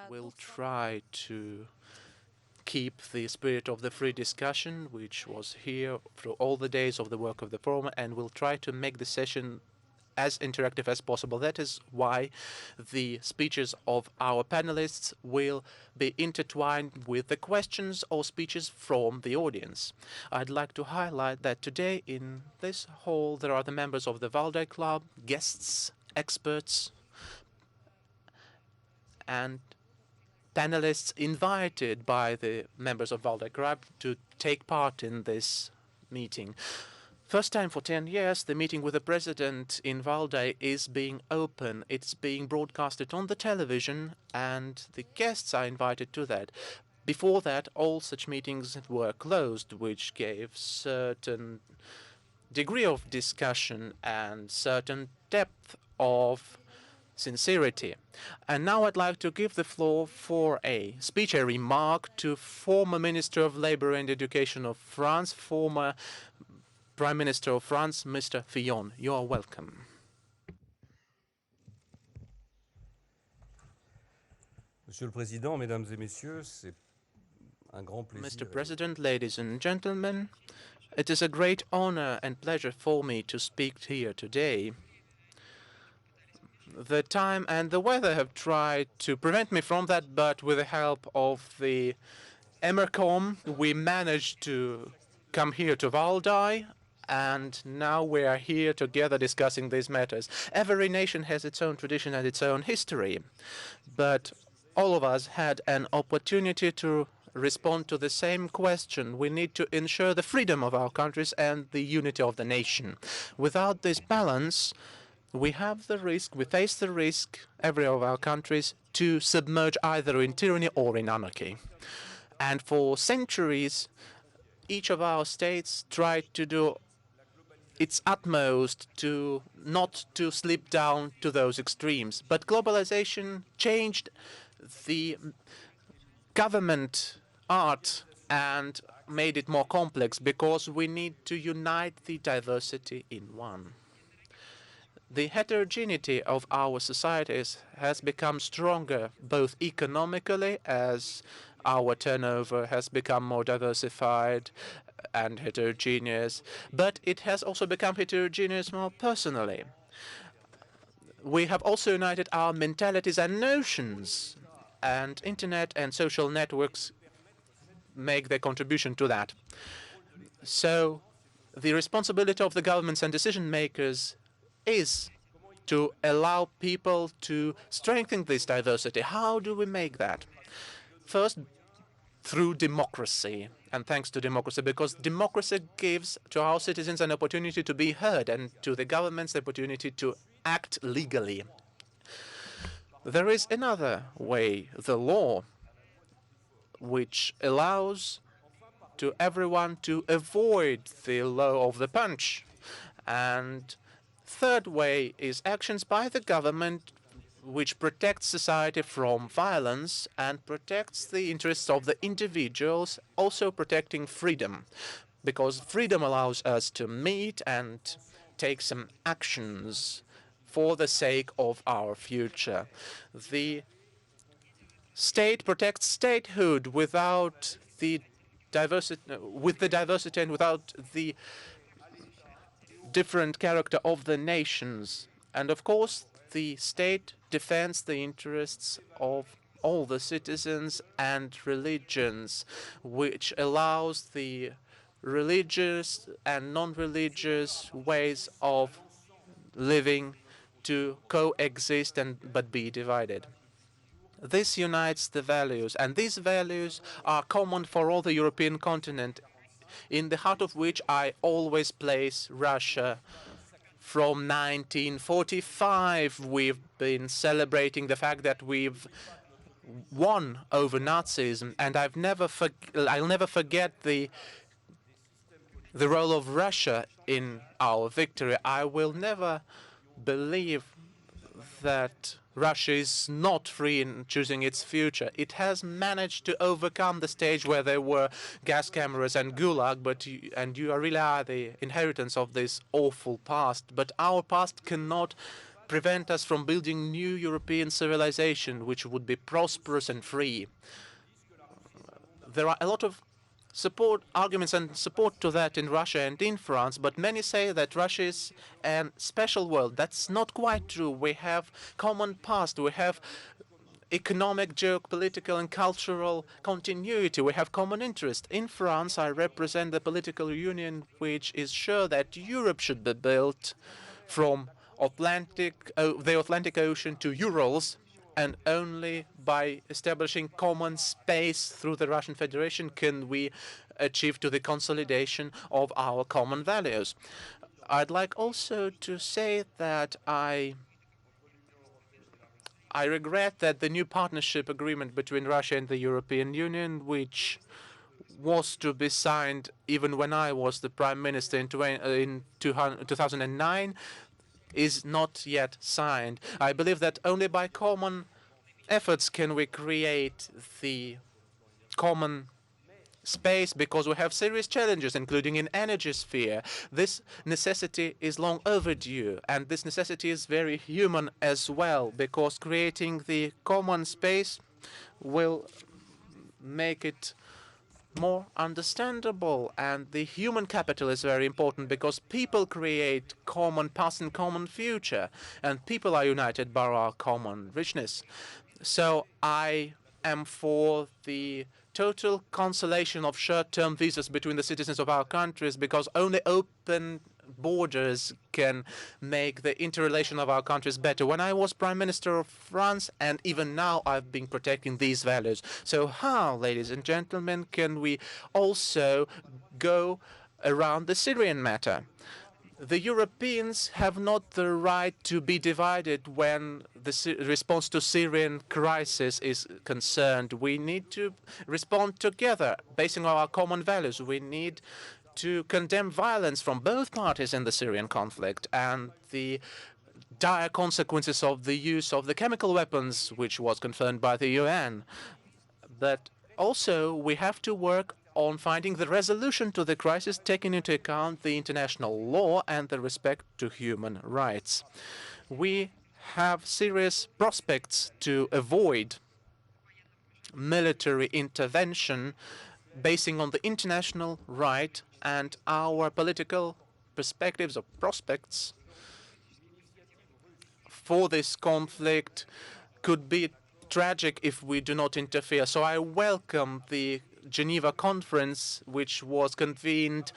We'll try to keep the spirit of the free discussion, which was here through all the days of the work of the forum, and we'll try to make the session as interactive as possible. That is why the speeches of our panelists will be intertwined with the questions or speeches from the audience. I'd like to highlight that today in this hall there are the members of the Valdai Club, guests, experts, and panelists invited by the members of Valdai Club to take part in this meeting. First time for 10 years, the meeting with the president in Valdai is being open. It's being broadcasted on the television, and the guests are invited to that. Before that, all such meetings were closed, which gave certain degree of discussion and certain depth of sincerity. And now I'd like to give the floor for a speech, a remark to former Minister of Labor and Education of France, former Prime Minister of France, Mr. Fillon. You are welcome. Monsieur le Président, Mesdames et Messieurs, c'est un grand plaisir. Mr. President, ladies and gentlemen, it is a great honor and pleasure for me to speak here today. The time and the weather have tried to prevent me from that, but with the help of the Emercom, we managed to come here to Valdai, and now we are here together discussing these matters. Every nation has its own tradition and its own history, but all of us had an opportunity to respond to the same question. We need to ensure the freedom of our countries and the unity of the nation. Without this balance, we face the risk, every of our countries, to submerge either in tyranny or in anarchy. And for centuries, each of our states tried to do its utmost to not to slip down to those extremes. But globalization changed the government art and made it more complex because we need to unite the diversity in one. The heterogeneity of our societies has become stronger, both economically, as our turnover has become more diversified and heterogeneous, but it has also become heterogeneous more personally. We have also united our mentalities and notions, and internet and social networks make their contribution to that. So the responsibility of the governments and decision makers is to allow people to strengthen this diversity. How do we make that? First, through democracy, and thanks to democracy, because democracy gives to our citizens an opportunity to be heard and to the governments the opportunity to act legally. There is another way, the law, which allows to everyone to avoid the law of the punch. And third way is actions by the government which protects society from violence and protects the interests of the individuals, also protecting freedom, because freedom allows us to meet and take some actions for the sake of our future. The state protects statehood without the diversity, and without the different character of the nations. And of course, the state defends the interests of all the citizens and religions, which allows the religious and non-religious ways of living to coexist but be divided. This unites the values, and these values are common for all the European continent, in the heart of which I always place Russia. From 1945, we've been celebrating the fact that we've won over Nazism, and I'll never forget the role of Russia in our victory. I will never believe that Russia is not free in choosing its future. It has managed to overcome the stage where there were gas cameras and gulag, and you really are the inheritance of this awful past. But our past cannot prevent us from building new European civilization, which would be prosperous and free. There are a lot of arguments and support to that in Russia and in France, but many say that Russia is a special world. That's not quite true. We have common past. We have economic, geopolitical, and cultural continuity. We have common interest. In France, I represent the political union which is sure that Europe should be built from the Atlantic Ocean to Urals, and only by establishing common space through the Russian Federation can we achieve to the consolidation of our common values. I'd like also to say that I regret that the new partnership agreement between Russia and the European Union, which was to be signed even when I was the Prime Minister in 2009, is not yet signed. I believe that only by common efforts can we create the common space, because we have serious challenges, including in energy sphere. This necessity is long overdue, and this necessity is very human as well, because creating the common space will make it more understandable. And the human capital is very important, because people create common past and common future, and people are united by our common richness. So I am for the total cancellation of short-term visas between the citizens of our countries, because only open borders can make the interrelation of our countries better. When I was Prime Minister of France, and even now, I've been protecting these values. So how, ladies and gentlemen, can we also go around the Syrian matter? The Europeans have not the right to be divided when the response to Syrian crisis is concerned. We need to respond together, basing on our common values. We need to condemn violence from both parties in the Syrian conflict and the dire consequences of the use of the chemical weapons, which was confirmed by the UN. But also, we have to work on finding the resolution to the crisis, taking into account the international law and the respect to human rights. We have serious prospects to avoid military intervention basing on the international right, and our political perspectives or prospects for this conflict could be tragic if we do not interfere. So I welcome the Geneva conference, which was convened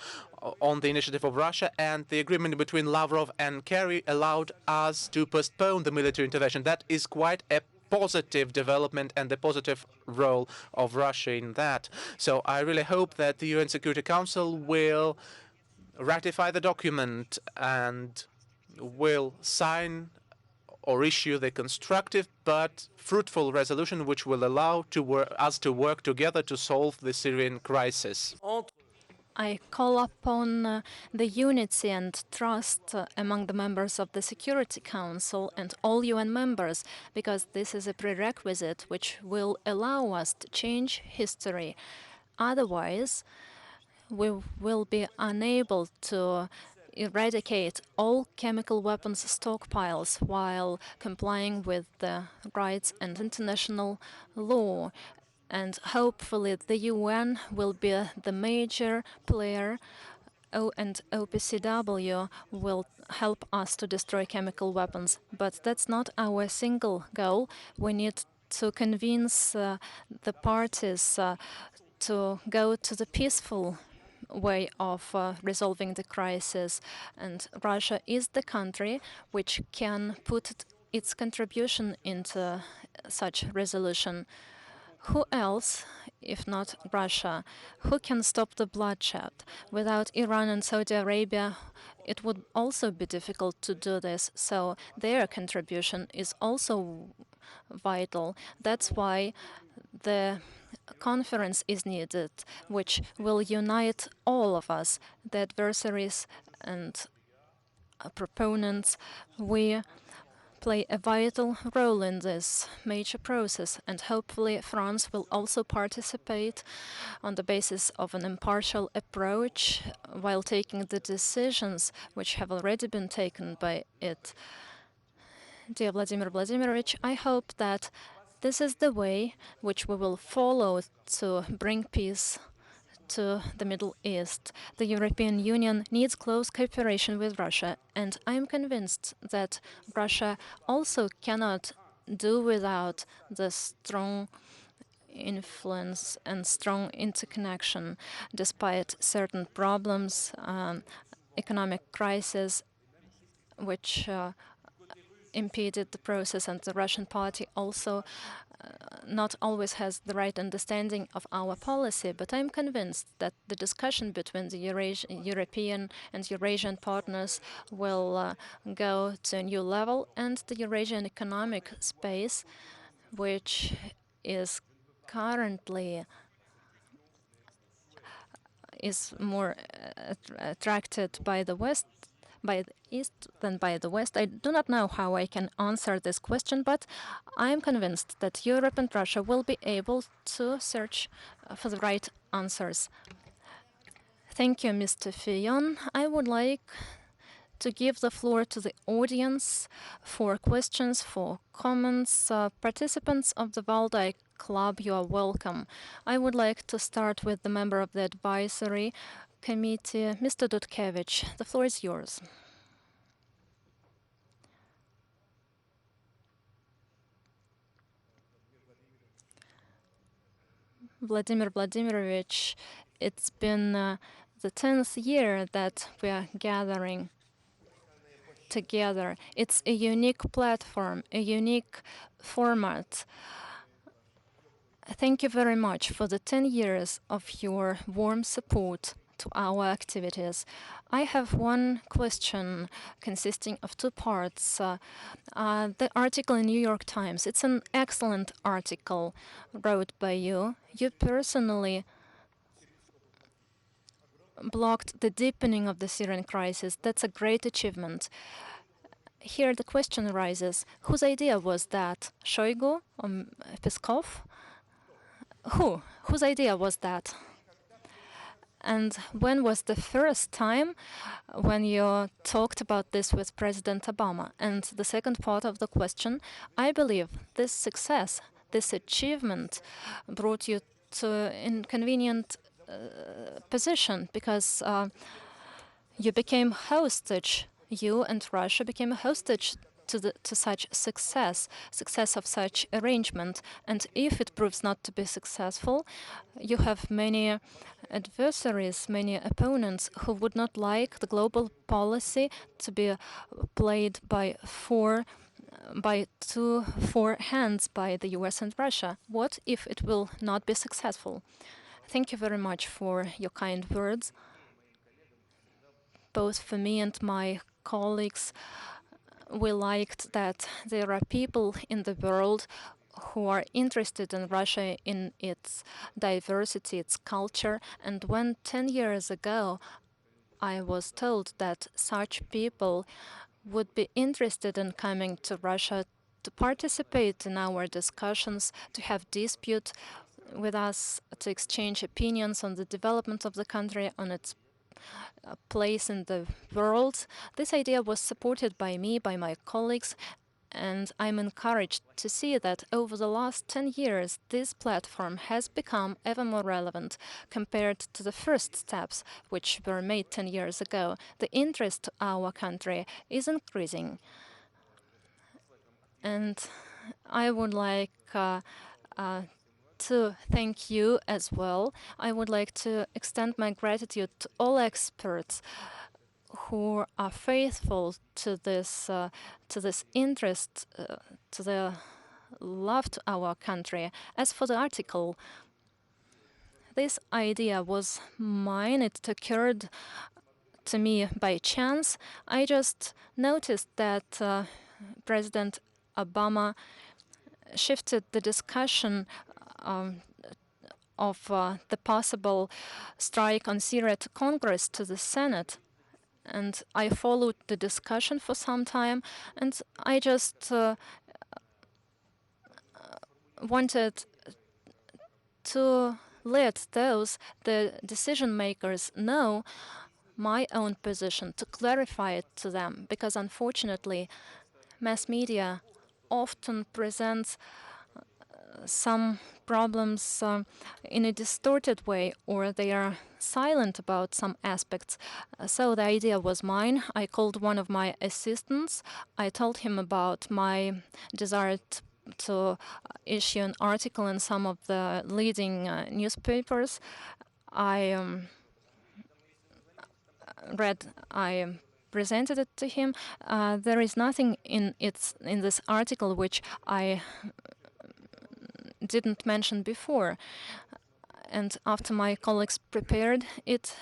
on the initiative of Russia, and the agreement between Lavrov and Kerry allowed us to postpone the military intervention. That is quite a positive development and the positive role of Russia in that. So I really hope that the UN Security Council will ratify the document and will sign or issue the constructive but fruitful resolution which will allow us to work together to solve the Syrian crisis. I call upon the unity and trust among the members of the Security Council and all UN members, because this is a prerequisite which will allow us to change history. Otherwise, we will be unable to eradicate all chemical weapons stockpiles while complying with the rights and international law. And hopefully the UN will be the major player, and OPCW will help us to destroy chemical weapons. But that's not our single goal. We need to convince the parties to go to the peaceful way of resolving the crisis. And Russia is the country which can put its contribution into such resolution. Who else, if not Russia? Who can stop the bloodshed? Without Iran and Saudi Arabia, it would also be difficult to do this. So their contribution is also vital. That's why the conference is needed, which will unite all of us, the adversaries and proponents. We play a vital role in this major process, and hopefully France will also participate on the basis of an impartial approach while taking the decisions which have already been taken by it. Dear Vladimir Vladimirovich, I hope that this is the way which we will follow to bring peace to the Middle East. The European Union needs close cooperation with Russia, and I'm convinced that Russia also cannot do without the strong influence and strong interconnection, despite certain problems, economic crisis, which impeded the process, and the Russian party also not always has the right understanding of our policy, but I'm convinced that the discussion between the European and Eurasian partners will go to a new level, and the Eurasian economic space, which is currently is more attracted by the West, by the East than by the West. I do not know how I can answer this question, but I am convinced that Europe and Russia will be able to search for the right answers. Thank you, Mr. Fillon. I would like to give the floor to the audience for questions, for comments. Participants of the Valdai Club, you are welcome. I would like to start with the member of the advisory committee, Mr. Dudkevich. The floor is yours. Vladimir Vladimirovich, it's been the 10th year that we are gathering together. It's a unique platform, a unique format. Thank you very much for the 10 years of your warm support to our activities. I have one question consisting of two parts. The article in New York Times, it's an excellent article wrote by you. You personally blocked the deepening of the Syrian crisis. That's a great achievement. Here the question arises, whose idea was that? Shoigu or Peskov? Whose idea was that? And when was the first time when you talked about this with President Obama? And the second part of the question, I believe this success, this achievement brought you to an inconvenient position because you became hostage. You and Russia became a hostage to such success of such arrangement. And if it proves not to be successful, you have many adversaries, many opponents who would not like the global policy to be played by four hands by the US and Russia. What if it will not be successful? Thank you very much for your kind words. Both for me and my colleagues, we liked that there are people in the world who are interested in Russia, in its diversity, its culture. And when 10 years ago I was told that such people would be interested in coming to Russia to participate in our discussions, to have dispute with us, to exchange opinions on the development of the country, on its place in the world. This idea was supported by me, by my colleagues, and I'm encouraged to see that over the last 10 years, this platform has become ever more relevant compared to the first steps which were made 10 years ago. The interest to our country is increasing. And I would like to thank you as well. I would like to extend my gratitude to all experts who are faithful to this interest, to the love to our country. As for the article, this idea was mine. It occurred to me by chance. I just noticed that President Obama shifted the discussion of the possible strike on Syria to Congress, to the Senate. And I followed the discussion for some time, and I just wanted to let the decision makers know my own position, to clarify it to them, because unfortunately mass media often presents some problems in a distorted way, or they are silent about some aspects. So the idea was mine. I called one of my assistants. I told him about my desire to issue an article in some of the leading newspapers. I I presented it to him. There is nothing in this article which I didn't mention before. And after my colleagues prepared it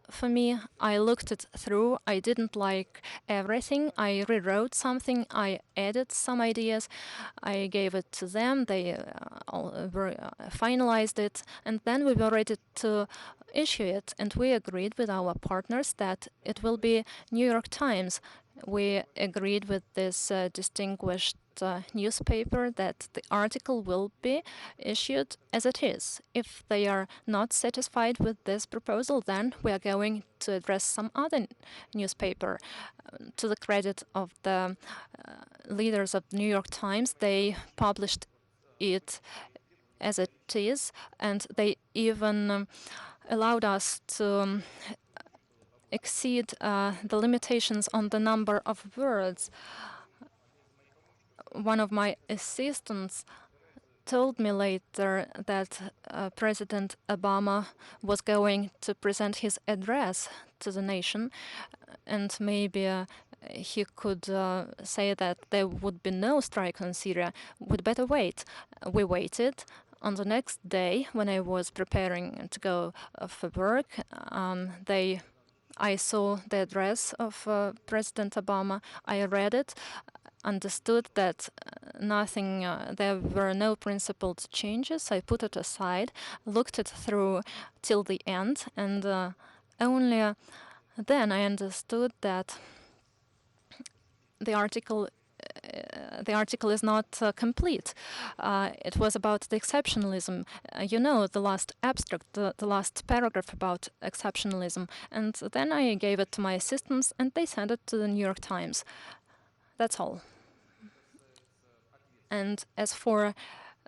for me, I looked it through. I didn't like everything. I rewrote something. I added some ideas. I gave it to them. They finalized it, and then we were ready to issue it. And we agreed with our partners that it will be New York Times. We agreed with this distinguished newspaper that the article will be issued as it is. If they are not satisfied with this proposal, then we are going to address some other newspaper. To the credit of the leaders of the New York Times, they published it as it is, and they even allowed us to exceed the limitations on the number of words. One of my assistants told me later that President Obama was going to present his address to the nation, and maybe he could say that there would be no strike on Syria. We'd better wait. We waited. On the next day, when I was preparing to go for work, I saw the address of President Obama. I read it, understood that there were no principled changes. I put it aside, looked it through till the end, and only then I understood that the article is not complete. It was about the exceptionalism. You know, the last abstract, the last paragraph about exceptionalism. And then I gave it to my assistants, and they sent it to the New York Times. That's all. And as for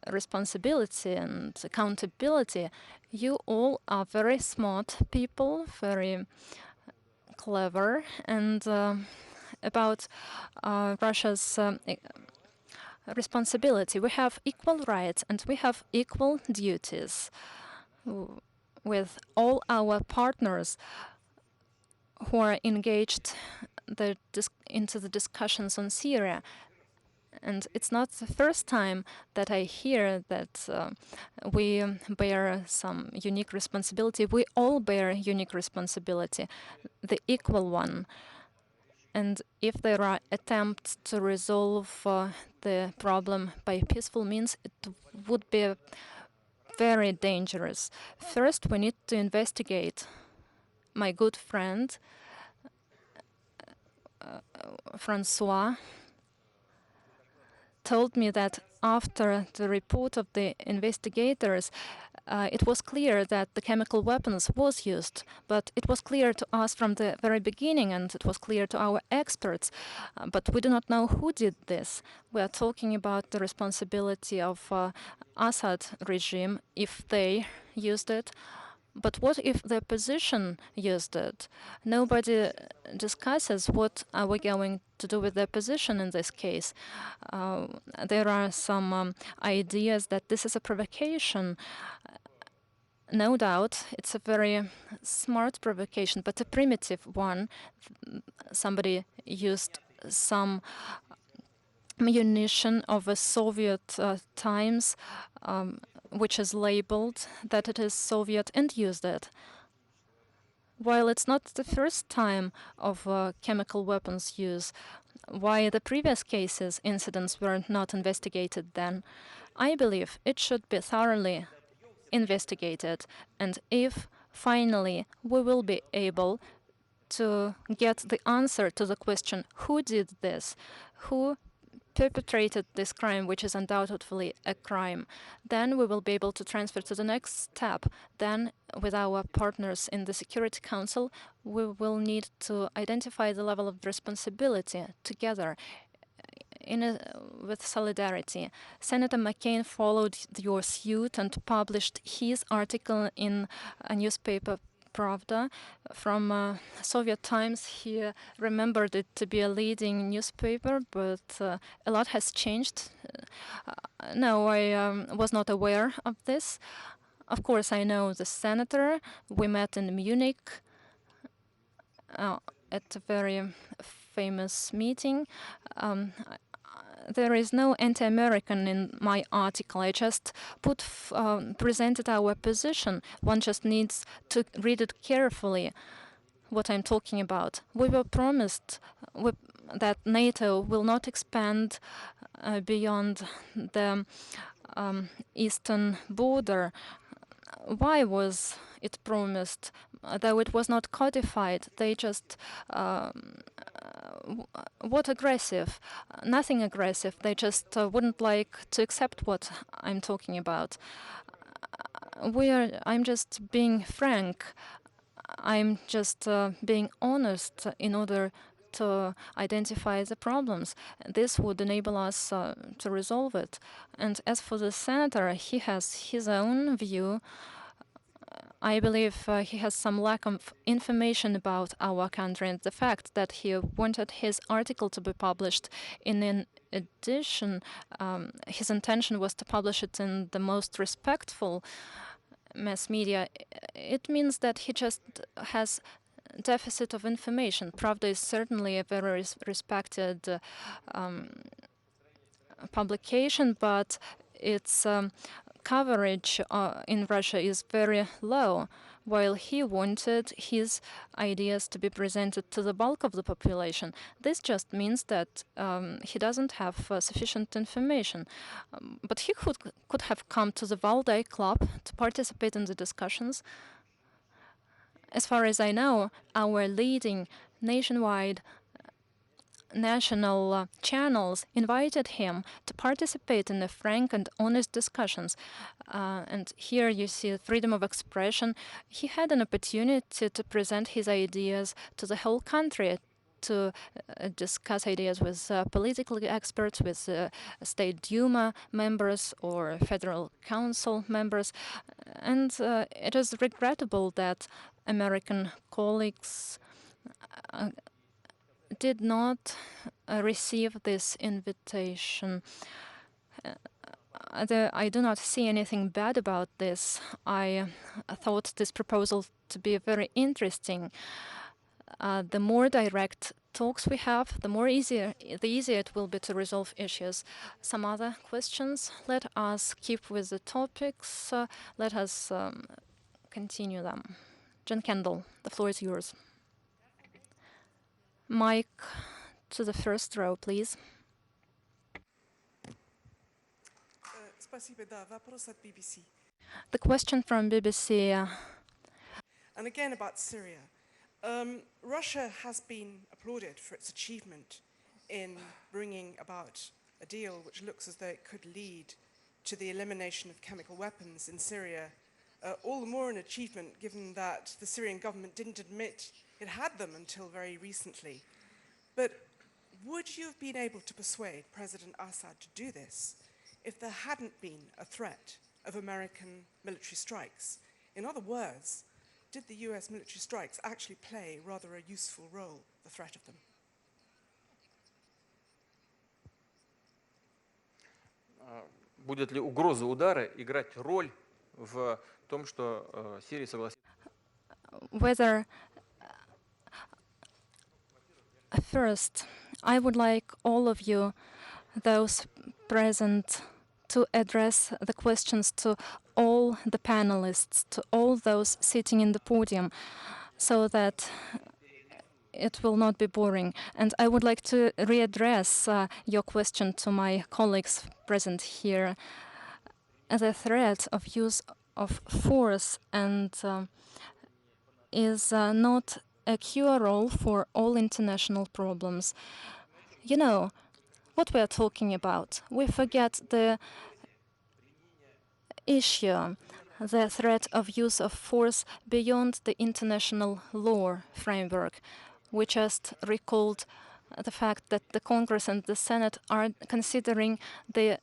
responsibility and accountability, you all are very smart people, very clever, and about Russia's responsibility. We have equal rights and we have equal duties with all our partners who are engaged into the discussions on Syria. And it's not the first time that I hear that we bear some unique responsibility. We all bear unique responsibility, the equal one. And if there are attempts to resolve the problem by peaceful means, it would be very dangerous. First, we need to investigate. My good friend, Francois, told me that after the report of the investigators, it was clear that the chemical weapons was used, but it was clear to us from the very beginning, and it was clear to our experts, but we do not know who did this. We are talking about the responsibility of Assad regime if they used it. But what if the opposition used it? Nobody discusses what are we going to do with the opposition in this case. There are some ideas that this is a provocation. No doubt, it's a very smart provocation, but a primitive one. Somebody used some munition of a Soviet times, which is labeled that it is Soviet, and used it. While it's not the first time of chemical weapons use, why the previous cases, incidents were not investigated then? I believe it should be thoroughly investigated, and if finally we will be able to get the answer to the question who did this, who perpetrated this crime, which is undoubtedly a crime, then we will be able to transfer to the next step. Then, with our partners in the Security Council, we will need to identify the level of responsibility together with solidarity. Senator McCain followed your suit and published his article in a newspaper, Pravda. From Soviet times, he remembered it to be a leading newspaper, but a lot has changed. No, I was not aware of this. Of course, I know the senator. We met in Munich at a very famous meeting. There is no anti-American in my article. I just presented our position. One just needs to read it carefully, what I'm talking about. We were promised that NATO will not expand beyond the eastern border. Why was it promised? Though it was not codified, they just what aggressive? Nothing aggressive. They just wouldn't like to accept what I'm talking about. I'm just being frank. I'm just being honest in order to identify the problems. This would enable us to resolve it. And as for the senator, he has his own view. I believe he has some lack of information about our country, and the fact that he wanted his article to be published in an edition, his intention was to publish it in the most respectful mass media. It means that he just has deficit of information. Pravda is certainly a very respected publication, but its coverage in Russia is very low, while he wanted his ideas to be presented to the bulk of the population. This just means that he doesn't have sufficient information. But he could have come to the Valdai club to participate in the discussions. As far as I know, our leading nationwide national channels invited him to participate in the frank and honest discussions. And here you see freedom of expression. He had an opportunity to present his ideas to the whole country, to discuss ideas with political experts, with State Duma members or Federal Council members. And it is regrettable that American colleagues did not receive this invitation. I do not see anything bad about this. I thought this proposal to be very interesting. The more direct talks we have, the easier it will be to resolve issues. Some other questions? Let us keep with the topics. Let us continue them. Jen Kendall, the floor is yours. Mic to the first row, please. The question from BBC. And again about Syria. Russia has been applauded for its achievement in bringing about a deal which looks as though it could lead to the elimination of chemical weapons in Syria. All the more an achievement given that the Syrian government didn't admit it had them until very recently. But would you have been able to persuade President Assad to do this if there hadn't been a threat of American military strikes? In other words, did the US military strikes actually play rather a useful role, the threat of them? Будет ли угроза удара играть роль в том, что Сирия согласится? Whether first, I would like all of you, those present, to address the questions to all the panelists, to all those sitting in the podium, so that it will not be boring. And I would like to readdress your question to my colleagues present here. The threat of use of force and is not a cure-all for all international problems. You know what we are talking about. We forget the issue, the threat of use of force beyond the international law framework. We just recalled the fact that the Congress and the Senate are considering the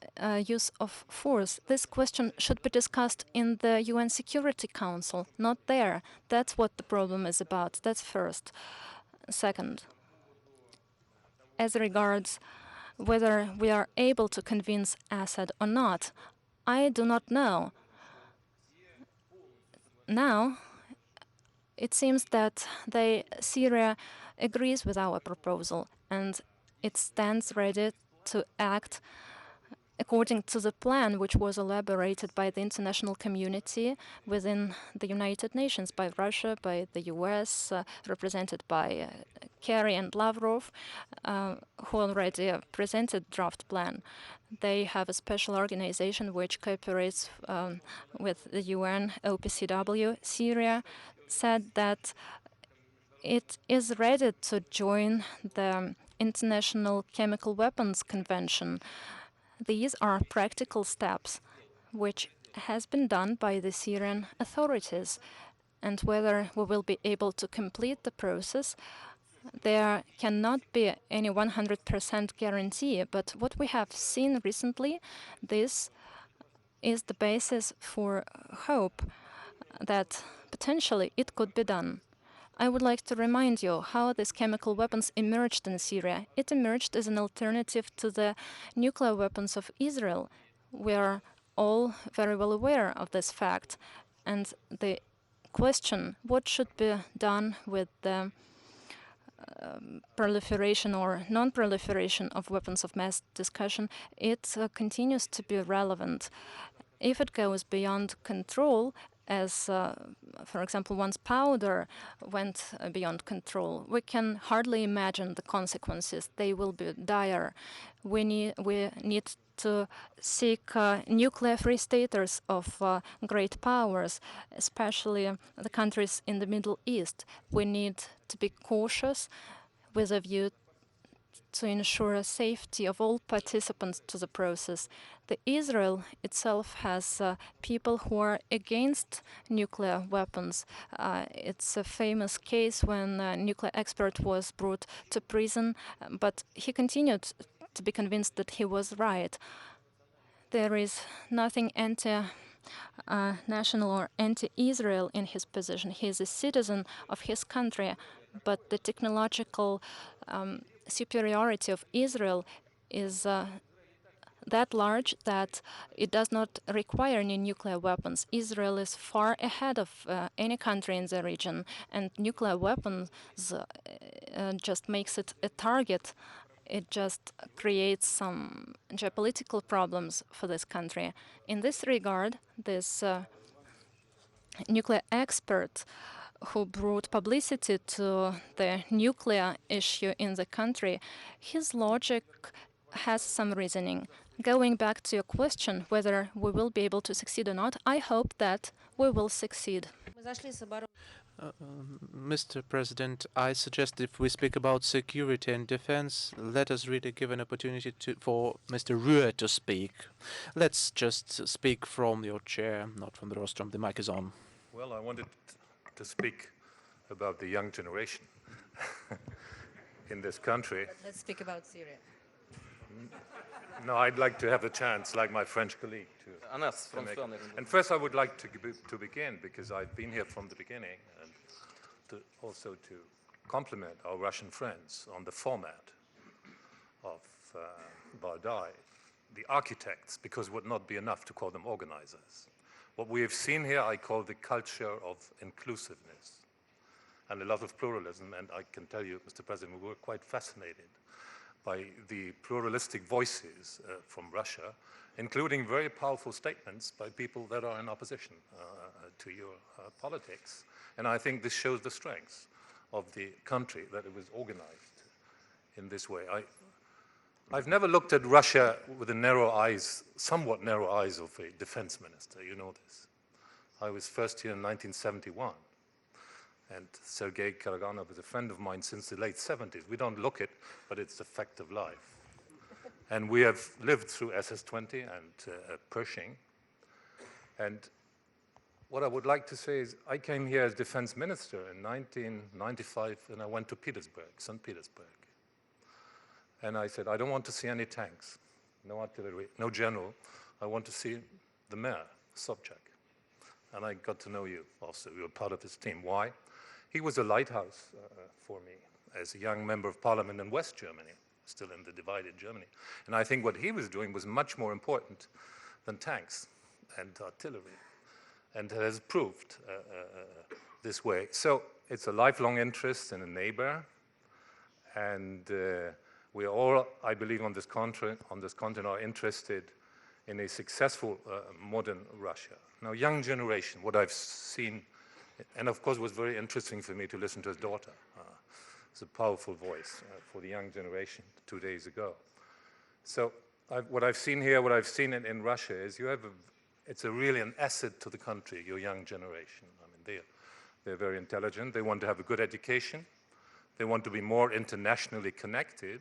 use of force. This question should be discussed in the UN Security Council, not there. That's what the problem is about. That's first. Second, as regards whether we are able to convince Assad or not, I do not know. Now, it seems that Syria agrees with our proposal and it stands ready to act according to the plan which was elaborated by the international community within the United Nations, by Russia, by the US, represented by Kerry and Lavrov, who already presented draft plan. They have a special organization which cooperates with the UN, OPCW. Syria said that it is ready to join the International Chemical Weapons Convention. These are practical steps which has been done by the Syrian authorities, and whether we will be able to complete the process, there cannot be any 100% guarantee, but what we have seen recently, this is the basis for hope that potentially it could be done. I would like to remind you how these chemical weapons emerged in Syria. It emerged as an alternative to the nuclear weapons of Israel. We are all very well aware of this fact. And the question, what should be done with the proliferation or non-proliferation of weapons of mass destruction, it continues to be relevant. If it goes beyond control, as, for example, once powder went beyond control, we can hardly imagine the consequences. They will be dire. We need to seek nuclear-free status of great powers, especially the countries in the Middle East. We need to be cautious with a view to ensure safety of all participants to the process. The Israel itself has people who are against nuclear weapons. It's a famous case when a nuclear expert was brought to prison, but he continued to be convinced that he was right. There is nothing anti-national or anti-Israel in his position. He is a citizen of his country, but the technological superiority of Israel is that large that it does not require any nuclear weapons. Israel is far ahead of any country in the region, and nuclear weapons just makes it a target. It just creates some geopolitical problems for this country. In this regard, this nuclear expert who brought publicity to the nuclear issue in the country, his logic has some reasoning. Going back to your question, whether we will be able to succeed or not, I hope that we will succeed. Mr. President, I suggest if we speak about security and defense, let us really give an opportunity for Mr. Ruhr to speak. Let's just speak from your chair, not from the rostrum. The mic is on. Well, I wanted to speak about the young generation in this country. But let's speak about Syria. No, I'd like to have a chance, like my French colleague, to make. And first, I would like to begin, because I've been here from the beginning, and also to compliment our Russian friends on the format of Valdai, the architects, because it would not be enough to call them organizers. What we have seen here, I call the culture of inclusiveness and a lot of pluralism. And I can tell you, Mr. President, we were quite fascinated by the pluralistic voices from Russia, including very powerful statements by people that are in opposition to your politics. And I think this shows the strength of the country, that it was organized in this way. I've never looked at Russia with the narrow eyes, somewhat narrow eyes of a defense minister, you know this. I was first here in 1971, and Sergei Karaganov is a friend of mine since the late 70s. We don't look it, but it's a fact of life. And we have lived through SS-20 and Pershing. And what I would like to say is, I came here as defense minister in 1995, and I went to Petersburg, St. Petersburg. And I said, I don't want to see any tanks, no artillery, no general. I want to see the mayor, Sobchak. And I got to know you also. You were part of his team. Why? He was a lighthouse for me as a young member of parliament in West Germany, still in the divided Germany. And I think what he was doing was much more important than tanks and artillery, and has proved this way. So it's a lifelong interest in a neighbor, and we are all, I believe, on this continent are interested in a successful modern Russia. Now, young generation, what I've seen, and of course it was very interesting for me to listen to his daughter. It's a powerful voice for the young generation 2 days ago. So what I've seen here, what I've seen in Russia is it's really an asset to the country, your young generation. I mean, they're very intelligent. They want to have a good education. They want to be more internationally connected,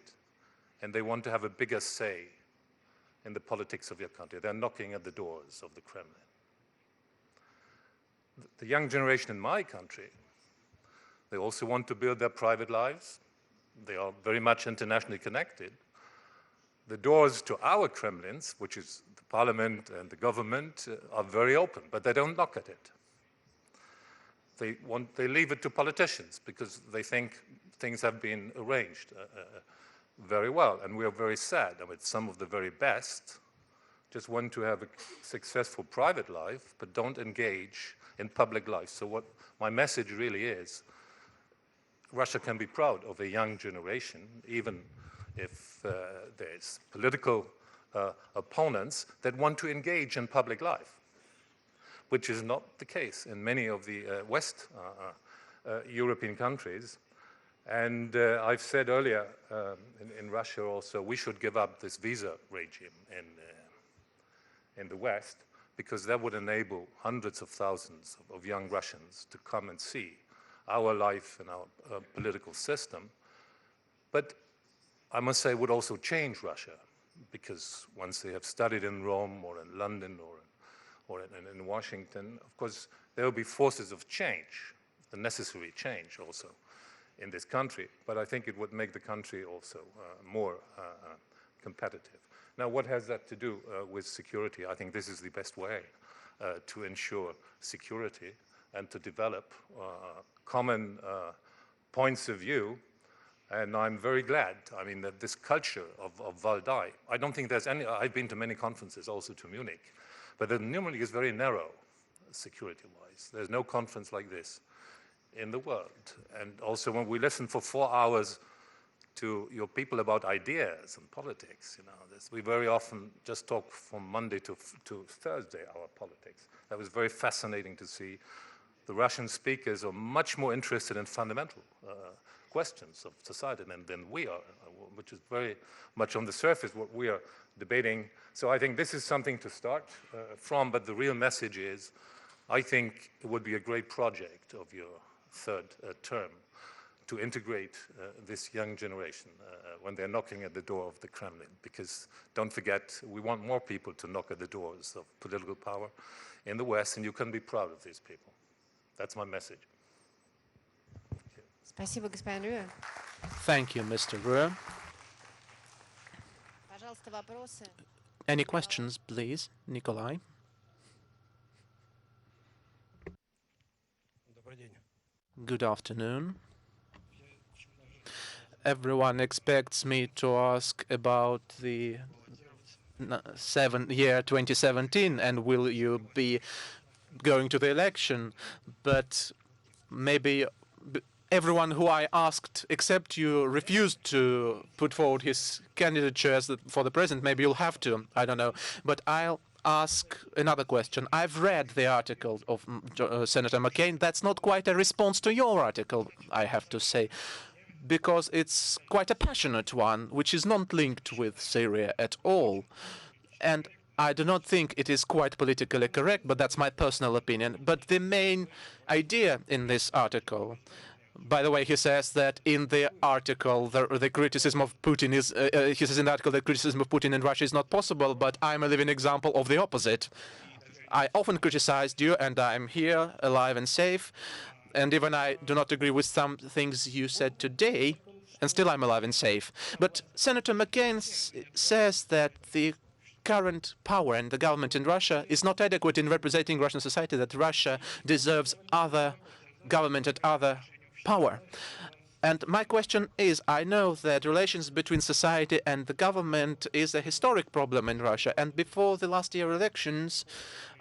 and they want to have a bigger say in the politics of your country. They're knocking at the doors of the Kremlin. The young generation in my country, they also want to build their private lives. They are very much internationally connected. The doors to our Kremlins, which is the parliament and the government, are very open, but they don't knock at it. They leave it to politicians because they think things have been arranged very well, and we are very sad. I mean, some of the very best just want to have a successful private life, but don't engage in public life. So what my message really is, Russia can be proud of a young generation, even if there's political opponents that want to engage in public life, which is not the case in many of the West European countries. And I've said earlier in Russia also, we should give up this visa regime in the West, because that would enable hundreds of thousands of young Russians to come and see our life and our political system. But I must say it would also change Russia, because once they have studied in Rome or in London or in Washington, of course, there will be forces of change, the necessary change also in this country. But I think it would make the country also more competitive. Now, what has that to do with security? I think this is the best way to ensure security and to develop common points of view. And I'm very glad, I mean, that this culture of Valdai, I don't think there's any, I've been to many conferences, also to Munich, but the Munich is very narrow security-wise. There's no conference like this in the world. And also when we listen for 4 hours to your people about ideas and politics, you know, we very often just talk from Monday to Thursday, our politics. That was very fascinating to see. The Russian speakers are much more interested in fundamental questions of society than we are, which is very much on the surface what we are debating. So I think this is something to start from, but the real message is, I think it would be a great project of your third term to integrate this young generation when they're knocking at the door of the Kremlin, because don't forget, we want more people to knock at the doors of political power in the West, and you can be proud of these people. That's my message. Спасибо, господин Рюэ. Thank you, Mr. Ruhr. Пожалуйста, вопросы. Any questions, please, Nikolai? Good afternoon. Everyone expects me to ask about the year 2017 and will you be going to the election, but maybe everyone who I asked except you refused to put forward his candidature for the president. Maybe you'll have to, I don't know. But I'll ask another question. I've read the article of Senator McCain. That's not quite a response to your article, I have to say, because it's quite a passionate one, which is not linked with Syria at all. And I do not think it is quite politically correct, but that's my personal opinion. But the main idea in this article, by the way, he says that in the article, the criticism of Putin is, he says in the article that criticism of Putin in Russia is not possible, but I'm a living example of the opposite. I often criticized you, and I'm here, alive and safe. And even I do not agree with some things you said today and still I'm alive and safe. But Senator McCain says that the current power and the government in Russia is not adequate in representing Russian society, that Russia deserves other government and other power. And my question is, I know that relations between society and the government is a historic problem in Russia. And before the last year elections,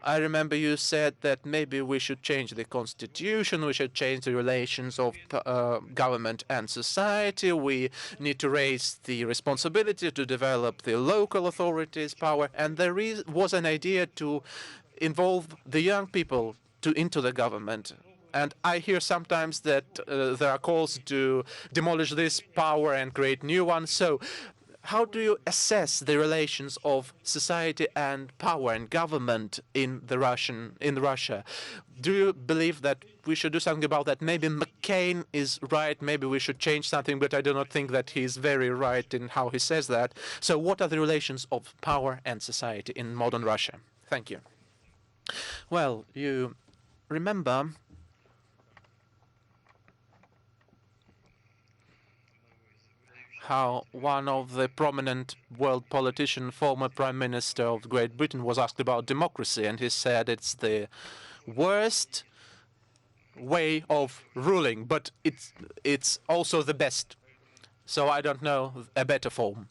I remember you said that maybe we should change the constitution, we should change the relations of government and society, we need to raise the responsibility to develop the local authorities' power. And there was an idea to involve the young people into the government. And I hear sometimes that there are calls to demolish this power and create new ones. So how do you assess the relations of society and power and government in Russia? Do you believe that we should do something about that? Maybe McCain is right, maybe we should change something, but I do not think that he's very right in how he says that. So what are the relations of power and society in modern Russia? Thank you. Well, you remember how one of the prominent world politicians, former Prime Minister of Great Britain, was asked about democracy, and he said it's the worst way of ruling, but it's also the best. So I don't know a better form.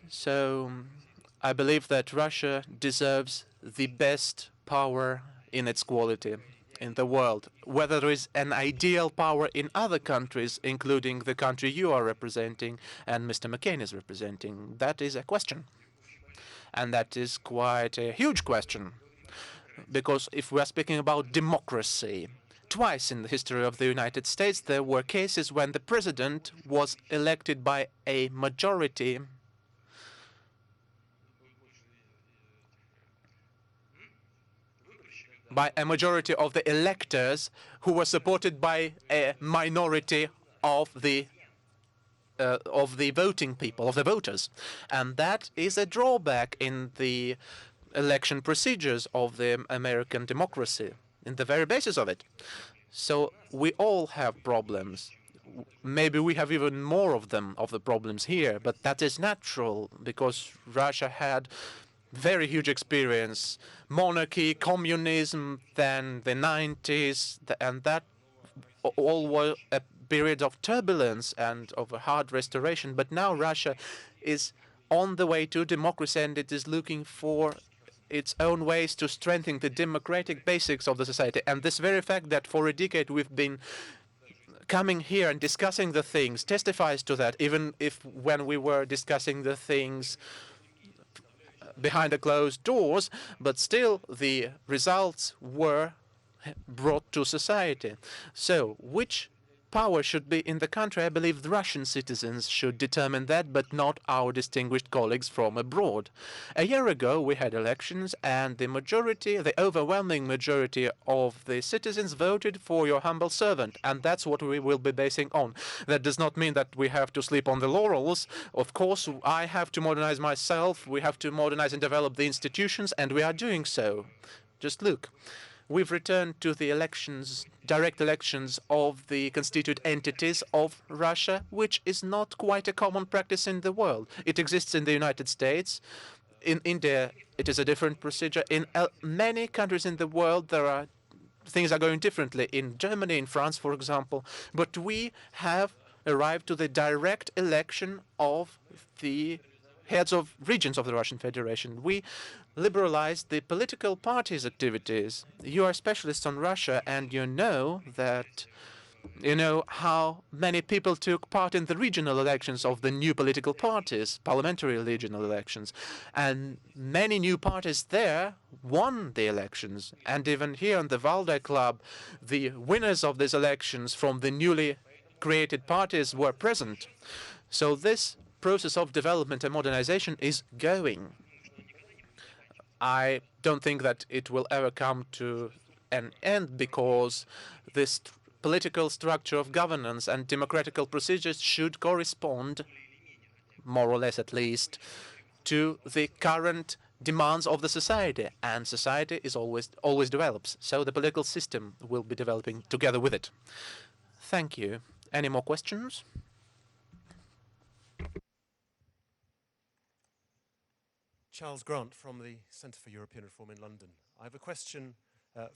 So I believe that Russia deserves the best power in its quality in the world. Whether there is an ideal power in other countries, including the country you are representing and Mr. McCain is representing, that is a question. And that is quite a huge question. Because if we are speaking about democracy, twice in the history of the United States, there were cases when the president was elected by a majority of the electors who were supported by a minority of the voting people, of the voters. And that is a drawback in the election procedures of the American democracy, in the very basis of it. So we all have problems. Maybe we have even more of them, of the problems here, but that is natural because Russia had very huge experience, monarchy, communism, then the 90s, and that all were a period of turbulence and of a hard restoration. But now Russia is on the way to democracy, and it is looking for its own ways to strengthen the democratic basics of the society. And this very fact that for a decade we've been coming here and discussing the things testifies to that, even if when we were discussing the things behind the closed doors, but still the results were brought to society. So which power should be in the country? I believe the Russian citizens should determine that, but not our distinguished colleagues from abroad. A year ago, we had elections, and the majority, the overwhelming majority of the citizens voted for your humble servant, and that's what we will be basing on. That does not mean that we have to sleep on the laurels. Of course, I have to modernize myself. We have to modernize and develop the institutions, and we are doing so. Just look. We've returned to the elections, direct elections of the constituent entities of Russia, which is not quite a common practice in the world. It exists in the United States. In India, it is a different procedure. In many countries in the world, things are going differently. In Germany, in France, for example. But we have arrived to the direct election of the heads of regions of the Russian Federation. We liberalized the political parties' activities. You are specialists on Russia, and you know how many people took part in the regional elections of the new political parties, parliamentary regional elections. And many new parties there won the elections. And even here in the Valdai Club, the winners of these elections from the newly created parties were present. So this process of development and modernization is going. I don't think that it will ever come to an end because this political structure of governance and democratical procedures should correspond, more or less at least, to the current demands of the society. And society is always develops. So the political system will be developing together with it. Thank you. Any more questions? Charles Grant from the Centre for European Reform in London. I have a question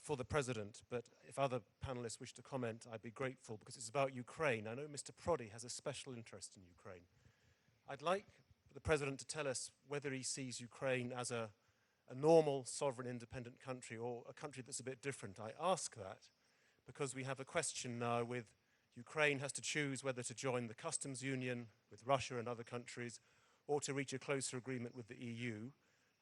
for the President, but if other panelists wish to comment, I'd be grateful because it's about Ukraine. I know Mr. Prodi has a special interest in Ukraine. I'd like the President to tell us whether he sees Ukraine as a normal, sovereign, independent country or a country that's a bit different. I ask that because we have a question now with Ukraine has to choose whether to join the customs union with Russia and other countries or to reach a closer agreement with the EU.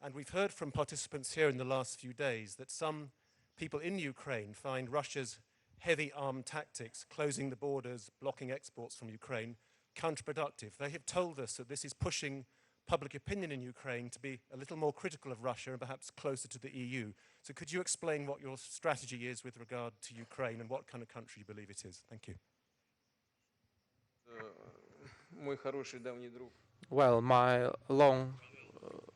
And we've heard from participants here in the last few days that some people in Ukraine find Russia's heavy armed tactics, closing the borders, blocking exports from Ukraine, counterproductive. They have told us that this is pushing public opinion in Ukraine to be a little more critical of Russia and perhaps closer to the EU. So could you explain what your strategy is with regard to Ukraine and what kind of country you believe it is? Thank you. Well,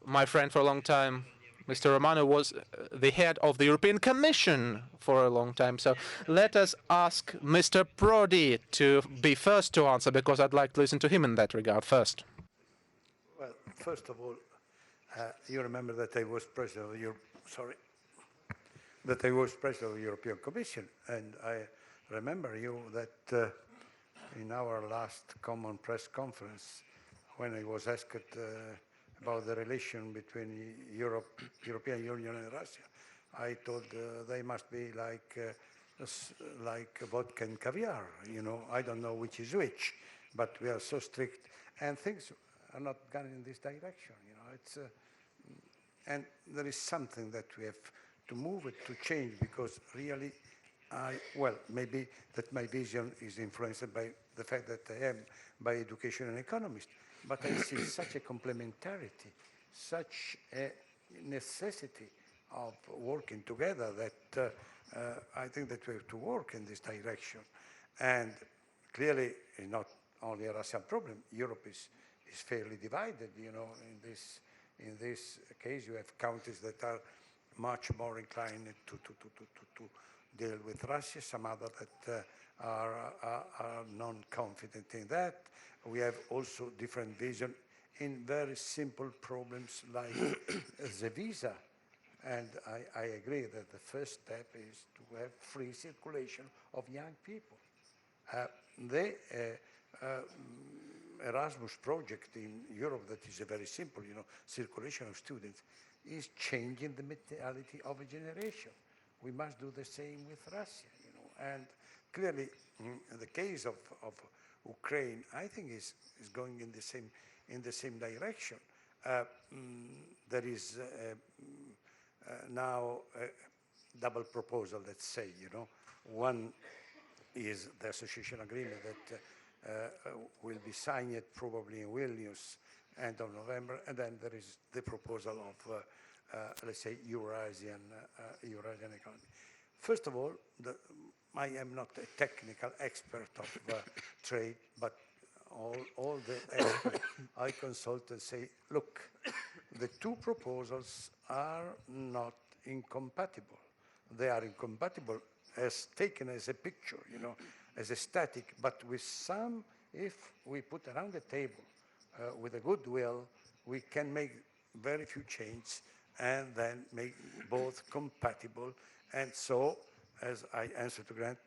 my friend for a long time, Mr. Romano, was the head of the European Commission for a long time. So let us ask Mr. Prodi to be first to answer, because I'd like to listen to him in that regard first. Well, first of all, you remember that I was president of the European Commission, and I remember you that in our last common press conference, when I was asked about the relation between European Union and Russia, I told they must be like vodka and caviar. You know, I don't know which is which, but we are so strict, and things are not gone in this direction. You know, it's and there is something that we have to move it to change, because really, maybe that my vision is influenced by the fact that I am by education an economist. But I see such a complementarity, such a necessity of working together that I think that we have to work in this direction. And clearly, it's not only a Russian problem. Europe is fairly divided. You know, in this case, you have countries that are much more inclined to deal with Russia, some others that are non-confident in that. We have also different vision in very simple problems like the visa. And I agree that the first step is to have free circulation of young people. The Erasmus project in Europe, that is a very simple, you know, circulation of students, is changing the mentality of a generation. We must do the same with Russia, you know. And clearly, in the case of Ukraine, I think is going in the same direction. There is now a double proposal, let's say, you know. One is the association agreement that will be signed probably in Vilnius end of November, and then there is the proposal of let's say Eurasian economy. First of all, I am not a technical expert of trade, but all the experts I consult and say, look, the two proposals are not incompatible. They are incompatible as taken as a picture, you know, as a static, but with some, if we put around the table with a goodwill, we can make very few changes and then make both compatible, and so, as I answered to Grant,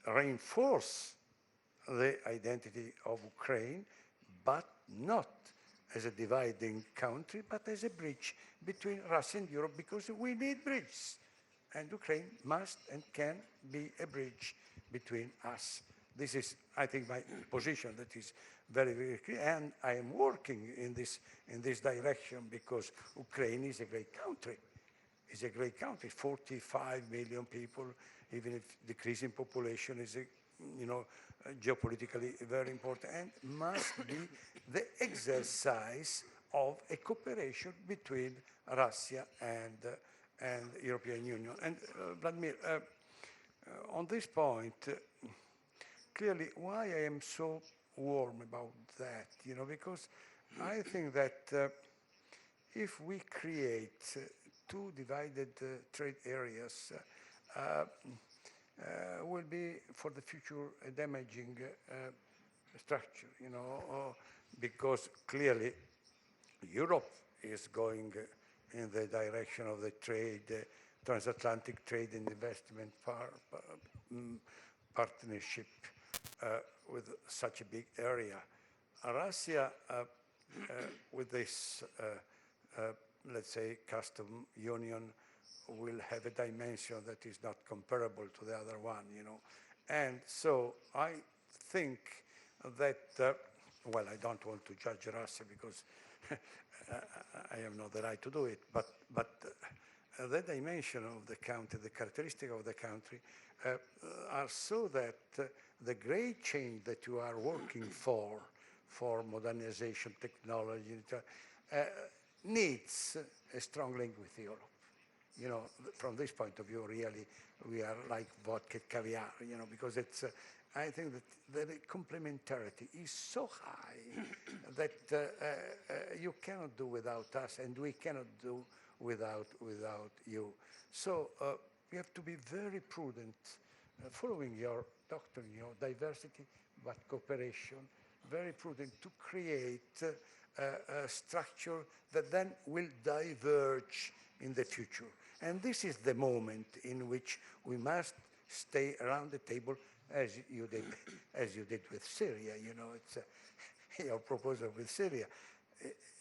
reinforce the identity of Ukraine, but not as a dividing country, but as a bridge between Russia and Europe, because we need bridges. And Ukraine must and can be a bridge between us. This is, I think, my position that is very, very clear, and I am working in this direction, because Ukraine is a great country. It's a great country, 45 million people, even if decreasing population is, geopolitically very important, and must be the exercise of a cooperation between Russia and European Union. And Vladimir, on this point, clearly, why I am so warm about that, because I think that if we create two divided trade areas, will be for the future a damaging structure, you know, because clearly Europe is going in the direction of the trade, transatlantic trade and investment partnership with such a big area. Russia, with this, let's say, custom union, will have a dimension that is not comparable to the other one, you know. And so I think that, well, I don't want to judge Russia because I have not the right to do it, but the dimension of the country, the characteristic of the country are so that the great change that you are working for modernization, technology, needs a strong link with Europe. You know, from this point of view, really, we are like vodka caviar, you know, because it's, I think that the complementarity is so high that you cannot do without us, and we cannot do without you. So you have to be very prudent, following your doctrine, you know, diversity but cooperation, very prudent to create a structure that then will diverge in the future. And this is the moment in which we must stay around the table, as you did with Syria. You know, it's your proposal with Syria.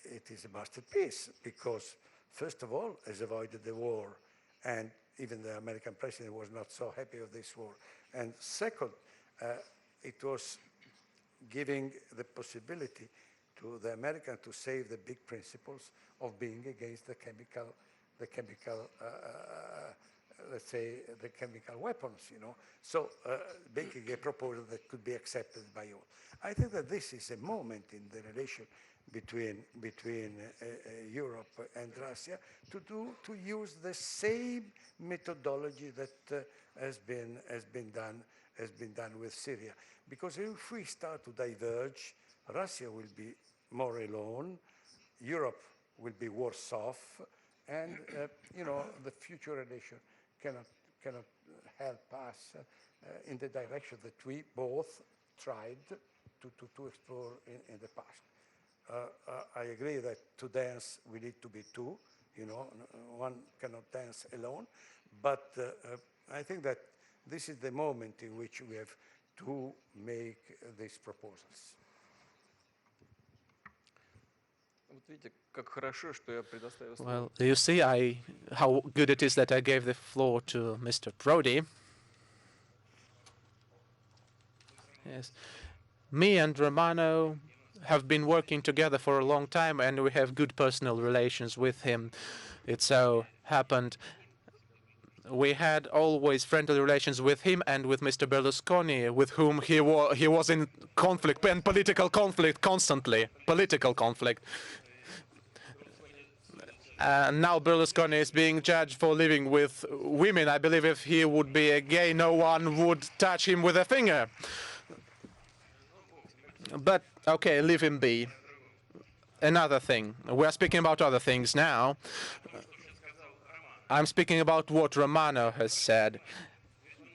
It is a masterpiece because, first of all, has avoided the war, and even the American president was not so happy with this war. And second, it was giving the possibility to the Americans to save the big principles of being against the chemical, let's say, the chemical weapons, you know. So making a proposal that could be accepted by all. I think that this is a moment in the relation between Europe and Russia to use the same methodology that has been done with Syria. Because if we start to diverge, Russia will be more alone, Europe will be worse off, and you know, the future relation cannot help us in the direction that we both tried to explore in the past. I agree that to dance we need to be two, you know, one cannot dance alone, but I think that this is the moment in which we have to make these proposals. Well, you see how good it is that I gave the floor to Mr. Prodi. Yes. Me and Romano have been working together for a long time, and we have good personal relations with him. It so happened we had always friendly relations with him and with Mr. Berlusconi, with whom he was in conflict, and political conflict constantly, political conflict. Now Berlusconi is being judged for living with women. I believe if he would be a gay, no one would touch him with a finger. But, okay, leave him be. Another thing. We're speaking about other things now. I'm speaking about what Romano has said.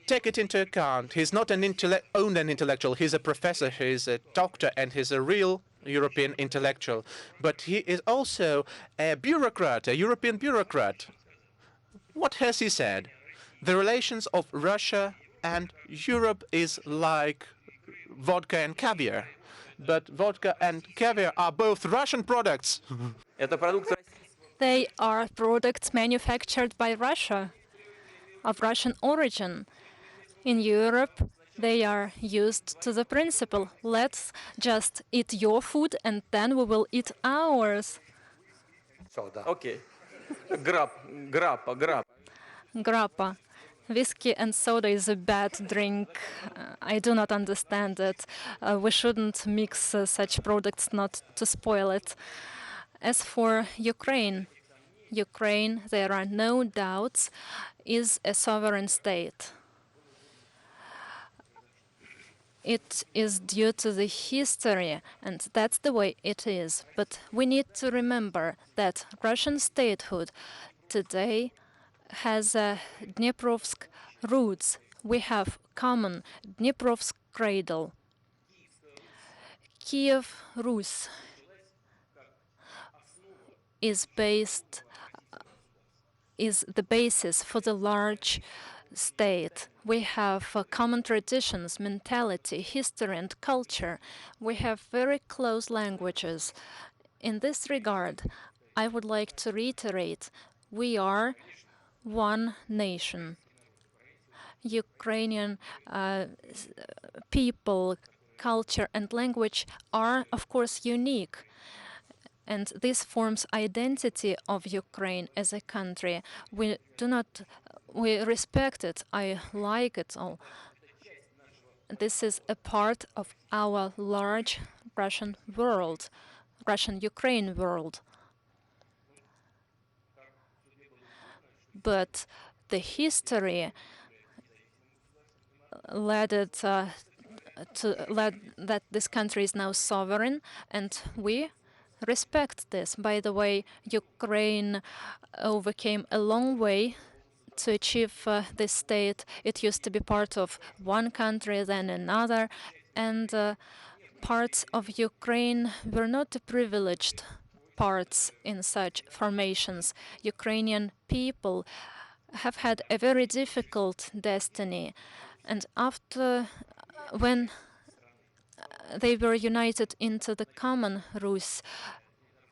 Take it into account. He's not an intellectual. He's a professor, he's a doctor, and he's a real European intellectual. But he is also a bureaucrat, a European bureaucrat. What has he said? The relations of Russia and Europe is like vodka and caviar. But vodka and caviar are both Russian products. They are products manufactured by Russia, of Russian origin. In Europe, they are used to the principle, let's just eat your food and then we will eat ours. Soda. Okay. Grappa. Grappa. Whiskey and soda is a bad drink. I do not understand it. We shouldn't mix such products not to spoil it. As for Ukraine, there are no doubts, is a sovereign state. It is due to the history, and that's the way it is. But we need to remember that Russian statehood today has Dniprovsk roots. We have common Dniprov's cradle. Kiev Rus is the basis for the large state. We have common traditions, mentality, history, and culture. We have very close languages. In this regard, I would like to reiterate, we are one nation. Ukrainian people, culture, and language are, of course, unique. And this forms identity of Ukraine as a country. We respect it. I like it all. This is a part of our large Russian world, Russian-Ukraine world. But the history led that this country is now sovereign, and we respect this. By the way, Ukraine overcame a long way to achieve this state. It used to be part of one country, then another, and parts of Ukraine were not the privileged parts in such formations. Ukrainian people have had a very difficult destiny, and when they were united into the common Rus,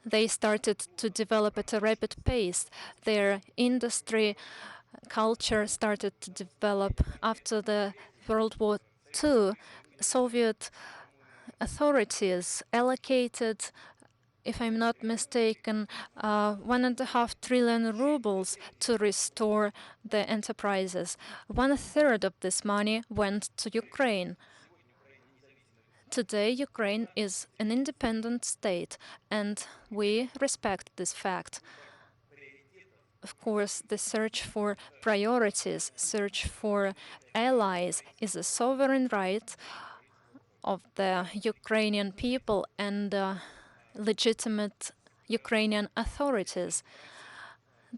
they started to develop at a rapid pace. Their industry, culture started to develop after the World War II. Soviet authorities allocated, if I'm not mistaken, 1.5 trillion rubles to restore the enterprises. 1/3 of this money went to Ukraine. Today, Ukraine is an independent state, and we respect this fact. Of course, the search for priorities, search for allies is a sovereign right of the Ukrainian people and legitimate Ukrainian authorities.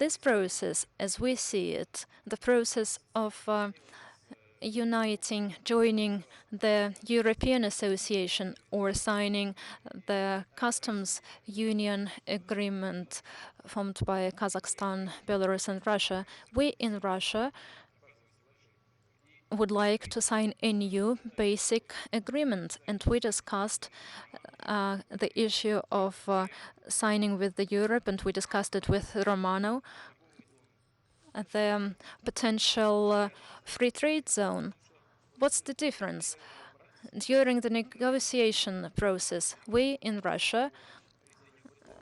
This process, as we see it, the process of joining the European Association or signing the customs union agreement formed by Kazakhstan, Belarus, and Russia, we in Russia would like to sign a new basic agreement, and we discussed the issue of signing with the Europe, and we discussed it with Romano, the potential free trade zone. What's the difference? During the negotiation process, we in Russia,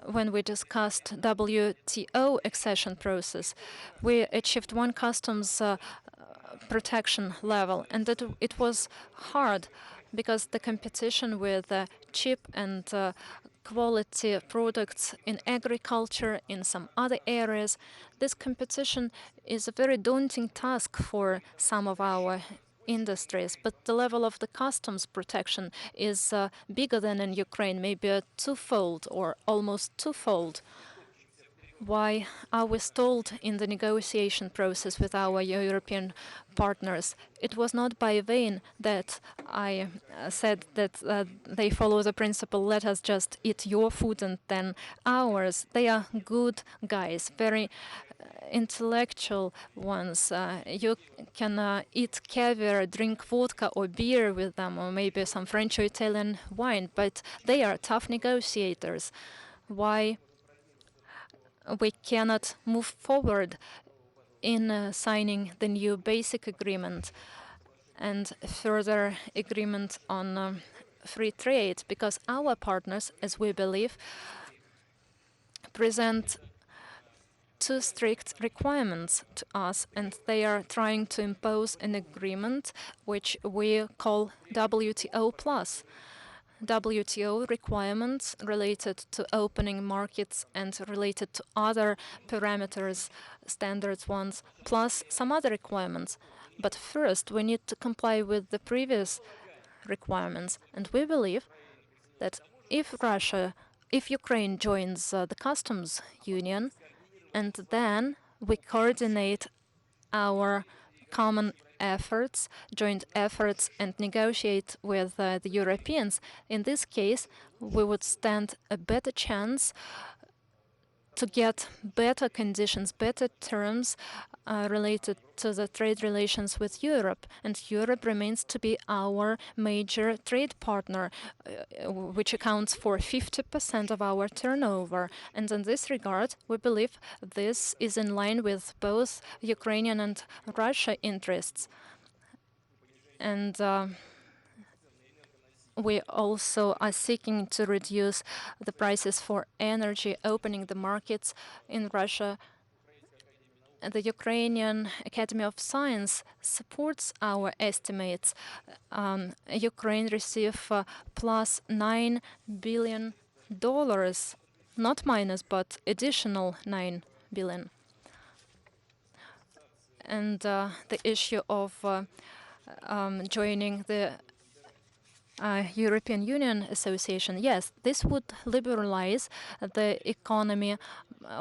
when we discussed WTO accession process, we achieved one customs protection level, and it was hard because the competition with cheap and quality products in agriculture, in some other areas, this competition is a very daunting task for some of our industries, but the level of the customs protection is bigger than in Ukraine, maybe a twofold or almost twofold. Why are we stalled in the negotiation process with our European partners? It was not by vain that I said that they follow the principle, let us just eat your food and then ours. They are good guys, very intellectual ones. You can eat caviar, drink vodka or beer with them, or maybe some French or Italian wine, but they are tough negotiators. Why we cannot move forward in signing the new basic agreement and further agreement on free trade? Because our partners, as we believe, present too strict requirements to us, and they are trying to impose an agreement which we call WTO plus. WTO requirements related to opening markets and related to other parameters, standards ones, plus some other requirements. But first, we need to comply with the previous requirements. And we believe that if Ukraine joins the customs union, and then we coordinate our common joint efforts, and negotiate with the Europeans, in this case, we would stand a better chance to get better conditions, better terms related to the trade relations with Europe. And Europe remains to be our major trade partner, which accounts for 50% of our turnover. And in this regard, we believe this is in line with both Ukrainian and Russia interests. And we also are seeking to reduce the prices for energy, opening the markets in Russia. The Ukrainian Academy of Science supports our estimates. Ukraine received plus $9 billion, not minus, but additional $9 billion. And the issue of joining the European Union Association, yes, this would liberalize the economy.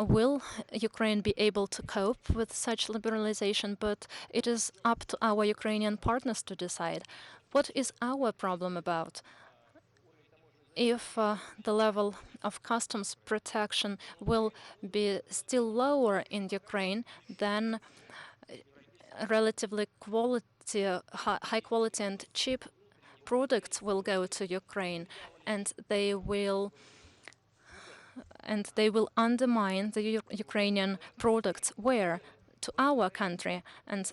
Will Ukraine be able to cope with such liberalization? But it is up to our Ukrainian partners to decide. What is our problem about? If the level of customs protection will be still lower in Ukraine, then relatively high quality and cheap products will go to Ukraine, and they will undermine the Ukrainian products. Where? To our country. And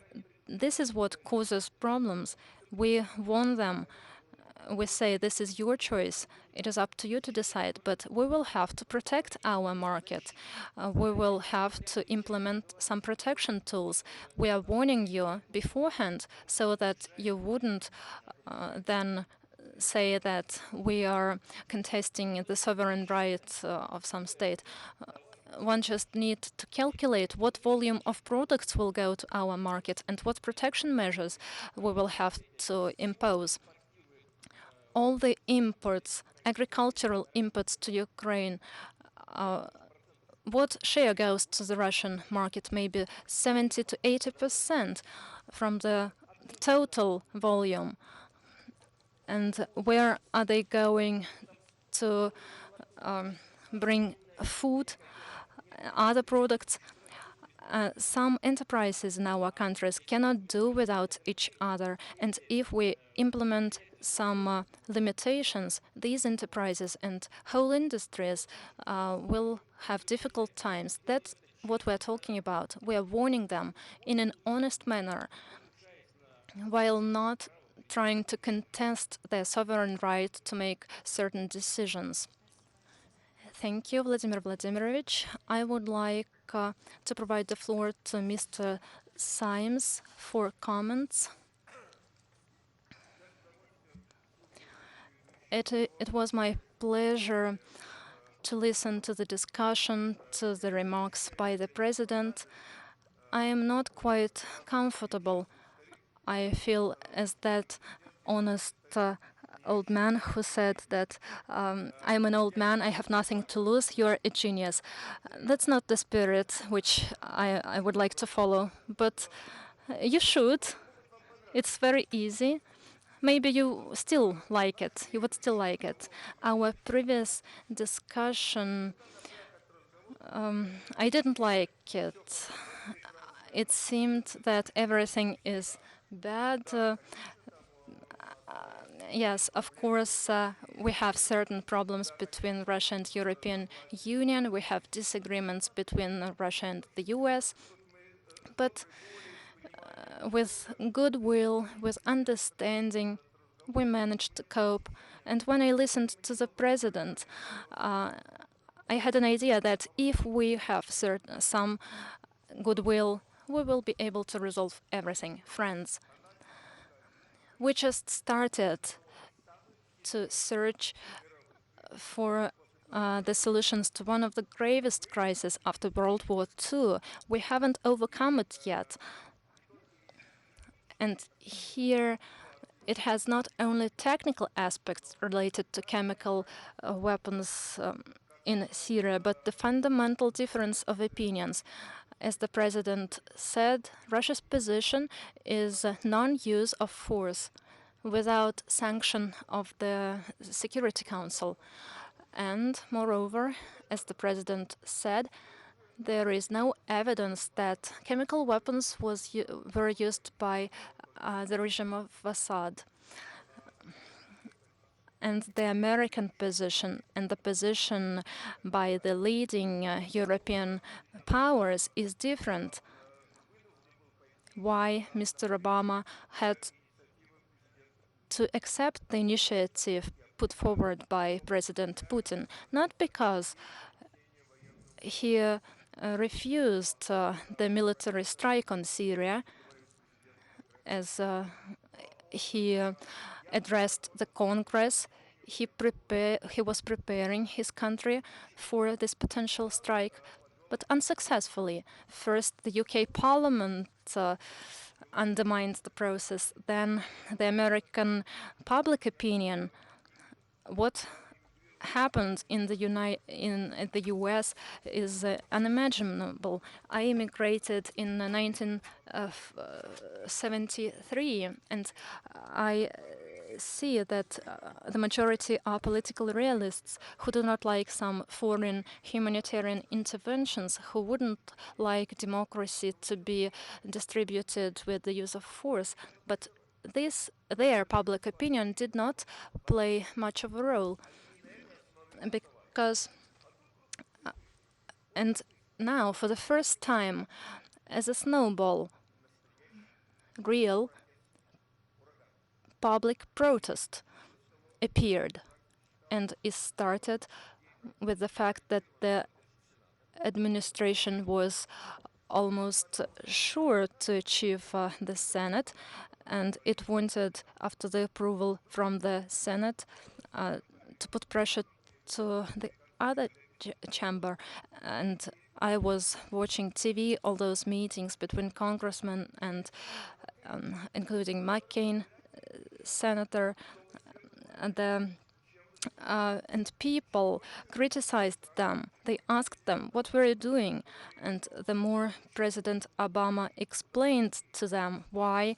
this is what causes problems. We warn them. We say, this is your choice. It is up to you to decide. But we will have to protect our market. We will have to implement some protection tools. We are warning you beforehand so that you wouldn't then say that we are contesting the sovereign right of some state. One just needs to calculate what volume of products will go to our market and what protection measures we will have to impose. All the imports, agricultural imports to Ukraine, what share goes to the Russian market? Maybe 70 to 80% from the total volume. And where are they going to bring food, other products? Some enterprises in our countries cannot do without each other. And if we implement some limitations, these enterprises and whole industries will have difficult times. That's what we're talking about. We are warning them in an honest manner, while not trying to contest their sovereign right to make certain decisions. Thank you, Vladimir Vladimirovich. I would like to provide the floor to Mr. Symes for comments. It was my pleasure to listen to the discussion, to the remarks by the President. I am not quite comfortable. I feel as that honest old man who said that I'm an old man, I have nothing to lose, you're a genius. That's not the spirit which I would like to follow, but you should. It's very easy. Maybe you still like it. You would still like it. Our previous discussion, I didn't like it. It seemed that everything is bad. Yes, of course, we have certain problems between Russia and European Union. We have disagreements between Russia and the US. But with goodwill, with understanding, we managed to cope. And when I listened to the President, I had an idea that if we have some goodwill, we will be able to resolve everything. Friends, we just started to search for the solutions to one of the gravest crises after World War II. We haven't overcome it yet. And here it has not only technical aspects related to chemical weapons in Syria, but the fundamental difference of opinions. As the president said, Russia's position is non-use of force without sanction of the Security Council. And moreover, as the president said, there is no evidence that chemical weapons were used by the regime of Assad. And the American position and the position by the leading European powers is different. Why Mr. Obama had to accept the initiative put forward by President Putin, not because he refused the military strike on Syria, as he addressed the Congress. He was preparing his country for this potential strike, but unsuccessfully. First, the UK Parliament undermined the process. Then the American public opinion. What happened in the US is unimaginable. I immigrated in 1973, and I see that the majority are political realists who do not like some foreign humanitarian interventions, who wouldn't like democracy to be distributed with the use of force. But their public opinion did not play much of a role, because and now, for the first time, as a snowball, real public protest appeared, and it started with the fact that the administration was almost sure to achieve the Senate, and it wanted, after the approval from the Senate, to put pressure to the other chamber. And I was watching TV, all those meetings between congressmen and including McCain, senator, and people criticized them. They asked them, what were you doing? And the more President Obama explained to them why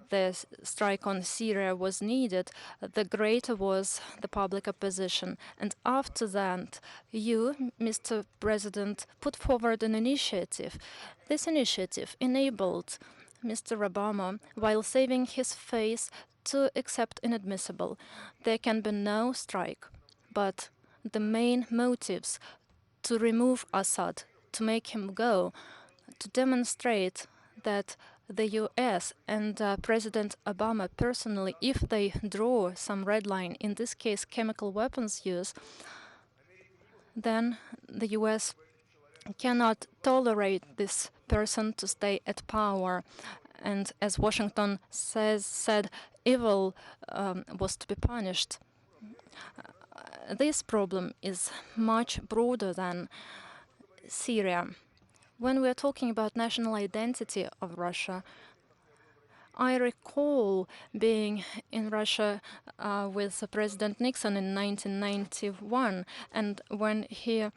the strike on Syria was needed, the greater was the public opposition. And after that, you, Mr. President, put forward an initiative. This initiative enabled Mr. Obama, while saving his face, to accept inadmissible. There can be no strike, but the main motives to remove Assad, to make him go, to demonstrate that the US and President Obama personally, if they draw some red line, in this case chemical weapons use, then the US cannot tolerate this person to stay at power. And as Washington said, evil was to be punished. This problem is much broader than Syria. When we are talking about national identity of Russia, I recall being in Russia with President Nixon in 1991, and when he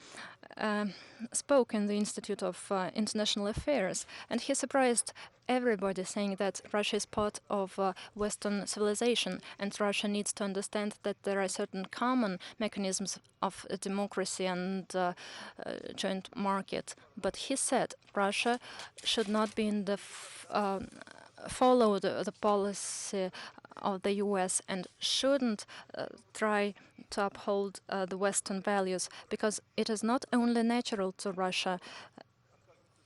spoke in the Institute of International Affairs, and he surprised everybody, saying that Russia is part of Western civilization, and Russia needs to understand that there are certain common mechanisms of democracy and joint market. But he said Russia should not be in the follow the policy of the US and shouldn't try to uphold the Western values, because it is not only natural to Russia,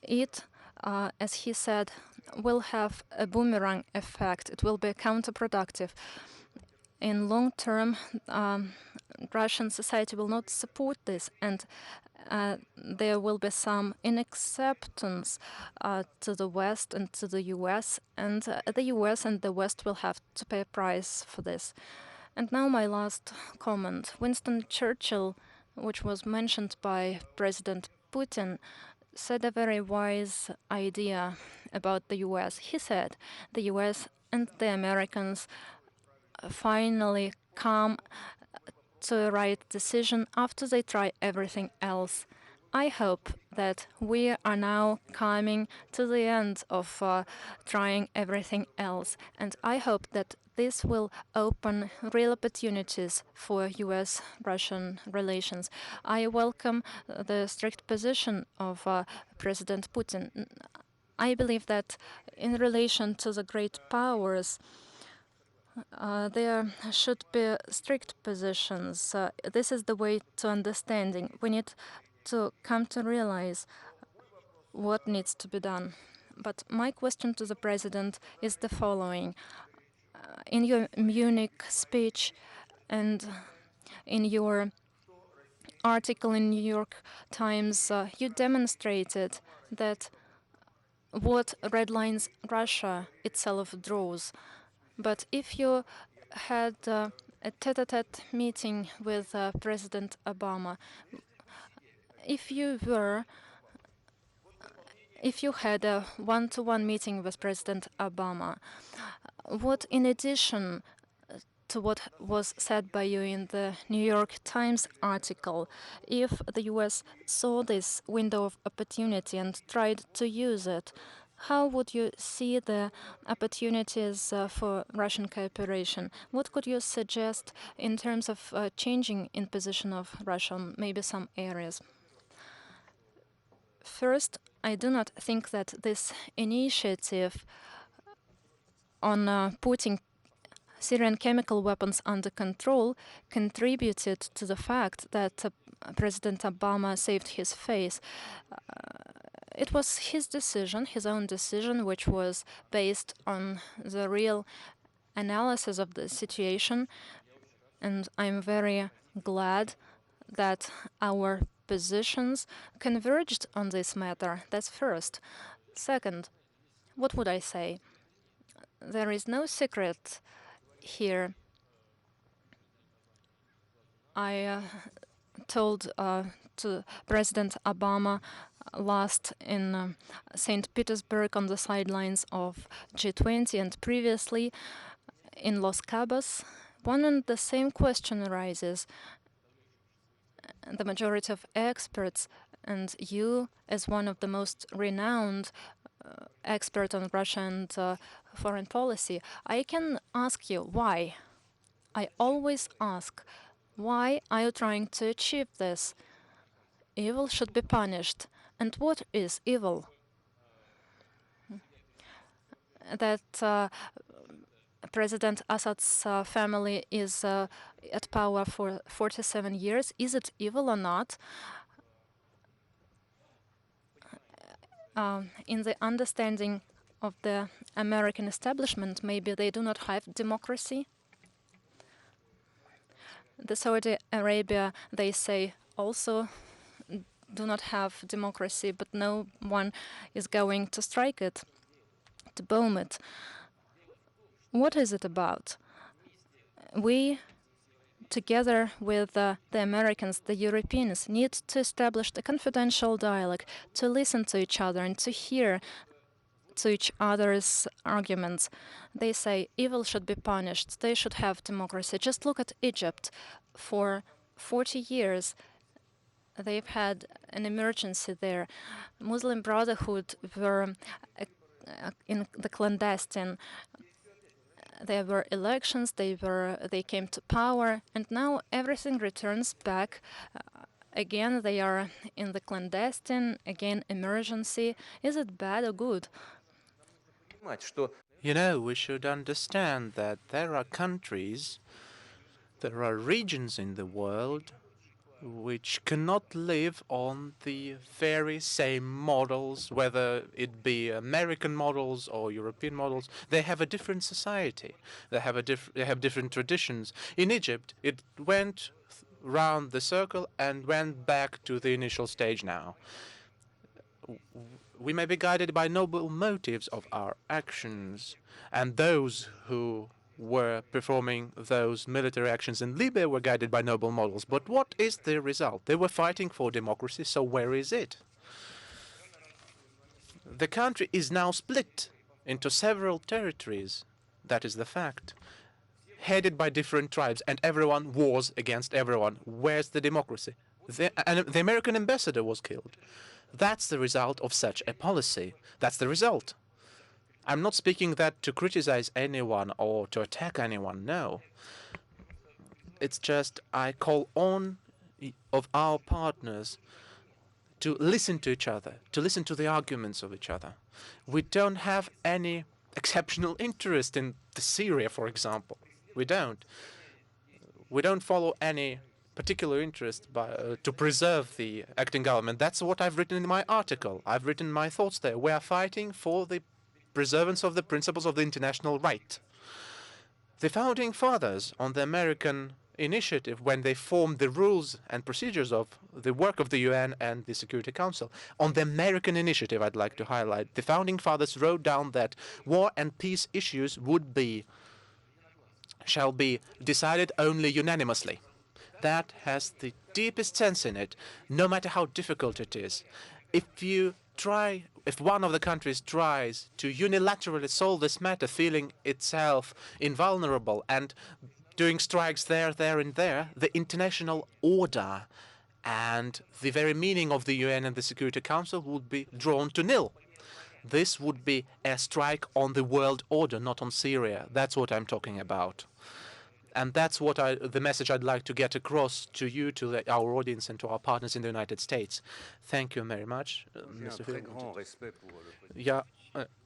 it, as he said, will have a boomerang effect. It will be counterproductive. In long term, Russian society will not support this, and there will be some inacceptance to the West and to the US, and the US and the West will have to pay a price for this. And now my last comment. Winston Churchill, which was mentioned by President Putin, said a very wise idea about the US. He said the US and the Americans finally come to a right decision after they try everything else. I hope that we are now coming to the end of trying everything else. And I hope that this will open real opportunities for US-Russian relations. I welcome the strict position of President Putin. I believe that in relation to the great powers, there should be strict positions. This is the way to understanding. We need to come to realize what needs to be done. But my question to the president is the following. In your Munich speech and in your article in New York Times, you demonstrated that what red lines Russia itself draws. But if you had a tete-a-tete meeting with President Obama, if you had a one-to-one meeting with President Obama, what, in addition to what was said by you in the New York Times article, if the US saw this window of opportunity and tried to use it, how would you see the opportunities for Russian cooperation? What could you suggest in terms of changing in position of Russia on maybe some areas? First, I do not think that this initiative on putting Syrian chemical weapons under control contributed to the fact that President Obama saved his face. It was his decision, his own decision, which was based on the real analysis of the situation, and I'm very glad that our positions converged on this matter. That's first. Second, what would I say? There is no secret here. I told to President Obama last in St. Petersburg on the sidelines of G20 and previously in Los Cabos, one and the same question arises. The majority of experts, and you as one of the most renowned expert on Russia and foreign policy, I can ask you why. I always ask, why are you trying to achieve this? Evil should be punished. And what is evil? That President Assad's family is at power for 47 years. Is it evil or not? In the understanding of the American establishment, maybe they do not have democracy. The Saudi Arabia, they say, also do not have democracy, but no one is going to strike it, to bomb it. What is it about? We, together with the Americans, the Europeans, need to establish a confidential dialogue, to listen to each other and to hear to each other's arguments. They say evil should be punished, they should have democracy. Just look at Egypt. For 40 years, they've had an emergency there. Muslim Brotherhood were in the clandestine. There were elections, they came to power, and now everything returns back. Again, they are in the clandestine, again, emergency. Is it bad or good? You know, we should understand that there are countries, there are regions in the world which cannot live on the very same models, whether it be American models or European models. They have a different society. They have different traditions. In Egypt, it went round the circle and went back to the initial stage now. We may be guided by noble motives of our actions, and those who were performing those military actions in Libya were guided by noble models. But what is the result? They were fighting for democracy, so where is it? The country is now split into several territories. That is the fact. Headed by different tribes, and everyone wars against everyone. Where's the democracy? The American ambassador was killed. That's the result of such a policy. That's the result. I'm not speaking that to criticize anyone or to attack anyone, no. It's just I call on of our partners to listen to each other, to listen to the arguments of each other. We don't have any exceptional interest in Syria, for example. We don't. We don't follow any particular interest to preserve the acting government. That's what I've written in my article. I've written my thoughts there. We are fighting for the preservance of the principles of the international right. The founding fathers on the American initiative, when they formed the rules and procedures of the work of the UN and the Security Council, on the American initiative, I'd like to highlight, the founding fathers wrote down that war and peace issues shall be decided only unanimously. That has the deepest sense in it, no matter how difficult it is. If one of the countries tries to unilaterally solve this matter, feeling itself invulnerable and doing strikes there, and there, the international order and the very meaning of the UN and the Security Council would be drawn to nil. This would be a strike on the world order, not on Syria. That's what I'm talking about. And that's what the message I'd like to get across to you, to our audience, and to our partners in the United States. Thank you very much, Mr. Phil. Yeah,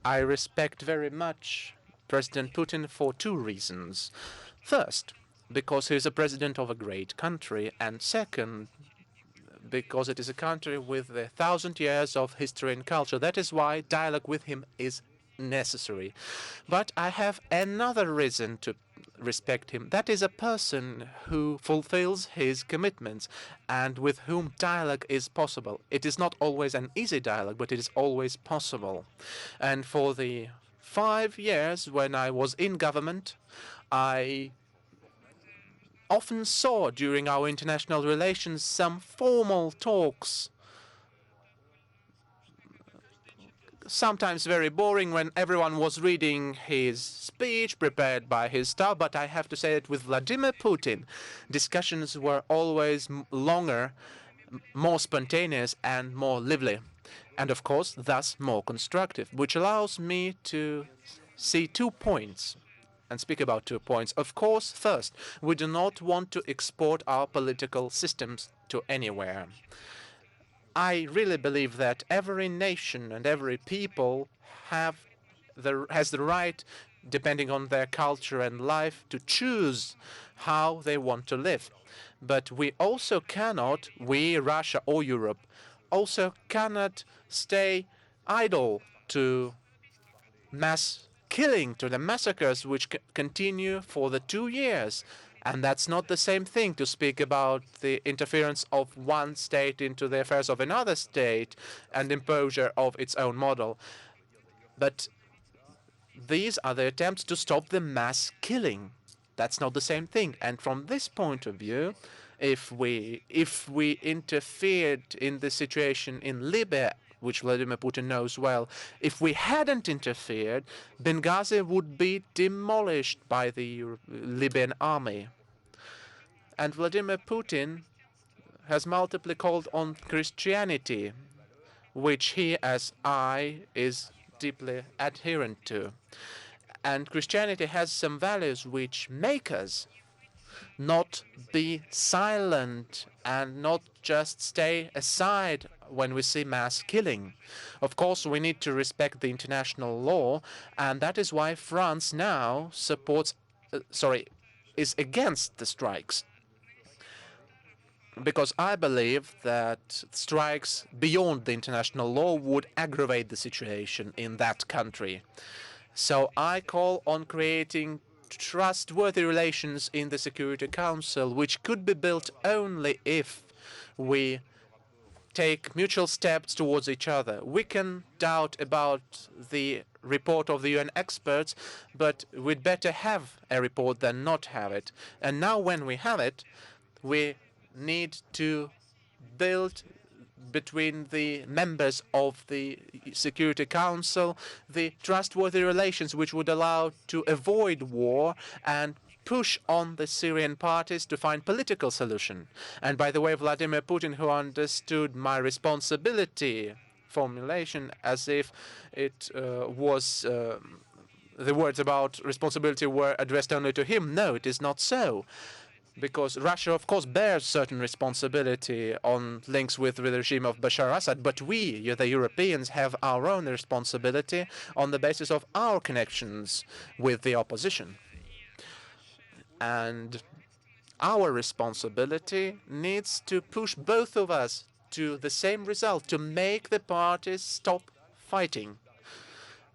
I respect very much President Putin for two reasons. First, because he is a president of a great country, and second, because it is a country with 1,000 years of history and culture. That is why dialogue with him is necessary. But I have another reason to respect him. That is a person who fulfills his commitments and with whom dialogue is possible. It is not always an easy dialogue, but it is always possible. And for the 5 years when I was in government, I often saw during our international relations some formal talks, sometimes very boring when everyone was reading his speech prepared by his staff, but I have to say that with Vladimir Putin, discussions were always longer, more spontaneous and more lively, and of course thus more constructive, which allows me to see 2 points and speak about 2 points. Of course, first, we do not want to export our political systems to anywhere. I really believe that every nation and every people has the right, depending on their culture and life, to choose how they want to live. But we also cannot, we, Russia or Europe, also cannot stay idle to mass killing, to the massacres which continue for the 2 years. And that's not the same thing to speak about the interference of one state into the affairs of another state and imposure of its own model. But these are the attempts to stop the mass killing. That's not the same thing. And from this point of view, if we interfered in the situation in Libya, which Vladimir Putin knows well, if we hadn't interfered, Benghazi would be demolished by the Libyan army. And Vladimir Putin has multiply called on Christianity, which he, as I, is deeply adherent to. And Christianity has some values which make us not be silent and not just stay aside when we see mass killing. Of course, we need to respect the international law, and that is why France now is against the strikes. Because I believe that strikes beyond the international law would aggravate the situation in that country. So I call on creating trustworthy relations in the Security Council, which could be built only if we take mutual steps towards each other. We can doubt about the report of the UN experts, but we'd better have a report than not have it. And now when we have it, we need to build between the members of the Security Council the trustworthy relations which would allow to avoid war and push on the Syrian parties to find political solution. And by the way, Vladimir Putin, who understood my responsibility formulation as if it was the words about responsibility were addressed only to him. No, it is not so. Because Russia, of course, bears certain responsibility on links with the regime of Bashar Assad, but we, the Europeans, have our own responsibility on the basis of our connections with the opposition. And our responsibility needs to push both of us to the same result, to make the parties stop fighting.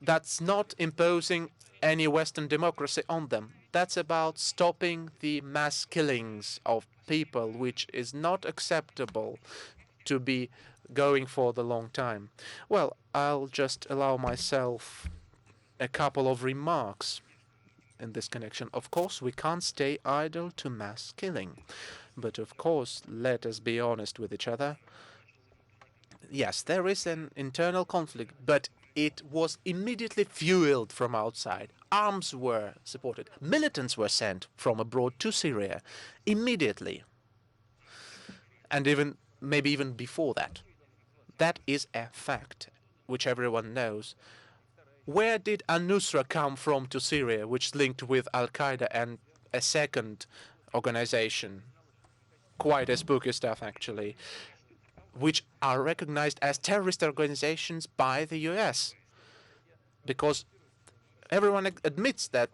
That's not imposing any Western democracy on them. That's about stopping the mass killings of people, which is not acceptable to be going for the long time. Well, I'll just allow myself a couple of remarks in this connection. Of course, we can't stay idle to mass killing. But of course, let us be honest with each other. Yes, there is an internal conflict, but it was immediately fueled from outside. Arms were supported. Militants were sent from abroad to Syria immediately. And maybe even before that. That is a fact, which everyone knows. Where did al-Nusra come from to Syria, which linked with Al-Qaeda and a second organization? Quite a spooky stuff, actually, which are recognized as terrorist organizations by the US. Because everyone admits that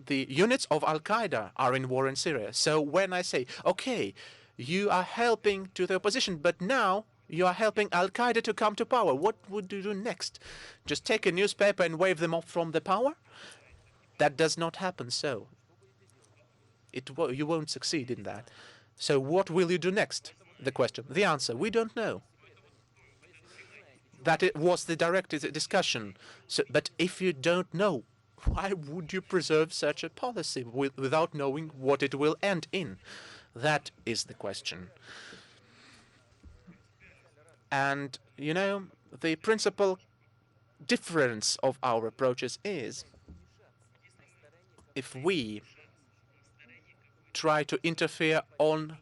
the units of Al-Qaeda are in war in Syria. So when I say, okay, you are helping to the opposition, but now you are helping Al-Qaeda to come to power, what would you do next? Just take a newspaper and wave them off from the power? That does not happen so. You won't succeed in that. So what will you do next? The question. The answer, we don't know. That it was the direct discussion. But if you don't know, why would you preserve such a policy without knowing what it will end in? That is the question. And, you know, the principal difference of our approaches is if we try to interfere on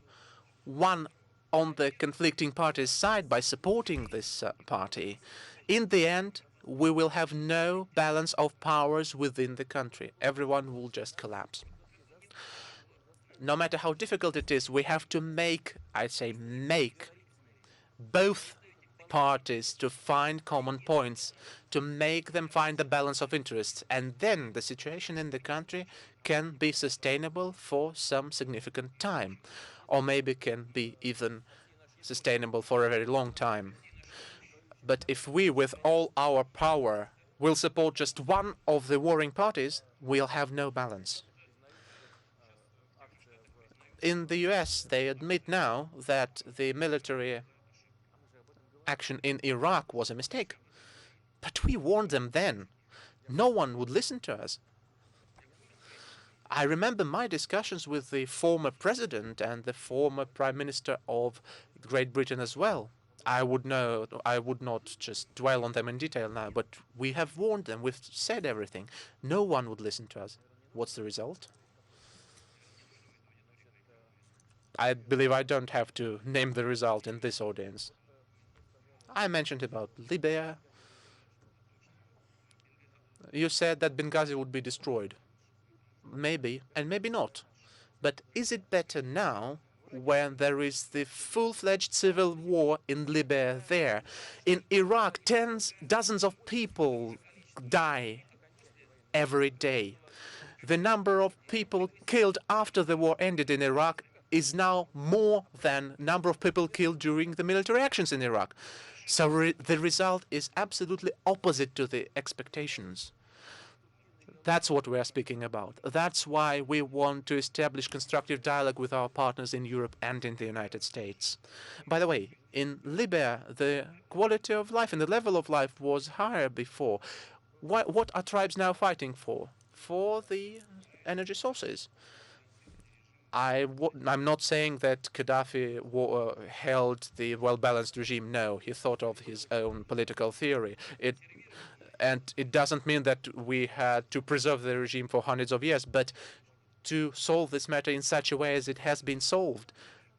the conflicting party's side by supporting this party, in the end, we will have no balance of powers within the country. Everyone will just collapse. No matter how difficult it is, we have to make both parties to find common points, to make them find the balance of interests, and then the situation in the country can be sustainable for some significant time, or maybe can be even sustainable for a very long time. But if we, with all our power, will support just one of the warring parties, we'll have no balance. In the US, they admit now that the military action in Iraq was a mistake. But we warned them then. No one would listen to us. I remember my discussions with the former president and the former prime minister of Great Britain as well. I would not just dwell on them in detail now, but we have warned them. We've said everything. No one would listen to us. What's the result? I believe I don't have to name the result in this audience. I mentioned about Libya. You said that Benghazi would be destroyed. Maybe, and maybe not. But is it better now when there is the full-fledged civil war in Libya there? In Iraq, dozens of people die every day. The number of people killed after the war ended in Iraq is now more than number of people killed during the military actions in Iraq. So the result is absolutely opposite to the expectations. That's what we are speaking about. That's why we want to establish constructive dialogue with our partners in Europe and in the United States. By the way, in Libya, the quality of life and the level of life was higher before. What are tribes now fighting for? For the energy sources. I'm not saying that Gaddafi held the well-balanced regime. No, he thought of his own political theory. And it doesn't mean that we had to preserve the regime for hundreds of years, but to solve this matter in such a way as it has been solved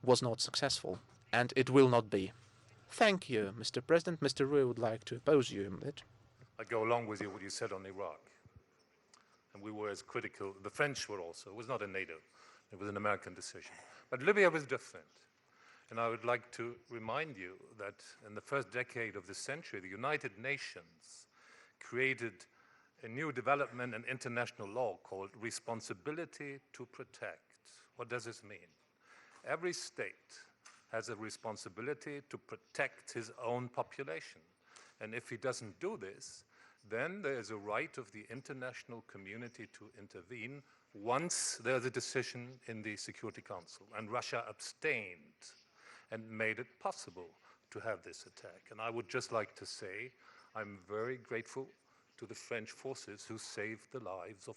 was not successful, and it will not be. Thank you, Mr. President. Mr. Rui would like to oppose you in that. I go along with you what you said on Iraq. And we were as critical, the French were also. It was not a NATO, it was an American decision. But Libya was different. And I would like to remind you that in the first decade of the century, the United Nations created a new development in international law called responsibility to protect. What does this mean? Every state has a responsibility to protect his own population. And if he doesn't do this, then there is a right of the international community to intervene once there's a decision in the Security Council. And Russia abstained and made it possible to have this attack. And I would just like to say I'm very grateful to the French forces who saved the lives of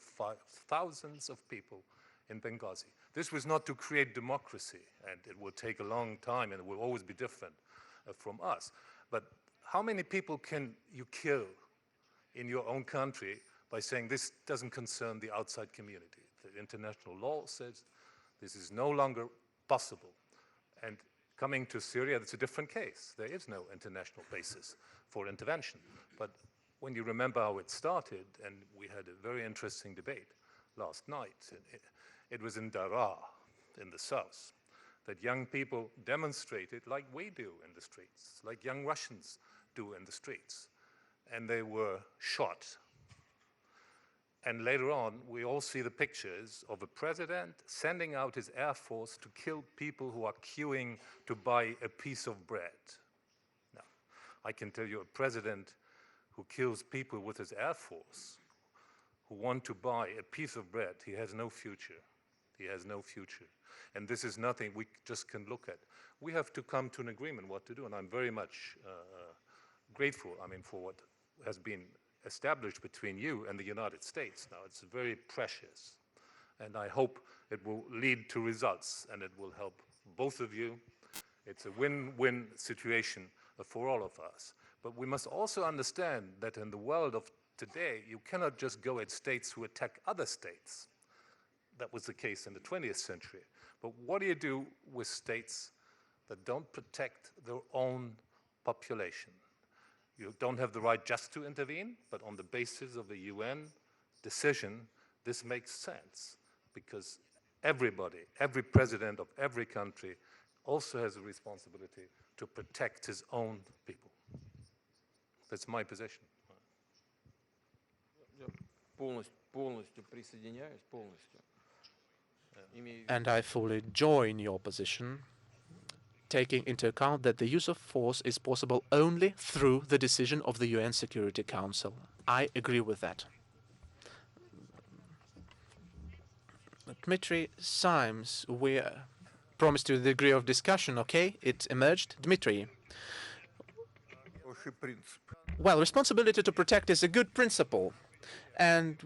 thousands of people in Benghazi. This was not to create democracy, and it will take a long time, and it will always be different from us. But how many people can you kill in your own country by saying this doesn't concern the outside community? The international law says this is no longer possible. And coming to Syria, it's a different case. There is no international basis for intervention. But when you remember how it started, and we had a very interesting debate last night, it was in Daraa, in the south, that young people demonstrated like we do in the streets, like young Russians do in the streets, and they were shot. And later on, we all see the pictures of a president sending out his air force to kill people who are queuing to buy a piece of bread. Now, I can tell you a president who kills people with his air force, who want to buy a piece of bread, he has no future. He has no future. And this is nothing we just can look at. We have to come to an agreement what to do, and I'm very much grateful, for what has been established between you and the United States. Now, it's very precious, and I hope it will lead to results, and it will help both of you. It's a win-win situation for all of us. But we must also understand that in the world of today, you cannot just go at states who attack other states. That was the case in the 20th century. But what do you do with states that don't protect their own population? You don't have the right just to intervene, but on the basis of a UN decision, this makes sense, because everybody, every president of every country also has a responsibility to protect his own people. That's my position. Полностью присоединяюсь, полностью. And I fully join your position, taking into account that the use of force is possible only through the decision of the UN Security Council. I agree with that. Dmitry Symes, we promised you the degree of discussion, okay? It emerged. Dmitry. Well, responsibility to protect is a good principle. And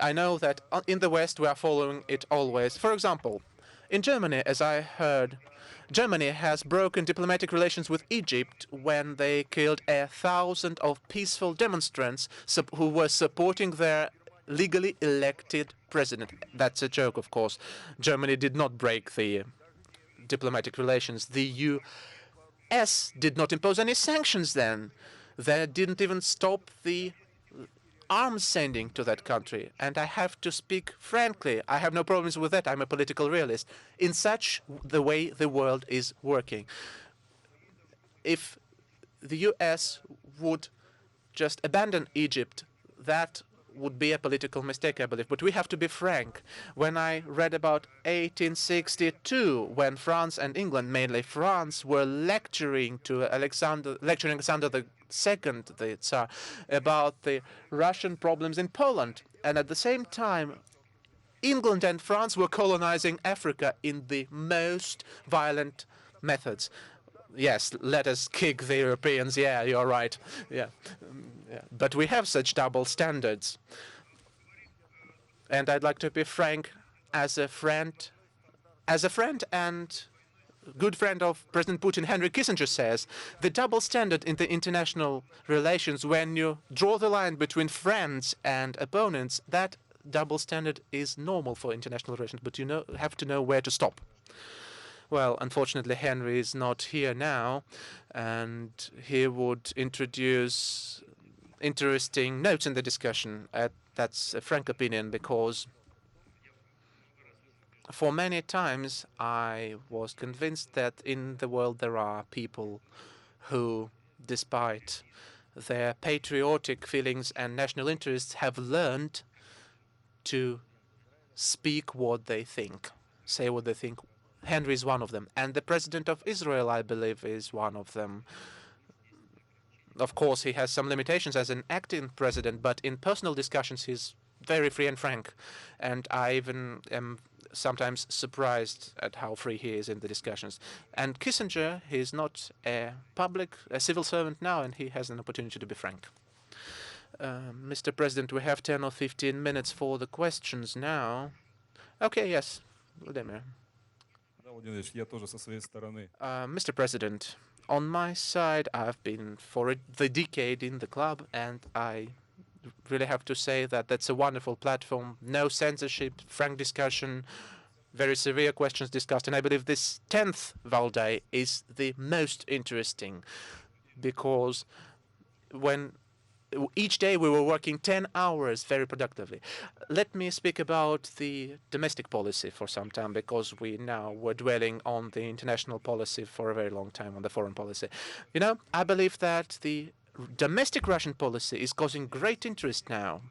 I know that in the West we are following it always. For example, in Germany, as I heard, Germany has broken diplomatic relations with Egypt when they killed 1,000 of peaceful demonstrants who were supporting their legally elected president. That's a joke, of course. Germany did not break the diplomatic relations. The U.S. did not impose any sanctions then. They didn't even stop the arms sending to that country. And I have to speak frankly, I have no problems with that. I'm a political realist. In such the way the world is working. If the U.S. would just abandon Egypt, that would be a political mistake, I believe. But we have to be frank. When I read about 1862, when France and England, mainly France, were lecturing Alexander the Second, the Tsar, about the Russian problems in Poland, and at the same time, England and France were colonizing Africa in the most violent methods. Yes, let us kick the Europeans. Yeah, you're right. Yeah. But we have such double standards. And I'd like to be frank, as a friend and good friend of President Putin, Henry Kissinger, says, the double standard in the international relations, when you draw the line between friends and opponents, that double standard is normal for international relations, but you have to know where to stop. Well, unfortunately, Henry is not here now, and he would introduce interesting notes in the discussion. That's a frank opinion, because for many times I was convinced that in the world there are people who, despite their patriotic feelings and national interests, have learned to speak what they think, say what they think. Henry is one of them, and the president of Israel, I believe, is one of them. Of course, he has some limitations as an acting president, but in personal discussions, he's very free and frank. And I even am sometimes surprised at how free he is in the discussions. And Kissinger, he's not a civil servant now, and he has an opportunity to be frank. Mr. President, we have 10 or 15 minutes for the questions now. Okay, yes, Vladimir. Mr. President, on my side, I've been for the decade in the club, and I really have to say that that's a wonderful platform. No censorship, frank discussion, very severe questions discussed. And I believe this 10th Valdai is the most interesting, because each day we were working 10 hours very productively. Let me speak about the domestic policy for some time, because we now were dwelling on the international policy for a very long time, on the foreign policy. I believe that the domestic Russian policy is causing great interest now.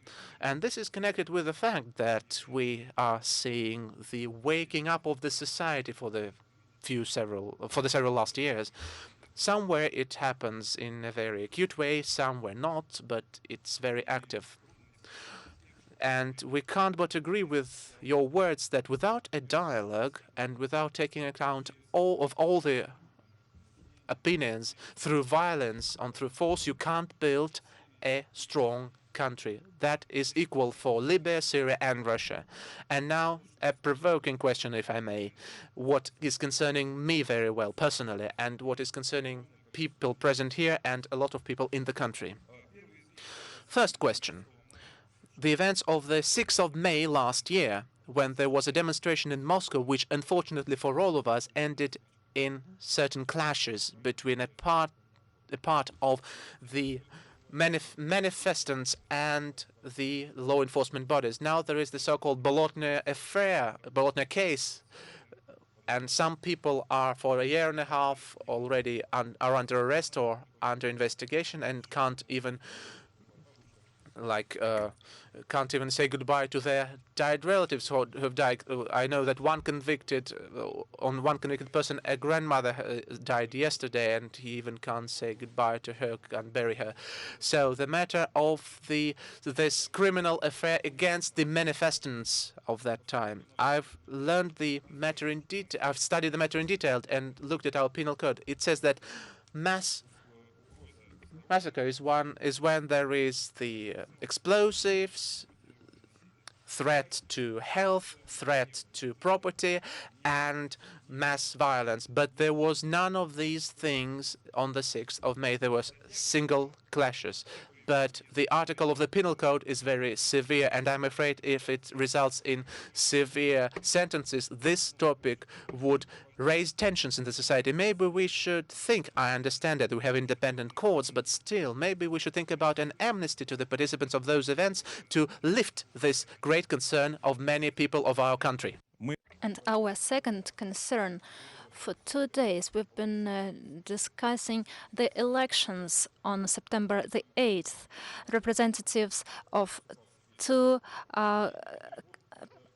And this is connected with the fact that we are seeing the waking up of the society for the several last years. Somewhere it happens in a very acute way, somewhere not, but it's very active. And we can't but agree with your words that without a dialogue and without taking account of all the opinions, through violence and through force, you can't build a strong country that is equal for Libya, Syria, and Russia. And now a provoking question, if I may, what is concerning me very well personally, and what is concerning people present here and a lot of people in the country. First question. The events of the 6th of May last year, when there was a demonstration in Moscow, which unfortunately for all of us ended in certain clashes between a part of the manifestants and the law enforcement bodies. Now there is the so-called Bolotnaya affair, Bolotnaya case, and some people are for a year and a half already are under arrest or under investigation and can't even say goodbye to their died relatives who have died. I know that one convicted person, a grandmother, died yesterday, and he even can't say goodbye to her, can't bury her. So the matter of this criminal affair against the manifestants of that time. I've learned the matter in detail. I've studied the matter in detail and looked at our penal code. It says that massacre is when there is the explosives, threat to health, threat to property, and mass violence. But there was none of these things on the 6th of May. There was single clashes. But the article of the penal code is very severe, and I'm afraid if it results in severe sentences, this topic would raise tensions in the society. Maybe we should think, I understand that we have independent courts, but still, maybe we should think about an amnesty to the participants of those events to lift this great concern of many people of our country. And our second concern, for 2 days we've been discussing the elections on September the 8th. Representatives of 2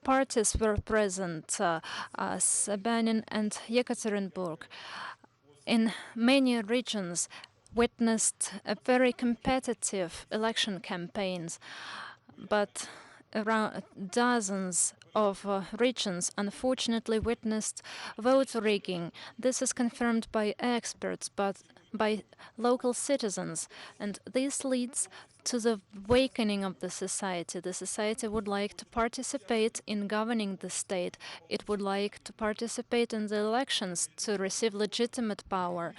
parties were present, Sabanin and Yekaterinburg. In many regions witnessed a very competitive election campaigns, but around dozens of regions unfortunately witnessed vote rigging. This is confirmed by experts, but by local citizens, and this leads to the awakening of the society. The society would like to participate in governing the state. It would like to participate in the elections to receive legitimate power.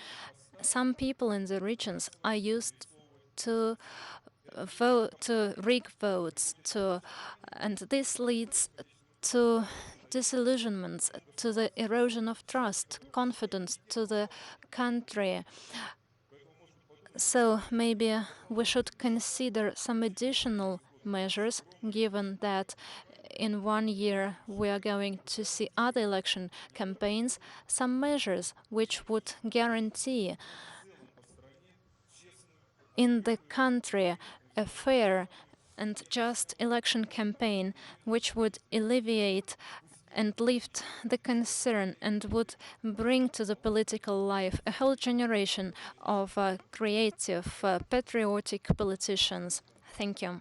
Some people in the regions are used to to rig votes, and this leads to disillusionments, to the erosion of trust, confidence to the country. So maybe we should consider some additional measures, given that in 1 year we are going to see other election campaigns, some measures which would guarantee in the country a fair and just election campaign which would alleviate and lift the concern and would bring to the political life a whole generation of creative, patriotic politicians. Thank you.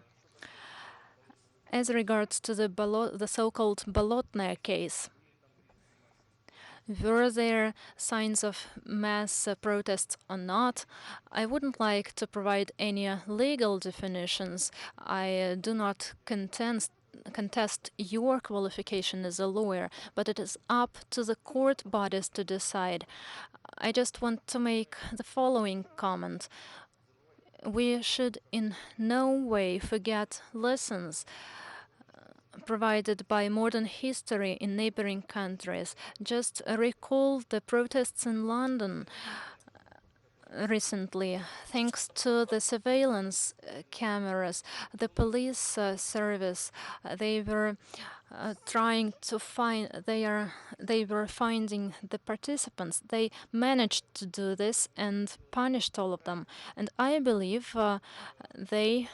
As regards to the so-called Bolotnaya case, were there signs of mass protests or not? I wouldn't like to provide any legal definitions. I do not contest your qualification as a lawyer, but it is up to the court bodies to decide. I just want to make the following comment. We should in no way forget lessons provided by modern history in neighboring countries. Just recall the protests in London recently. Thanks to the surveillance cameras, the police service, they were trying to find, they were finding the participants. They managed to do this and punished all of them. And I believe they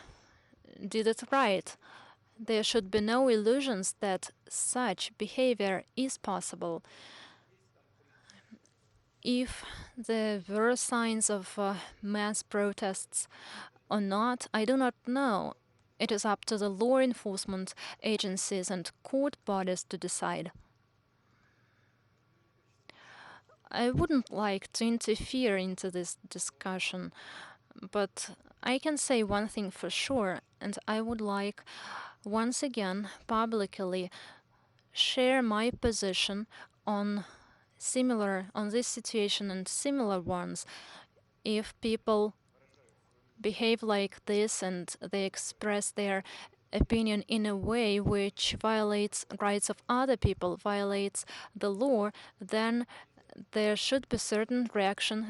did it right. There should be no illusions that such behavior is possible. If there were signs of mass protests or not, I do not know. It is up to the law enforcement agencies and court bodies to decide. I wouldn't like to interfere into this discussion, but I can say one thing for sure, and I would like once again publicly share my position on this situation and similar ones. If people behave like this and they express their opinion in a way which violates rights of other people, violates the law, then there should be certain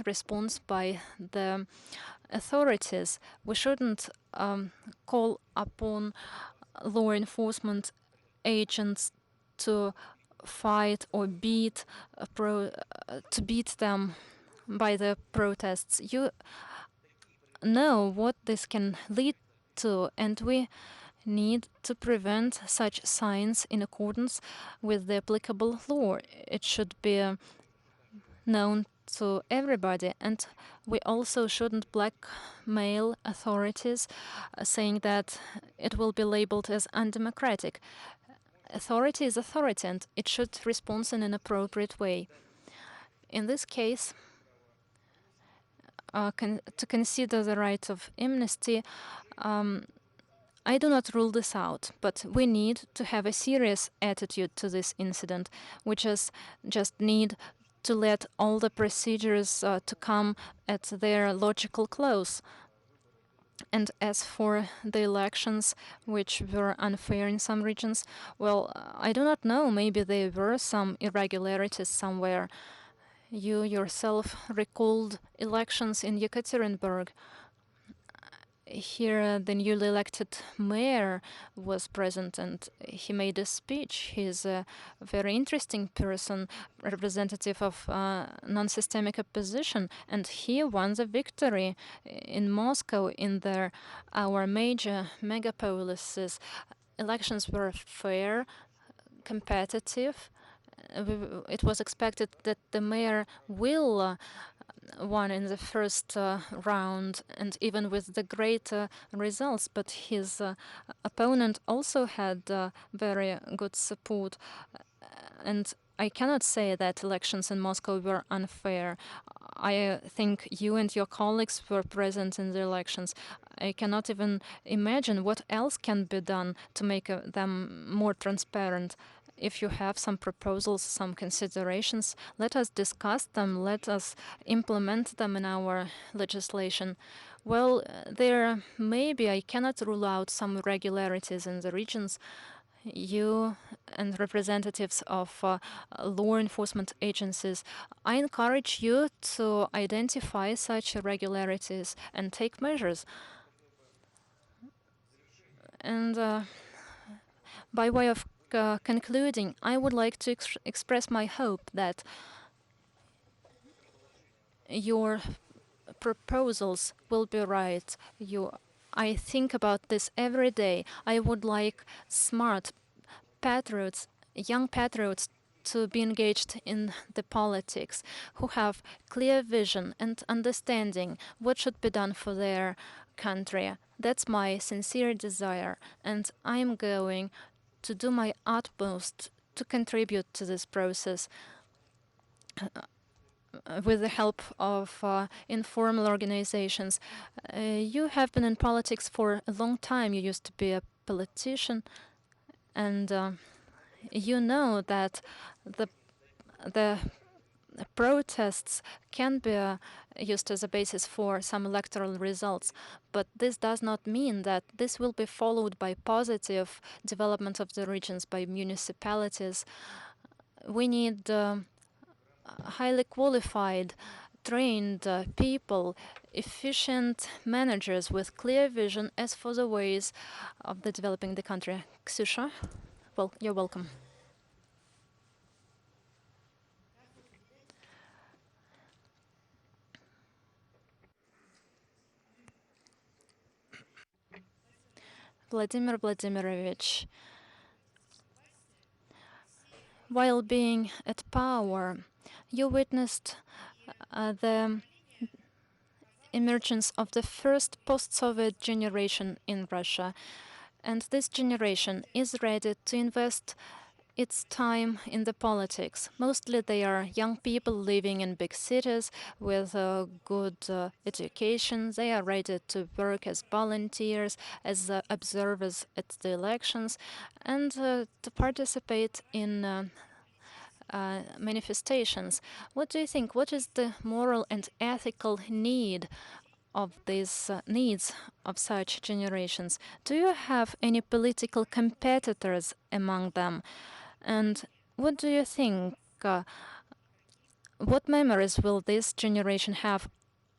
response by the authorities. We shouldn't call upon law enforcement agents to fight or beat them by the protests. You know what this can lead to, and we need to prevent such signs in accordance with the applicable law. It should be known to everybody, and we also shouldn't blackmail authorities saying that it will be labeled as undemocratic. Authority is authority, and it should respond in an appropriate way. In this case, to consider the right of amnesty, I do not rule this out, but we need to have a serious attitude to this incident. We just need to let all the procedures to come at their logical close. And as for the elections, which were unfair in some regions, well, I do not know. Maybe there were some irregularities somewhere. You yourself recalled elections in Yekaterinburg. Here, the newly elected mayor was present and he made a speech. He's a very interesting person, representative of non-systemic opposition, and he won the victory in Moscow, in our major megapolises. Elections were fair, competitive. It was expected that the mayor will won in the first round, and even with the great results, but his opponent also had very good support. And I cannot say that elections in Moscow were unfair. I think you and your colleagues were present in the elections. I cannot even imagine what else can be done to make them more transparent. If you have some proposals, some considerations, let us discuss them, let us implement them in our legislation. Well, there maybe I cannot rule out some irregularities in the regions. You and representatives of law enforcement agencies, I encourage you to identify such irregularities and take measures. And by way of concluding, I would like to express my hope that your proposals will be right. I think about this every day. I would like smart patriots, young patriots, to be engaged in the politics, who have clear vision and understanding what should be done for their country. That's my sincere desire, and I'm going to do my utmost to contribute to this process with the help of informal organizations. You have been in politics for a long time. You used to be a politician, and you know that the protests can be used as a basis for some electoral results, but this does not mean that this will be followed by positive development of the regions by municipalities. We need highly qualified, trained people, efficient managers with clear vision as for the ways of the developing the country. Ksusha, well, you're welcome. Vladimir Vladimirovich, while being at power, you witnessed the emergence of the first post-Soviet generation in Russia. And this generation is ready to invest its time in the politics. Mostly they are young people living in big cities with good education. They are ready to work as volunteers, as observers at the elections, and to participate in manifestations. What do you think? What is the moral and ethical need of these needs of such generations? Do you have any political competitors among them? And what do you think? What memories will this generation have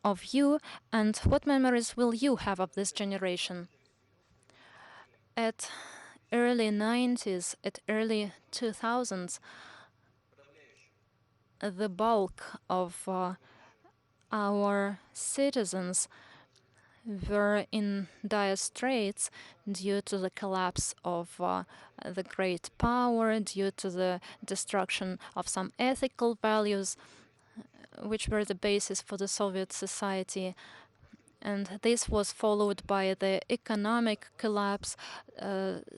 of you, and what memories will you have of this generation? At early 90s, at early 2000s, the bulk of our citizens were in dire straits due to the collapse of the great power, due to the destruction of some ethical values which were the basis for the Soviet society. And this was followed by the economic collapse,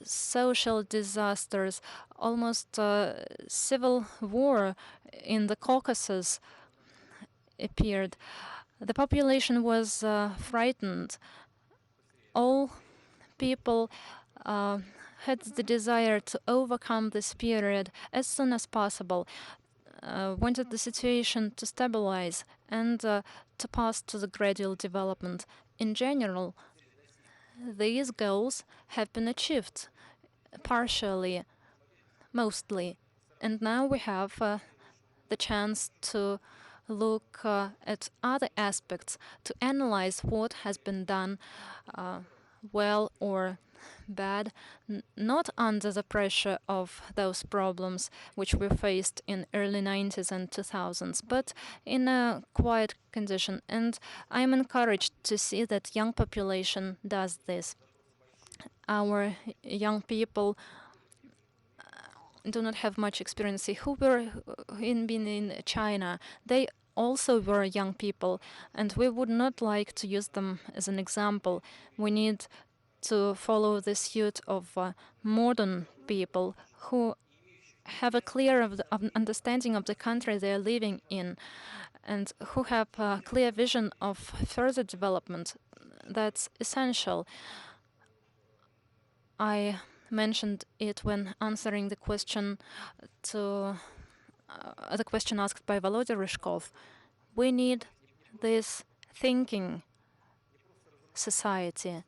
social disasters, almost civil war in the Caucasus appeared. The population was frightened. All people had the desire to overcome this period as soon as possible, wanted the situation to stabilize and to pass to the gradual development. In general, these goals have been achieved partially, mostly, and now we have the chance to look at other aspects, to analyze what has been done well or bad, not under the pressure of those problems which we faced in early 90s and 2000s, but in a quiet condition. And I'm encouraged to see that young population does this. Our young people do not have much experience. Who were been in China? They also were young people, and we would not like to use them as an example. We need to follow the suit of modern people who have a clear understanding of the country they are living in, and who have a clear vision of further development. That's essential. I mentioned it when answering the question asked by Volodya Ryzhkov. We need this thinking society,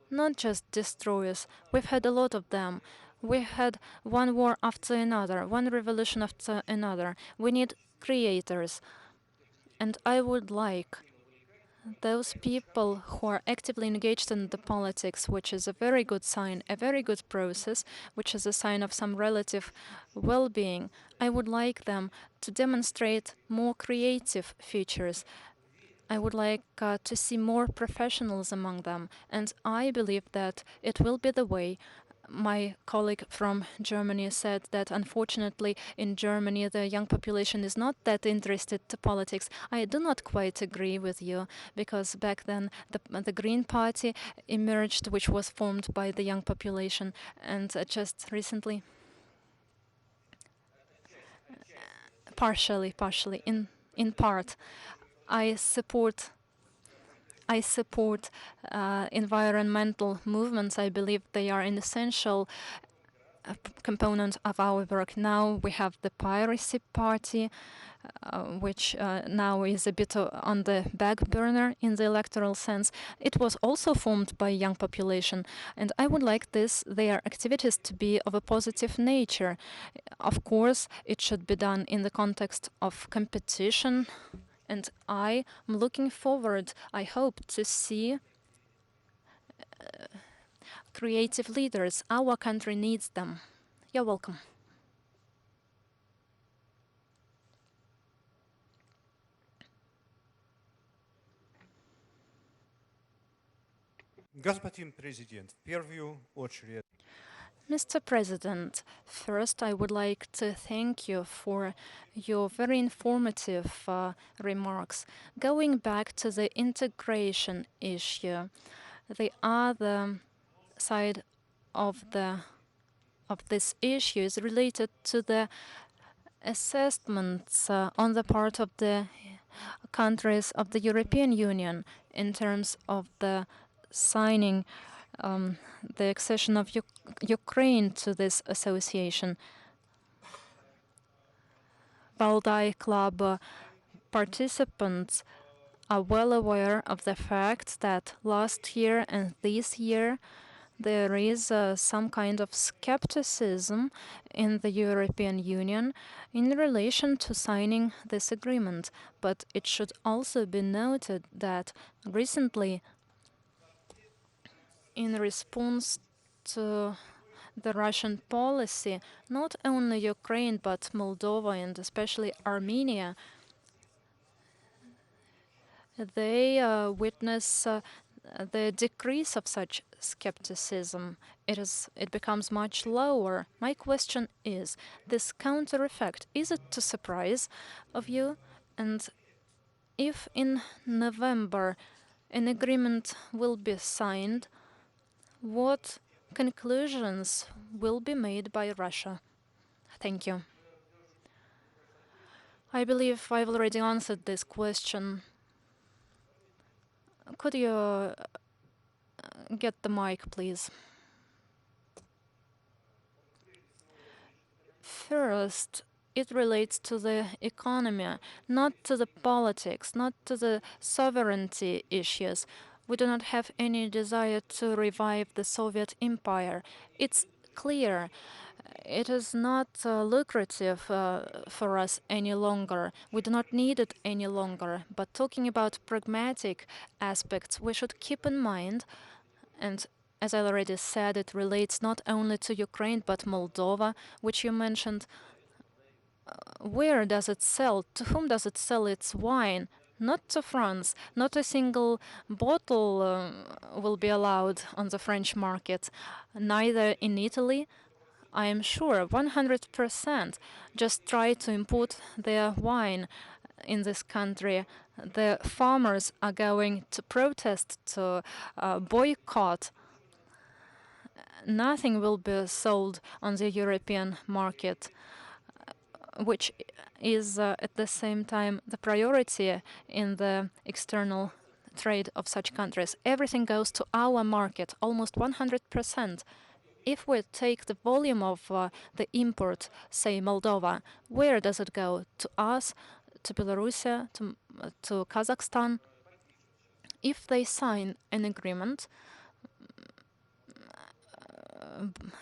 not just destroyers. We've had a lot of them. We had one war after another, one revolution after another. We need creators. And I would like those people who are actively engaged in the politics, which is a very good sign, a very good process, which is a sign of some relative well-being. I would like them to demonstrate more creative features. I would like to see more professionals among them, and I believe that it will be the way. My colleague from Germany said that unfortunately in Germany the young population is not that interested to politics. I do not quite agree with you, because back then the Green Party emerged, which was formed by the young population, and just recently, partially, in part, I support environmental movements. I believe they are an essential component of our work. Now we have the Piracy Party, which now is a bit on the back burner in the electoral sense. It was also formed by young population, and I would like their activities to be of a positive nature. Of course, it should be done in the context of competition, and I am looking forward, I hope, to see creative leaders. Our country needs them. You're welcome. Господин президент, в первую очередь. Mr. President, first I would like to thank you for your very informative remarks. Going back to the integration issue, the other side of this issue is related to the assessments on the part of the countries of the European Union in terms of the signing the accession of Ukraine to this association. Valdai Club participants are well aware of the fact that last year and this year there is some kind of skepticism in the European Union in relation to signing this agreement. But it should also be noted that recently, in response to the Russian policy, not only Ukraine but Moldova and especially Armenia, they witness the decrease of such skepticism. It becomes much lower. My question is, this counter effect, is it to surprise of you? And if in November an agreement will be signed, what conclusions will be made by Russia? Thank you. I believe I've already answered this question. Could you get the mic, please? First, it relates to the economy, not to the politics, not to the sovereignty issues. We do not have any desire to revive the Soviet Empire. It's clear it is not lucrative for us any longer. We do not need it any longer. But talking about pragmatic aspects, we should keep in mind, and as I already said, it relates not only to Ukraine but Moldova, which you mentioned. Where does it sell? To whom does it sell its wine? Not to France. Not a single bottle will be allowed on the French market. Neither in Italy. I am sure 100% just try to import their wine in this country. The farmers are going to protest, to boycott. Nothing will be sold on the European market, which is at the same time the priority in the external trade of such countries. Everything goes to our market, almost 100%. If we take the volume of the import, say Moldova, where does it go? To us, to Belarus, to Kazakhstan? if they sign an agreement,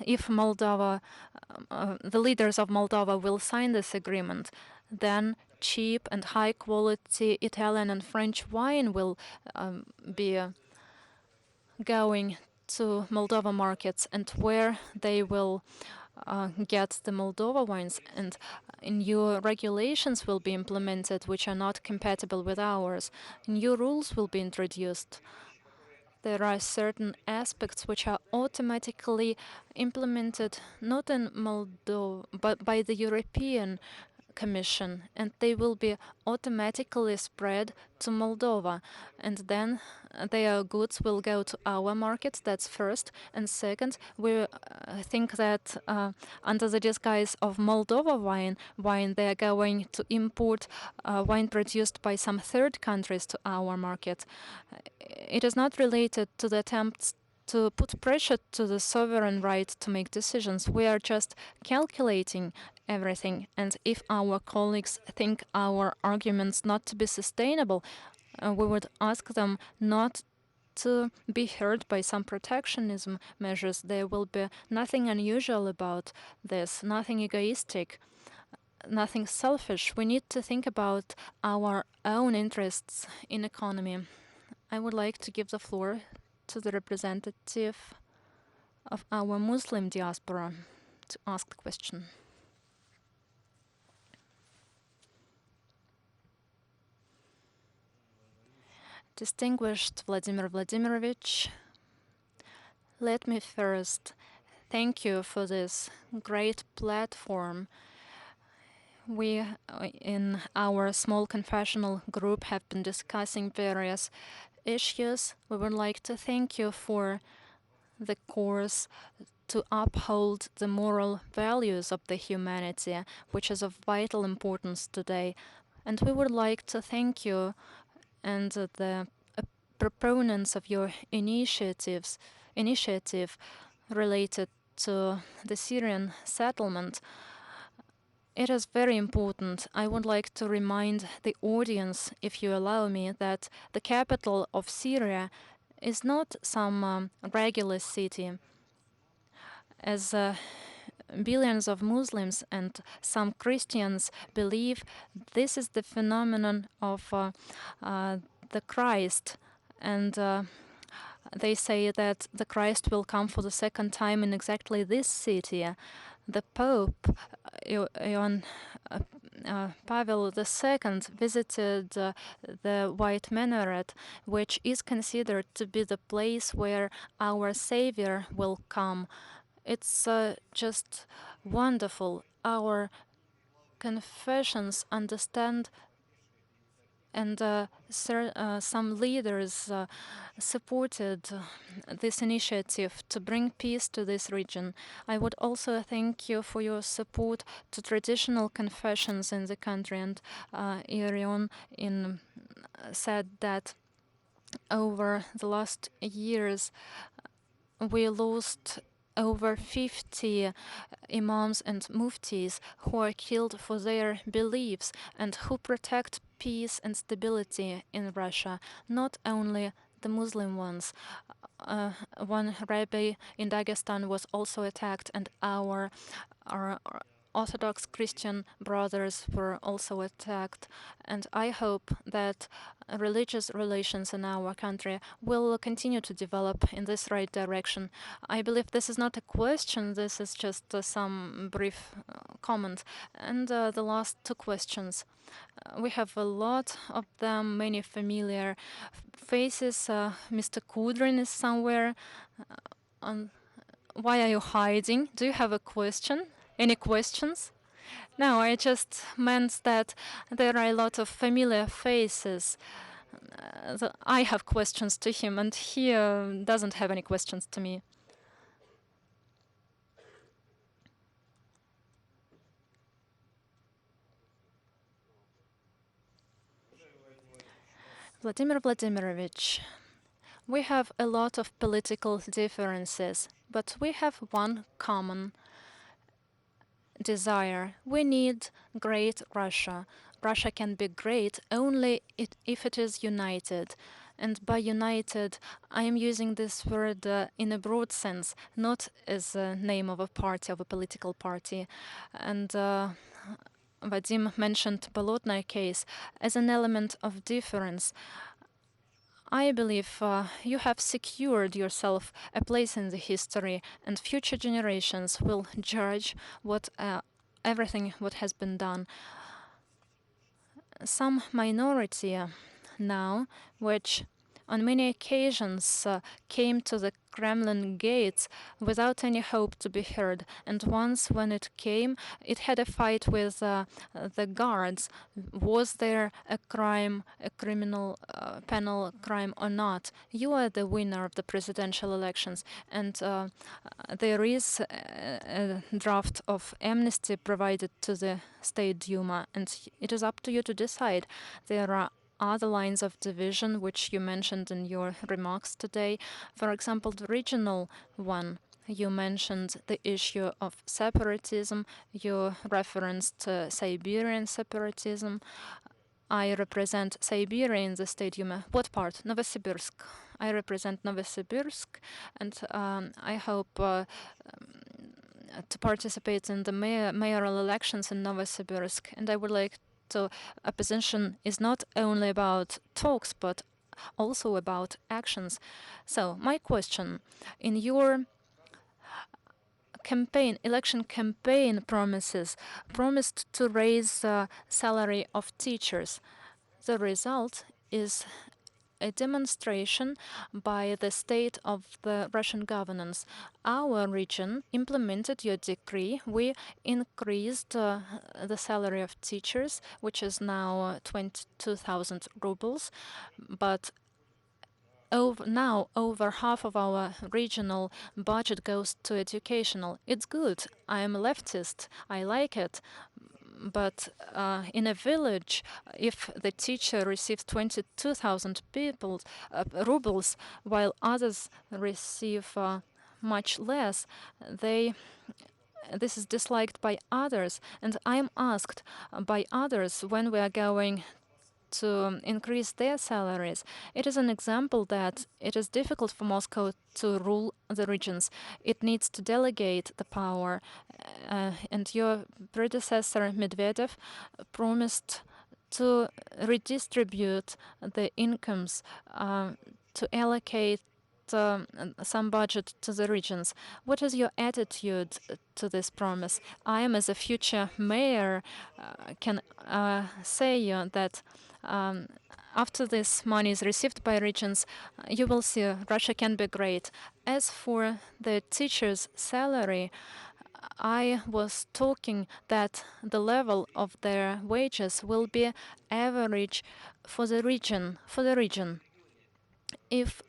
if Moldova, the leaders of Moldova will sign this agreement, then cheap and high quality Italian and French wine will be going to Moldova markets, and where they will get the Moldova wines, and new regulations will be implemented which are not compatible with ours. New rules will be introduced. There are certain aspects which are automatically implemented not in Moldova but by the European Commission, and they will be automatically spread to Moldova, and then their goods will go to our markets. That's first. And second, we think that under the disguise of Moldova wine, they are going to import wine produced by some third countries to our market. It is not related to the attempts to put pressure to the sovereign right to make decisions. We are just calculating everything, and if our colleagues think our arguments not to be sustainable, we would ask them not to be hurt by some protectionism measures. There will be nothing unusual about this, nothing egoistic, nothing selfish. We need to think about our own interests in economy. I would like to give the floor to the representative of our Muslim diaspora to ask the question. Distinguished Vladimir Vladimirovich, let me first thank you for this great platform. We, in our small confessional group, have been discussing various issues. We would like to thank you for the course to uphold the moral values of the humanity, which is of vital importance today. And we would like to thank you and the proponents of your initiative related to the Syrian settlement. It is very important. I would like to remind the audience, if you allow me, that the capital of Syria is not some regular city. As billions of Muslims and some Christians believe, this is the phenomenon of the Christ, and they say that the Christ will come for the second time in exactly this city. The Pope, Pavel II, visited the White Minaret, which is considered to be the place where our Savior will come. It's just wonderful. Our confessions understand, and some leaders supported this initiative to bring peace to this region. I would also thank you for your support to traditional confessions in the country, and Irion said that over the last years we lost over 50 imams and muftis who are killed for their beliefs and who protect peace and stability in Russia, not only the Muslim ones. One rabbi in Dagestan was also attacked, and our Orthodox Christian brothers were also attacked. And I hope that religious relations in our country will continue to develop in this right direction. I believe this is not a question, this is just some brief comment. And the last two questions. We have a lot of them, many familiar faces. Mr. Kudrin is somewhere. Why are you hiding? Do you have a question? Any questions? No, I just meant that there are a lot of familiar faces. I have questions to him, and he doesn't have any questions to me. Vladimir Vladimirovich, we have a lot of political differences, but we have one common desire. We need great Russia. Russia can be great only if it is united. And by united, I am using this word in a broad sense, not as a name of a party, of a political party. And Vadim mentioned Bolotnaya case as an element of difference. I believe you have secured yourself a place in the history, and future generations will judge what everything what has been done. Some minority now, which on many occasions came to the Kremlin gates without any hope to be heard. And once when it came, it had a fight with the guards. Was there a crime, a criminal penal crime or not? You are the winner of the presidential elections. And there is a draft of amnesty provided to the State Duma. And it is up to you to decide. There are other lines of division which you mentioned in your remarks today. For example, the regional one. You mentioned the issue of separatism. You referenced Siberian separatism. I represent Siberia in the State Duma. What part? Novosibirsk. I represent Novosibirsk, and I hope to participate in the mayoral elections in Novosibirsk. And I would like to, opposition is not only about talks, but also about actions. So my question, in your election campaign promised to raise salary of teachers. The result is a demonstration by the state of the Russian governance. Our region implemented your decree. We increased the salary of teachers, which is now 22,000 rubles, but now over half of our regional budget goes to educational. It's good. I am a leftist. I like it. But in a village, if the teacher receives 22,000 rubles, while others receive much less, this is disliked by others. And I am asked by others when we are going to increase their salaries. It is an example that it is difficult for Moscow to rule the regions. It needs to delegate the power. And your predecessor, Medvedev, promised to redistribute the incomes, to allocate some budget to the regions. What is your attitude to this promise? I am, as a future mayor, can say you that after this money is received by regions, you will see Russia can be great. As for the teachers' salary, I was talking that the level of their wages will be average for the region. If,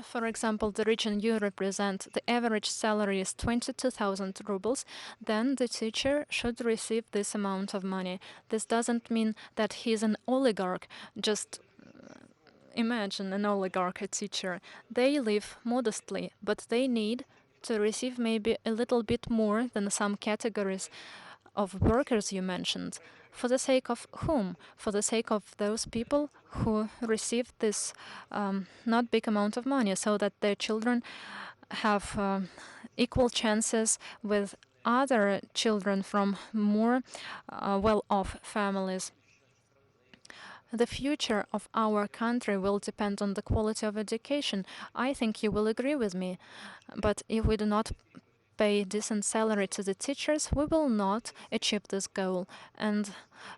for example, the region you represent, the average salary is 22,000 rubles, then the teacher should receive this amount of money. This doesn't mean that he's an oligarch. Just imagine an oligarch, a teacher. They live modestly, but they need to receive maybe a little bit more than some categories of workers you mentioned. For the sake of whom? For the sake of those people who receive this not big amount of money, so that their children have equal chances with other children from more well-off families. The future of our country will depend on the quality of education. I think you will agree with me. But if we do not pay decent salary to the teachers, we will not achieve this goal. And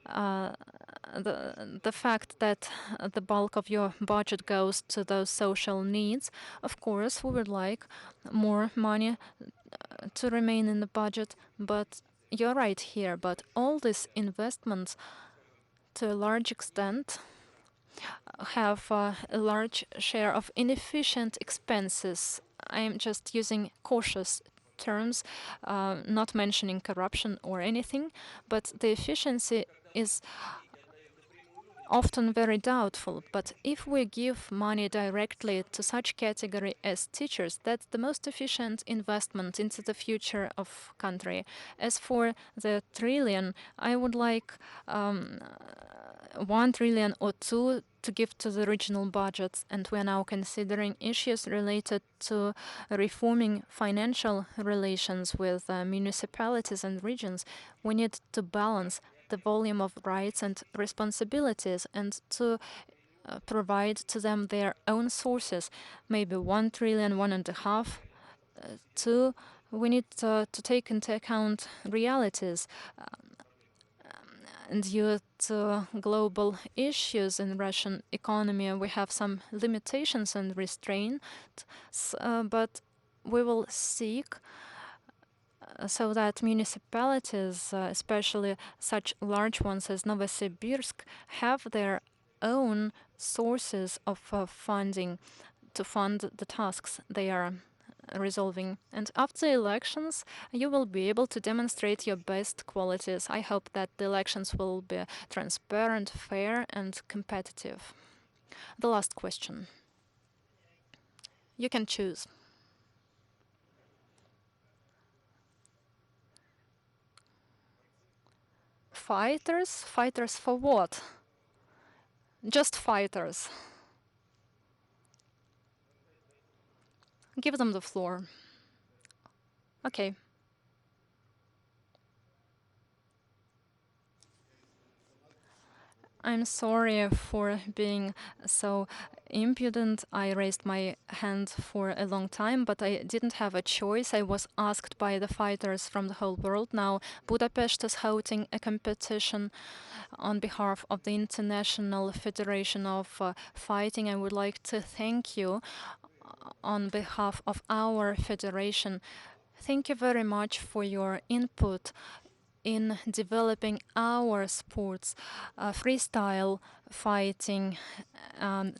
the fact that the bulk of your budget goes to those social needs, of course, we would like more money to remain in the budget. But you're right here. But all these investments, to a large extent, have a large share of inefficient expenses. I am just using cautious terms, not mentioning corruption or anything, but the efficiency is often very doubtful. But if we give money directly to such category as teachers, that's the most efficient investment into the future of country. As for the trillion, I would like 1 trillion or 2 to give to the regional budgets, and we are now considering issues related to reforming financial relations with municipalities and regions. We need to balance the volume of rights and responsibilities and to provide to them their own sources, maybe 1 trillion, 1.5, 2. We need to take into account realities and due to global issues in Russian economy. We have some limitations and restraints, but we will seek so that municipalities, especially such large ones as Novosibirsk, have their own sources of funding to fund the tasks they are resolving. And after elections, you will be able to demonstrate your best qualities. I hope that the elections will be transparent, fair, and competitive. The last question. You can choose. Fighters? Fighters for what? Just fighters. Give them the floor. Okay. I'm sorry for being so impudent. I raised my hand for a long time, but I didn't have a choice. I was asked by the fighters from the whole world. Now Budapest is holding a competition on behalf of the International Federation of Fighting. I would like to thank you on behalf of our federation. Thank you very much for your input in developing our sports, freestyle fighting,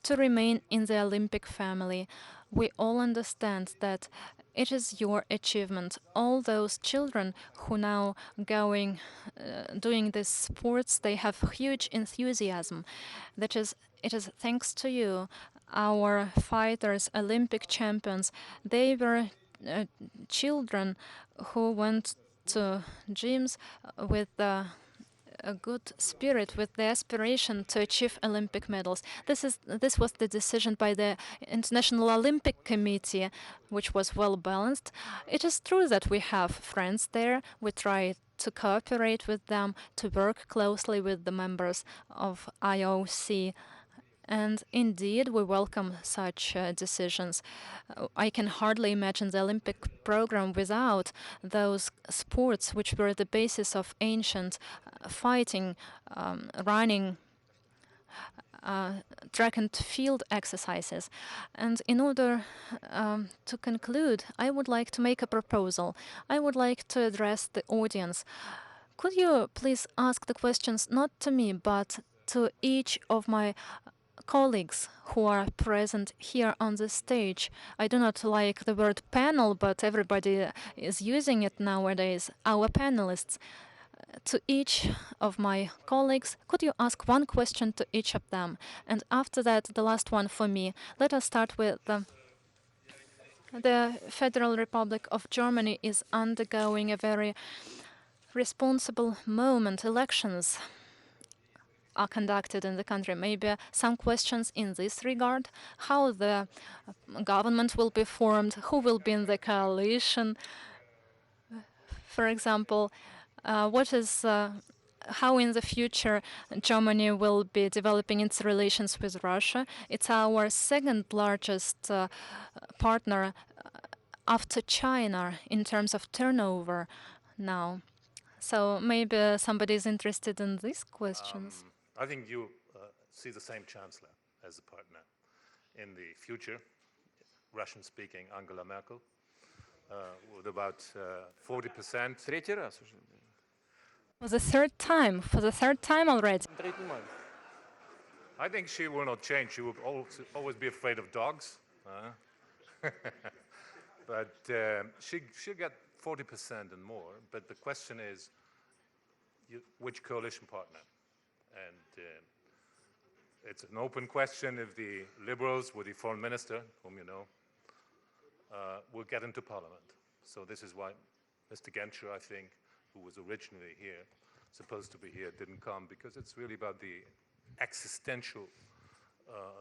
to remain in the Olympic family. We all understand that it is your achievement. All those children who now doing these sports, they have huge enthusiasm. It is thanks to you, our fighters, Olympic champions. They were children who went to gyms with a good spirit, with the aspiration to achieve Olympic medals. This was the decision by the International Olympic Committee, which was well balanced. It is true that we have friends there. We try to cooperate with them, to work closely with the members of IOC. And indeed, we welcome such decisions. I can hardly imagine the Olympic program without those sports which were the basis of ancient fighting, running, track and field exercises. And in order to conclude, I would like to make a proposal. I would like to address the audience. Could you please ask the questions not to me, but to each of my colleagues who are present here on the stage? I do not like the word panel, but everybody is using it nowadays. Our panelists. To each of my colleagues, could you ask one question to each of them? And after that, the last one for me. Let us start with the Federal Republic of Germany is undergoing a very responsible moment. Elections are conducted in the country. Maybe some questions in this regard: how the government will be formed, who will be in the coalition, for example, how in the future Germany will be developing its relations with Russia. It's our second largest partner after China in terms of turnover now. So maybe somebody is interested in these questions. I think you see the same chancellor as a partner in the future, Russian-speaking Angela Merkel, with about 40%. Третий раз уже. For the third time already. I think she will not change. She will always be afraid of dogs. But she'll get 40% and more. But the question is, which coalition partner? And it's an open question if the Liberals, with the foreign minister, whom you know, will get into parliament. So this is why Mr. Genscher, I think, who was originally here, supposed to be here, didn't come, because it's really about the existential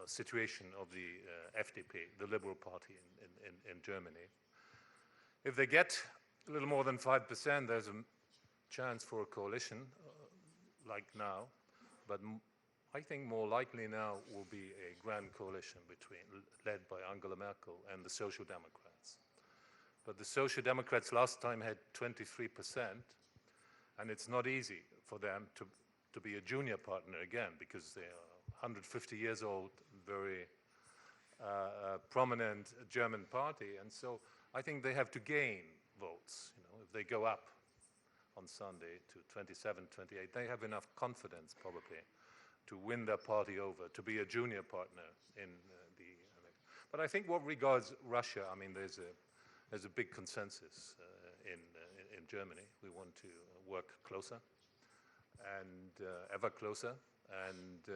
situation of the FDP, the Liberal Party in Germany. If they get a little more than 5%, there's a chance for a coalition like now, but I think more likely now will be a grand coalition led by Angela Merkel and the Social Democrats. But the Social Democrats last time had 23%, and it's not easy for them to be a junior partner again, because they are 150 years old, very prominent German party, and so I think they have to gain votes. If they go up on Sunday to 27, 28, they have enough confidence probably to win their party over, to be a junior partner in the election. But I think what regards Russia, I mean, there's a big consensus in Germany. We want to work closer and ever closer. And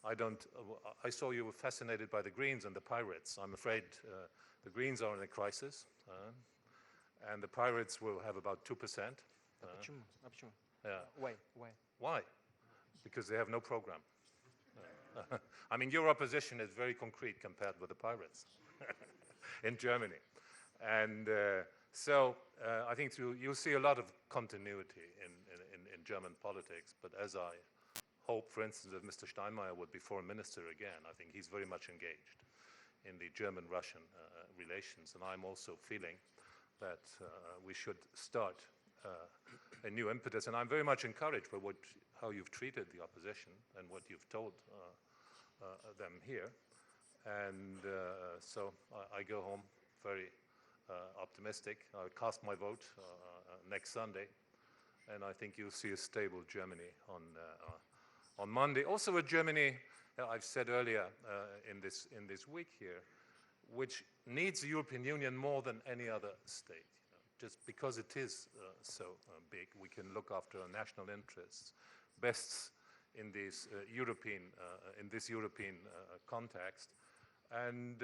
I saw you were fascinated by the Greens and the Pirates. I'm afraid the Greens are in a crisis, and the Pirates will have about 2%. Yeah. Why? Because they have no program. I mean, your opposition is very concrete compared with the Pirates in Germany. And so I think you'll see a lot of continuity in German politics, but as I hope, for instance, that Mr. Steinmeier would be foreign minister again, I think he's very much engaged in the German-Russian relations, and I'm also feeling that we should start a new impetus, and I'm very much encouraged by how you've treated the opposition and what you've told them here. And so I go home very optimistic. I'll cast my vote next Sunday, and I think you'll see a stable Germany on Monday. Also a Germany, I've said earlier in this week here, which needs the European Union more than any other state. Just because it is so big, we can look after our national interests best in this European context. And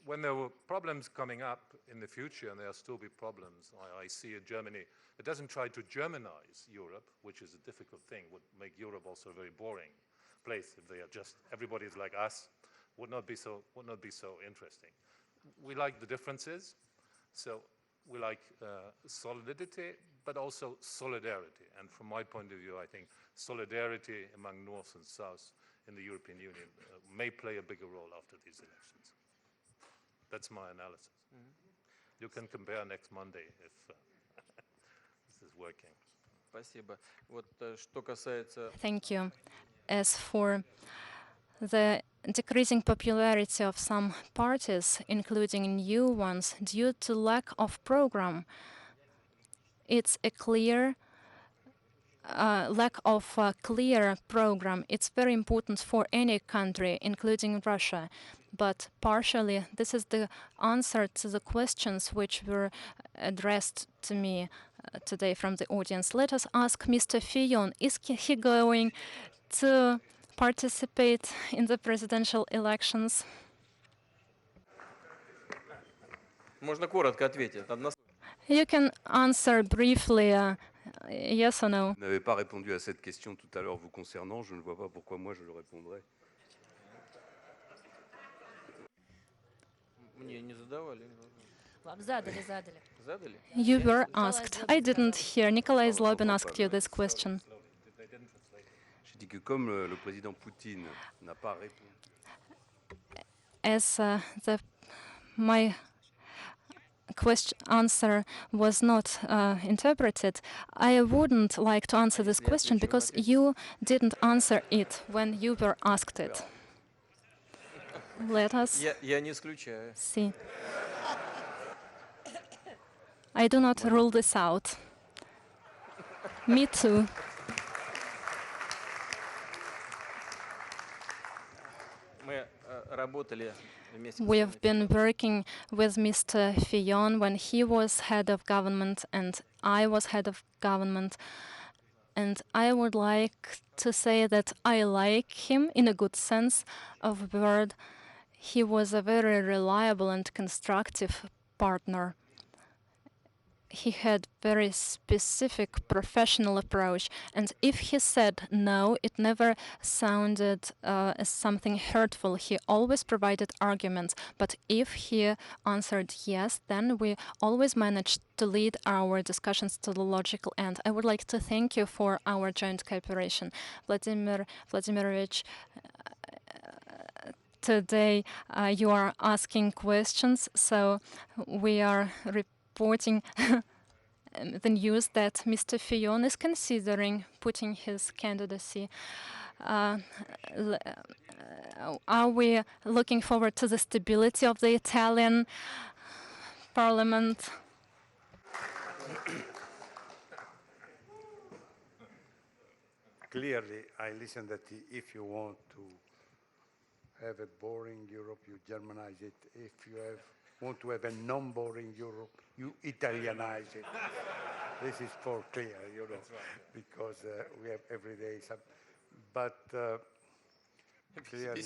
when there were problems coming up in the future, and there'll still be problems, I see a Germany that doesn't try to Germanize Europe, which is a difficult thing, would make Europe also a very boring place if they are just everybody's like us. Would not be so interesting. We like the differences, so we like solidity, but also solidarity. And from my point of view, I think solidarity among North and South in the European Union may play a bigger role after these elections. That's my analysis. You can compare next Monday if this is working. Thank you. As for the decreasing popularity of some parties, including new ones, due to lack of program, it's a clear lack of a clear program. It's very important for any country, including Russia. But partially, this is the answer to the questions which were addressed to me today from the audience. Let us ask Mr. Fillon, is he going to participate in the presidential elections? You can answer briefly, yes or no. Vous n'avez pas répondu à cette question tout à l'heure vous concernant, je ne vois pas pourquoi moi je le répondrais. You were asked. I didn't hear. Nikolai Zlobin asked you this question. J'ai dit que comme le président Poutine n'a pas répondu. As my answer was not interpreted, I wouldn't like to answer this question because you didn't answer it when you were asked it. Let us see. I do not rule this out. Me too. We have been working with Mr. Fillon when he was head of government and I was head of government. And I would like to say that I like him in a good sense of the word. He was a very reliable and constructive partner. he had very specific professional approach, and if he said no, it never sounded as something hurtful. He always provided arguments, but if he answered yes, then we always managed to lead our discussions to the logical end. I would like to thank you for our joint cooperation. Vladimir Vladimirovich, today you are asking questions, so we are reporting the news that Mr. Fillon is considering putting his candidacy. Are we looking forward to the stability of the Italian parliament? Clearly, I listen that if you want to have a boring Europe, you Germanize it. If you want to have a non-boring Europe, you Italianize it. This is for clear, you know, right. Because we have every day some. But clearly,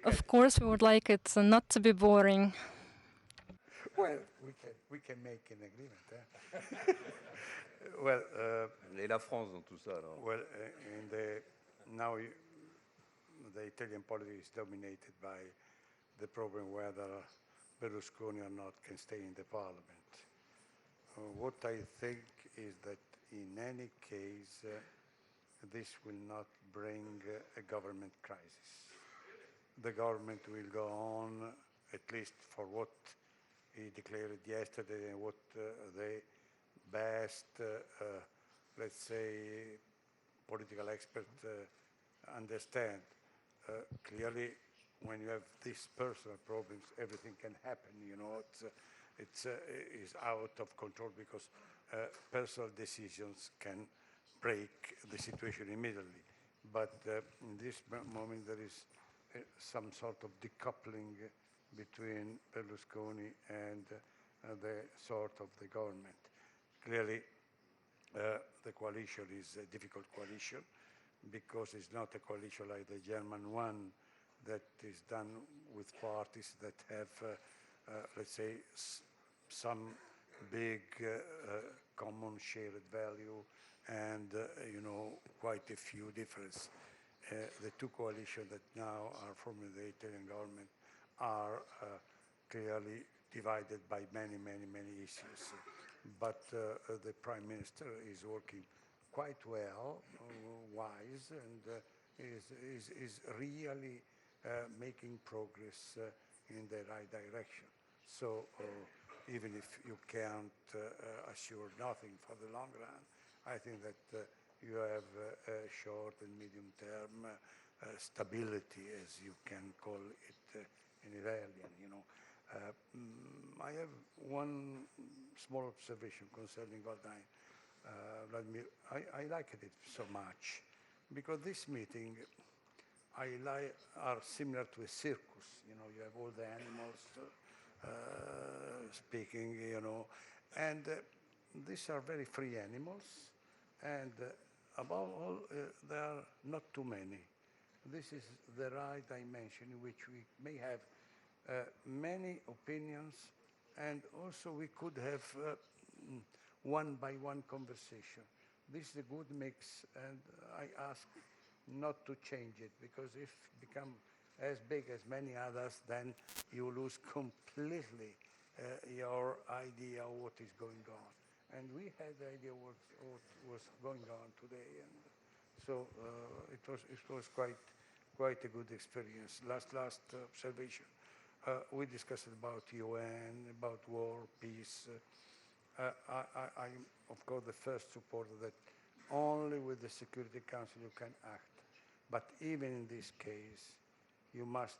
of course, we would like it not to be boring. Well, we can make an agreement. Eh? Well, et la France dans tout ça. Alors. Well, now the Italian politics is dominated by the problem whether Berlusconi or not can stay in the parliament. What I think is that in any case, this will not bring a government crisis. The government will go on, at least for what he declared yesterday and what the best, let's say, political experts understand. Clearly, when you have these personal problems, everything can happen. You know, it's out of control because personal decisions can break the situation immediately. But in this moment, there is some sort of decoupling between Berlusconi and the sort of the government. Clearly, the coalition is a difficult coalition because it's not a coalition like the German one that is done with parties that have, let's say, some big common shared value and, you know, quite a few differences. The two coalitions that now are forming the Italian government are clearly divided by many, many, many issues. But the Prime Minister is working quite well, wise, and is really making progress in the right direction. So even if you can't assure nothing for the long run, I think that you have short and medium term stability, as you can call it in Italian, you know. I have one small observation concerning Valdai. Vladimir, I liked it so much because this meeting are similar to a circus. You know, you have all the animals speaking, you know, and these are very free animals, and above all, there are not too many. This is the right dimension in which we may have many opinions, and also we could have one-by-one conversation. This is a good mix, and I ask not to change it, because if it becomes as big as many others, then you lose completely your idea of what is going on. And we had the idea what was going on today, and so it was quite a good experience. Last observation. We discussed about UN, about war, peace. I'm, of course, the first supporter that only with the Security Council you can act. But even in this case, you must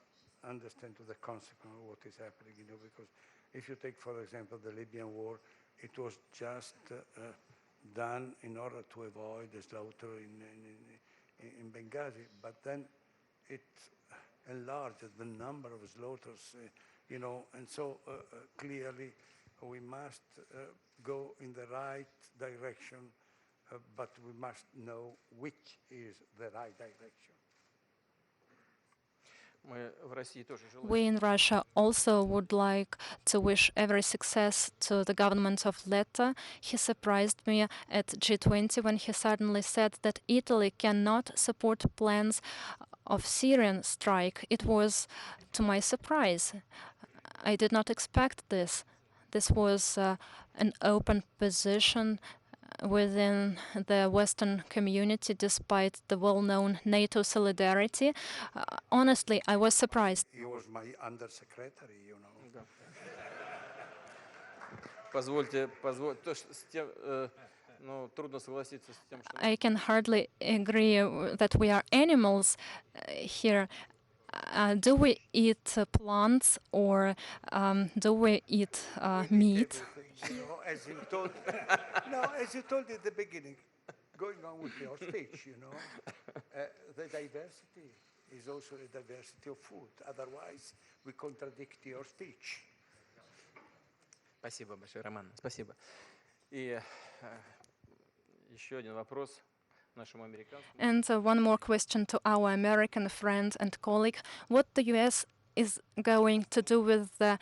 understand to the consequence of what is happening, you know, because if you take, for example, the Libyan war, it was just done in order to avoid the slaughter in Benghazi, but then it enlarged the number of slaughters, you know, and so clearly we must go in the right direction, but we must know which is the right direction. We in Russia also would like to wish every success to the government of Letta. He surprised me at G20 when he suddenly said that Italy cannot support plans of Syrian strike. It was to my surprise. I did not expect this. This was an open position within the Western community, despite the well-known NATO solidarity. Honestly, I was surprised. He was my undersecretary, you know. I can hardly agree that we are animals here. Do we eat plants or do we eat meat? You know, as you told, as you told at the beginning, going on with your speech, you know, the diversity is also the diversity of food. Otherwise, we contradict your speech. Спасибо большое, Роман. Спасибо. И еще один вопрос нашему американцу. And one more question to our American friend and colleague. What the US is going to do with the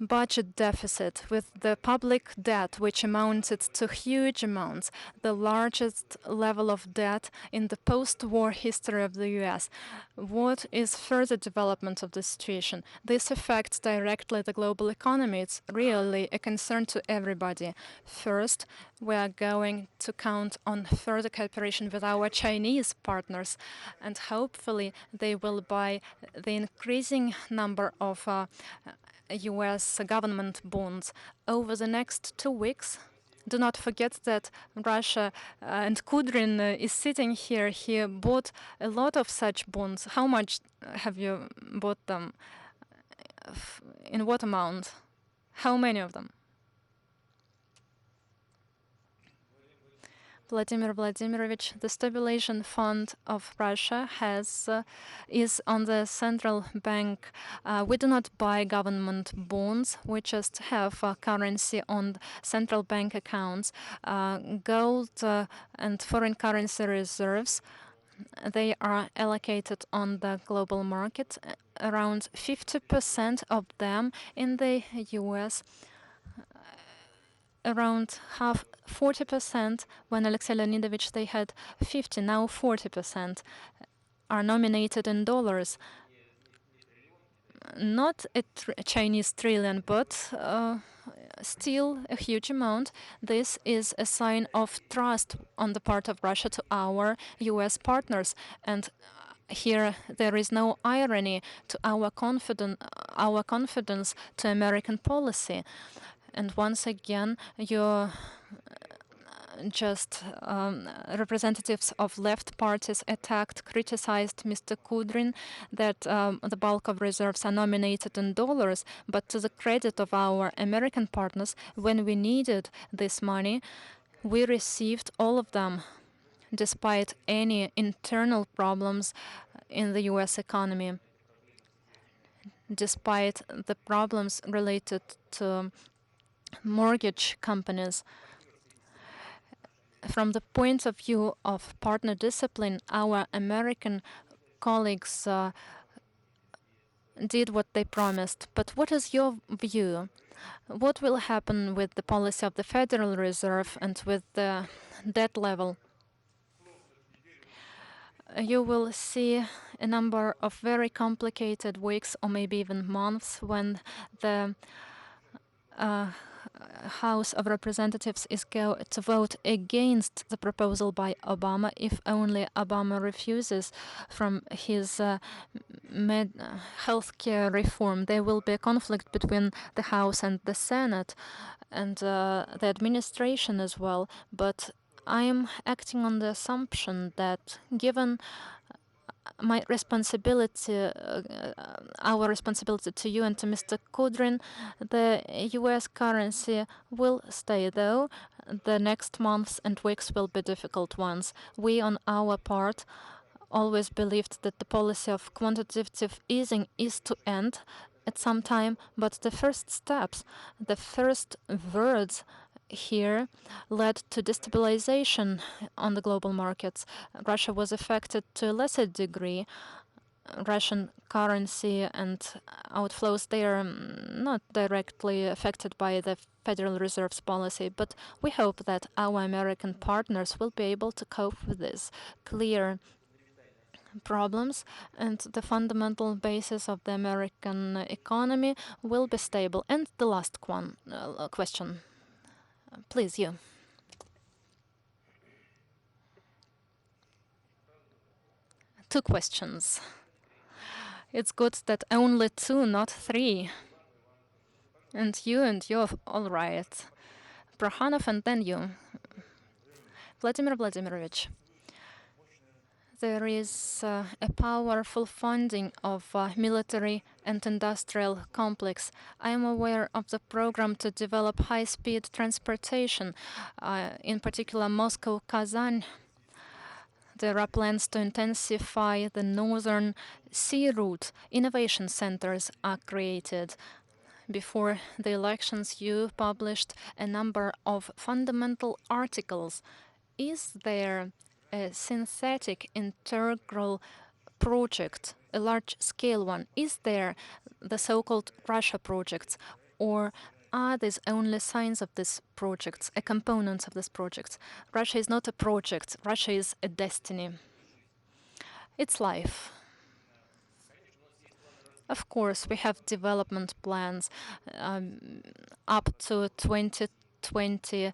budget deficit, with the public debt, which amounted to huge amounts, the largest level of debt in the post-war history of the US. What is further development of the situation? This affects directly the global economy. It's really a concern to everybody. First, we are going to count on further cooperation with our Chinese partners, and hopefully they will buy the increasing number of US government bonds over the next 2 weeks. Do not forget that Russia and Kudrin is sitting here. He bought a lot of such bonds. How much have you bought them? In what amount? How many of them? Vladimir Vladimirovich, the stabilization fund of Russia is on the central bank. We do not buy government bonds. We just have currency on central bank accounts. Gold and foreign currency reserves, they are allocated on the global market. Around 50% of them in the US. Around 40%, when Alexei Leonidovich they had 50, now 40% are nominated in dollars. Not a Chinese trillion, but still a huge amount. This is a sign of trust on the part of Russia to our US partners. And here there is no irony to our confidence to American policy. And once again, your representatives of left parties attacked, criticized Mr. Kudrin that the bulk of reserves are nominated in dollars. But to the credit of our American partners, when we needed this money, we received all of them, despite any internal problems in the US economy, despite the problems related to mortgage companies. From the point of view of partner discipline, our American colleagues did what they promised. But what is your view? What will happen with the policy of the Federal Reserve and with the debt level? You will see a number of very complicated weeks or maybe even months when the House of Representatives is going to vote against the proposal by Obama if only Obama refuses from his healthcare reform. There will be a conflict between the House and the Senate and the administration as well. But I am acting on the assumption that given my responsibility, our responsibility to you and to Mr. Kudrin, the US currency will stay, though the next months and weeks will be difficult ones. We, on our part, always believed that the policy of quantitative easing is to end at some time, but the first steps, the first words here led to destabilization on the global markets. Russia was affected to a lesser degree, Russian currency and outflows, they are not directly affected by the Federal Reserve's policy, but we hope that our American partners will be able to cope with this clear problems, and the fundamental basis of the American economy will be stable. And the last question, please, you. Two questions. It's good that only two, not three. And you're all right. Prokhanov and then you. Vladimir Vladimirovich. There is a powerful funding of military and industrial complex. I am aware of the program to develop high-speed transportation, in particular Moscow-Kazan. There are plans to intensify the northern sea route. Innovation centers are created. Before the elections, you published a number of fundamental articles. Is there a synthetic integral project, a large-scale one? Is there the so-called Russia projects, or are these only signs of these projects, a component of these projects? Russia is not a project. Russia is a destiny. It's life. Of course, we have development plans up to 2020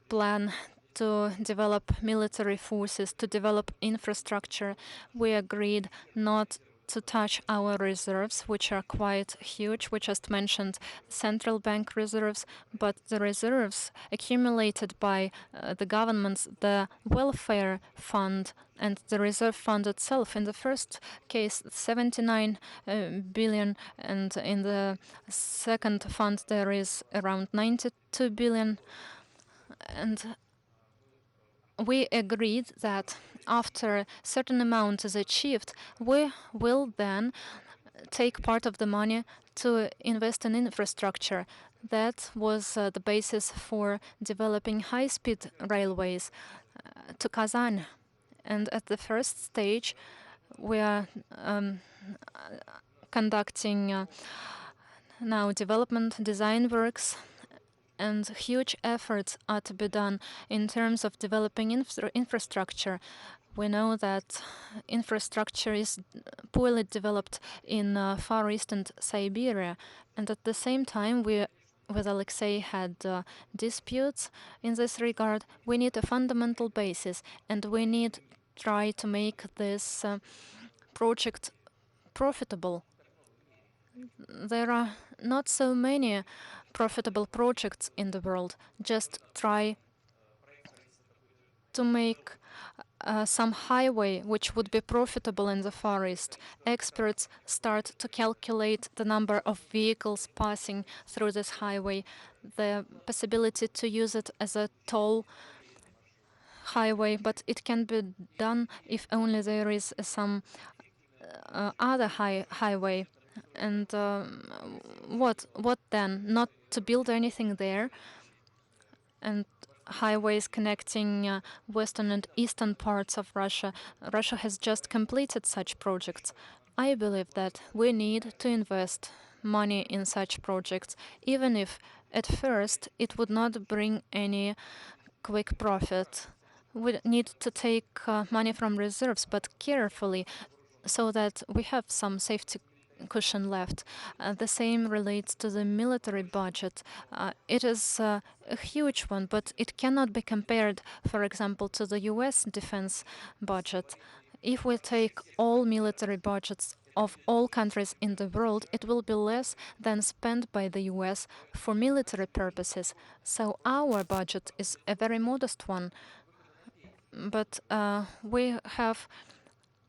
plan to develop military forces, to develop infrastructure. We agreed not to touch our reserves, which are quite huge. We just mentioned central bank reserves, but the reserves accumulated by the governments, the welfare fund and the reserve fund itself. In the first case, 79 billion, and in the second fund there is around 92 billion. And we agreed that after a certain amount is achieved, we will then take part of the money to invest in infrastructure. That was the basis for developing high-speed railways to Kazan. And at the first stage, we are conducting now development design works, and huge efforts are to be done in terms of developing infrastructure. We know that infrastructure is poorly developed in Far East and Siberia, and at the same time we with Alexei had disputes in this regard. We need a fundamental basis, and we need try to make this project profitable. There are not so many profitable projects in the world. Just try to make some highway which would be profitable in the Far East. Experts start to calculate the number of vehicles passing through this highway, the possibility to use it as a toll highway, but it can be done if only there is some other highway. And what then? Not to build anything there, and highways connecting western and eastern parts of Russia. Russia has just completed such projects. I believe that we need to invest money in such projects, even if at first it would not bring any quick profit. We need to take money from reserves, but carefully, so that we have some safety cushion left. The same relates to the military budget. It is a huge one, but it cannot be compared, for example, to the US defense budget. If we take all military budgets of all countries in the world, it will be less than spent by the US for military purposes. So our budget is a very modest one. But we have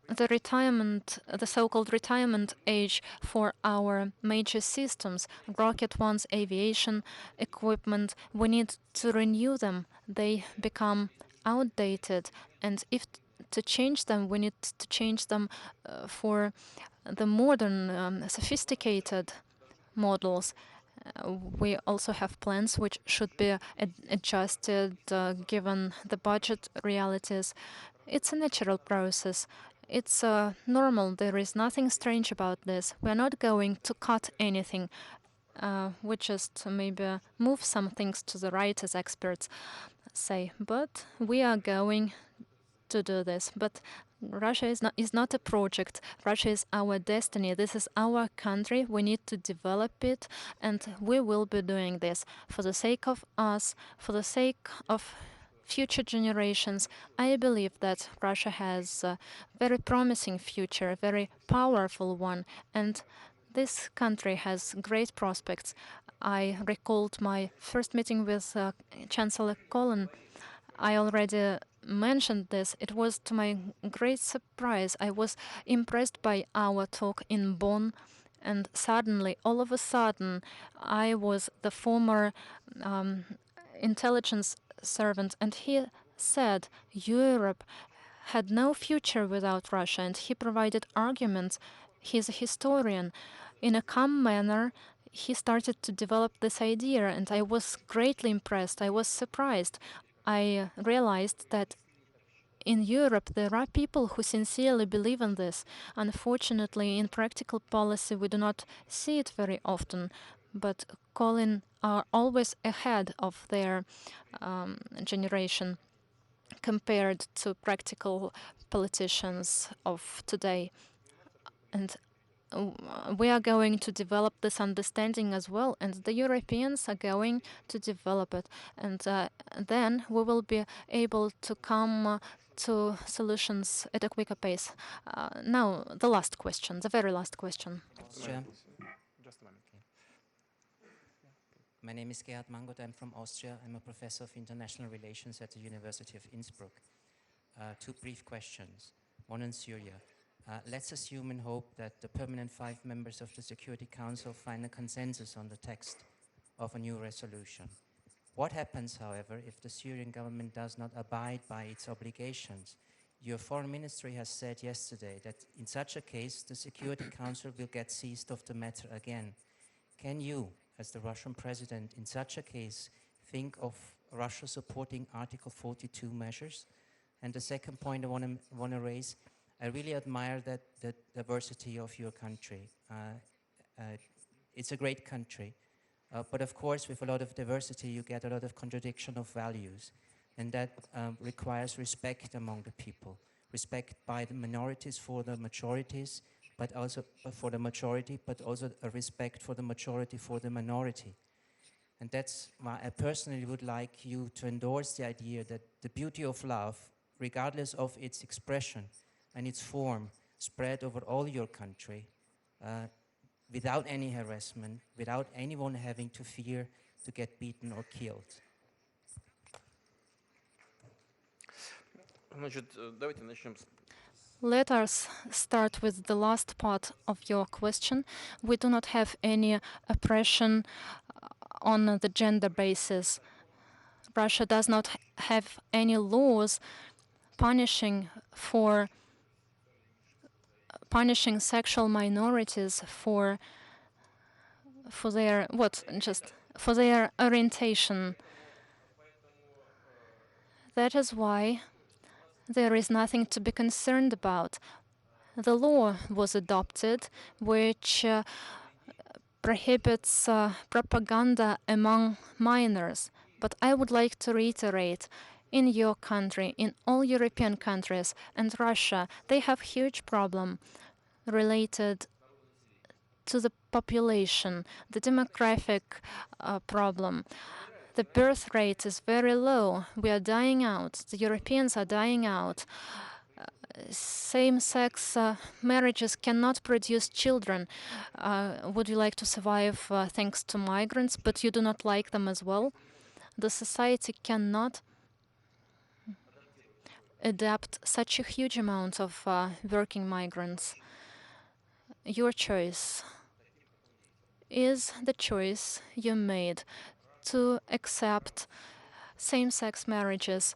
the so-called retirement age for our major systems, rocket ones, aviation equipment. We need to renew them. They become outdated, and if to change them, we need to change them for the modern, sophisticated models. We also have plans which should be adjusted given the budget realities. It's a natural process. It's normal. There is nothing strange about this. We're not going to cut anything. We just maybe move some things to the right, as experts say. But we are going to do this. But Russia is not a project. Russia is our destiny. This is our country. We need to develop it, and we will be doing this for the sake of us, for the sake of future generations. I believe that Russia has a very promising future, a very powerful one, and this country has great prospects. I recalled my first meeting with Chancellor Kohl. I already mentioned this. It was to my great surprise. I was impressed by our talk in Bonn, and suddenly, all of a sudden, I was the former intelligence servant, and he said Europe had no future without Russia, and he provided arguments. He's a historian. In a calm manner, he started to develop this idea, and I was greatly impressed. I was surprised. I realized that in Europe there are people who sincerely believe in this. Unfortunately, in practical policy, we do not see it very often, but Colin are always ahead of their generation compared to practical politicians of today. And we are going to develop this understanding as well, and the Europeans are going to develop it. And then we will be able to come to solutions at a quicker pace. Now, the last question, the very last question. Austria. My name is Gerhard Mangot. I'm from Austria. I'm a professor of international relations at the University of Innsbruck. Two brief questions. One on Syria. Let's assume and hope that the permanent 5 members of the Security Council find a consensus on the text of a new resolution. What happens, however, if the Syrian government does not abide by its obligations? Your foreign ministry has said yesterday that in such a case, the Security Council will get seized of the matter again. Can you, as the Russian president, in such a case, think of Russia supporting Article 42 measures? And the second point I want to raise, I really admire the diversity of your country. It's a great country, but of course, with a lot of diversity, you get a lot of contradiction of values, and that requires respect among the people, respect by the minorities for the majorities, but also for the majority, but also a respect for the majority for the minority. And that's why I personally would like you to endorse the idea that the beauty of love, regardless of its expression and its form, spread over all your country without any harassment, without anyone having to fear to get beaten or killed. Let us start with the last part of your question. We do not have any oppression on the gender basis. Russia does not have any laws punishing sexual minorities for their for their orientation. That is why there is nothing to be concerned about. The law was adopted, which prohibits propaganda among minors. But I would like to reiterate, in your country, in all European countries, and Russia, they have huge problem related to the population, the demographic problem. The birth rate is very low. We are dying out. The Europeans are dying out. Same-sex marriages cannot produce children. Would you like to survive thanks to migrants, but you do not like them as well? The society cannot adapt such a huge amount of working migrants. Your choice is the choice you made to accept same-sex marriages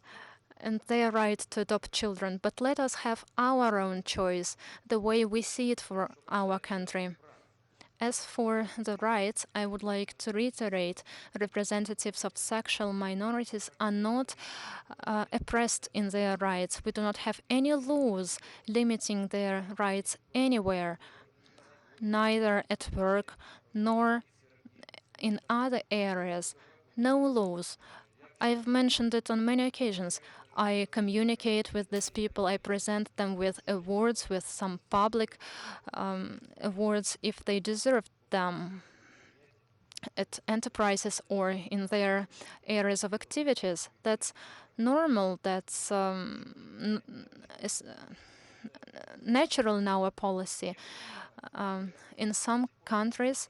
and their right to adopt children. But let us have our own choice, the way we see it for our country. As for the rights, I would like to reiterate representatives of sexual minorities are not oppressed in their rights. We do not have any laws limiting their rights anywhere, neither at work nor in other areas. No laws. I've mentioned it on many occasions. I communicate with these people. I present them with awards, with some public awards if they deserve them at enterprises or in their areas of activities. That's normal. That's is natural in our policy. In some countries,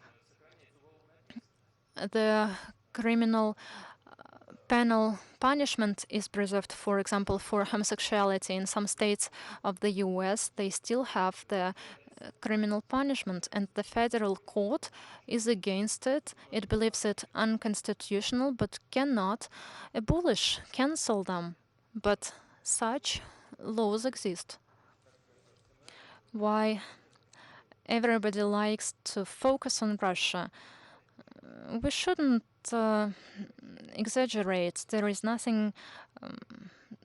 the criminal penal punishment is preserved. For example, for homosexuality in some states of the US, they still have the criminal punishment, and the federal court is against it. It believes it unconstitutional, but cannot abolish, cancel them. But such laws exist. Why everybody likes to focus on Russia? We shouldn't exaggerate. There is nothing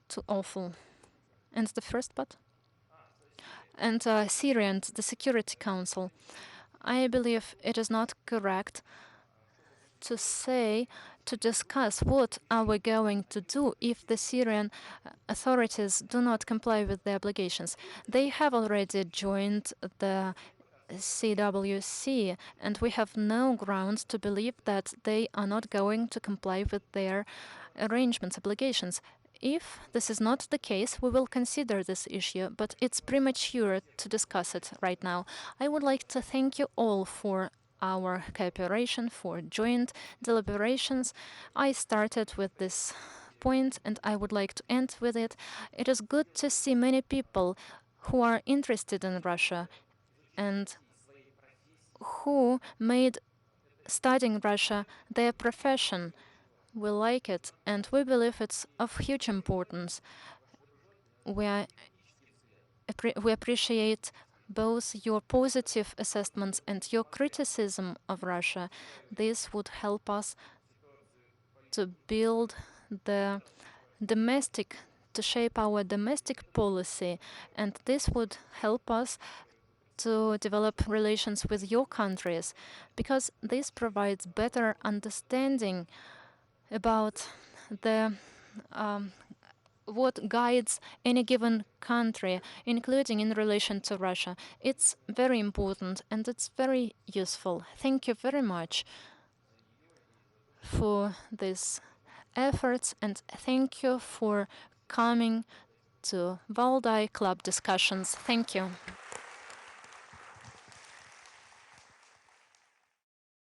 too awful. And the first part? And Syria and the Security Council. I believe it is not correct to say, to discuss what are we going to do if the Syrian authorities do not comply with the obligations. They have already joined the CWC, and we have no grounds to believe that they are not going to comply with their arrangements, obligations. If this is not the case, we will consider this issue, but it's premature to discuss it right now. I would like to thank you all for our cooperation, for joint deliberations. I started with this point, and I would like to end with it. It is good to see many people who are interested in Russia and who made studying Russia their profession. We like it, and we believe it's of huge importance. We appreciate both your positive assessments and your criticism of Russia. This would help us to build the domestic, to shape our domestic policy, and this would help us to develop relations with your countries, because this provides better understanding about the what guides any given country, including in relation to Russia. It's very important and it's very useful. Thank you very much for these efforts, and thank you for coming to Valdai Club discussions. Thank you.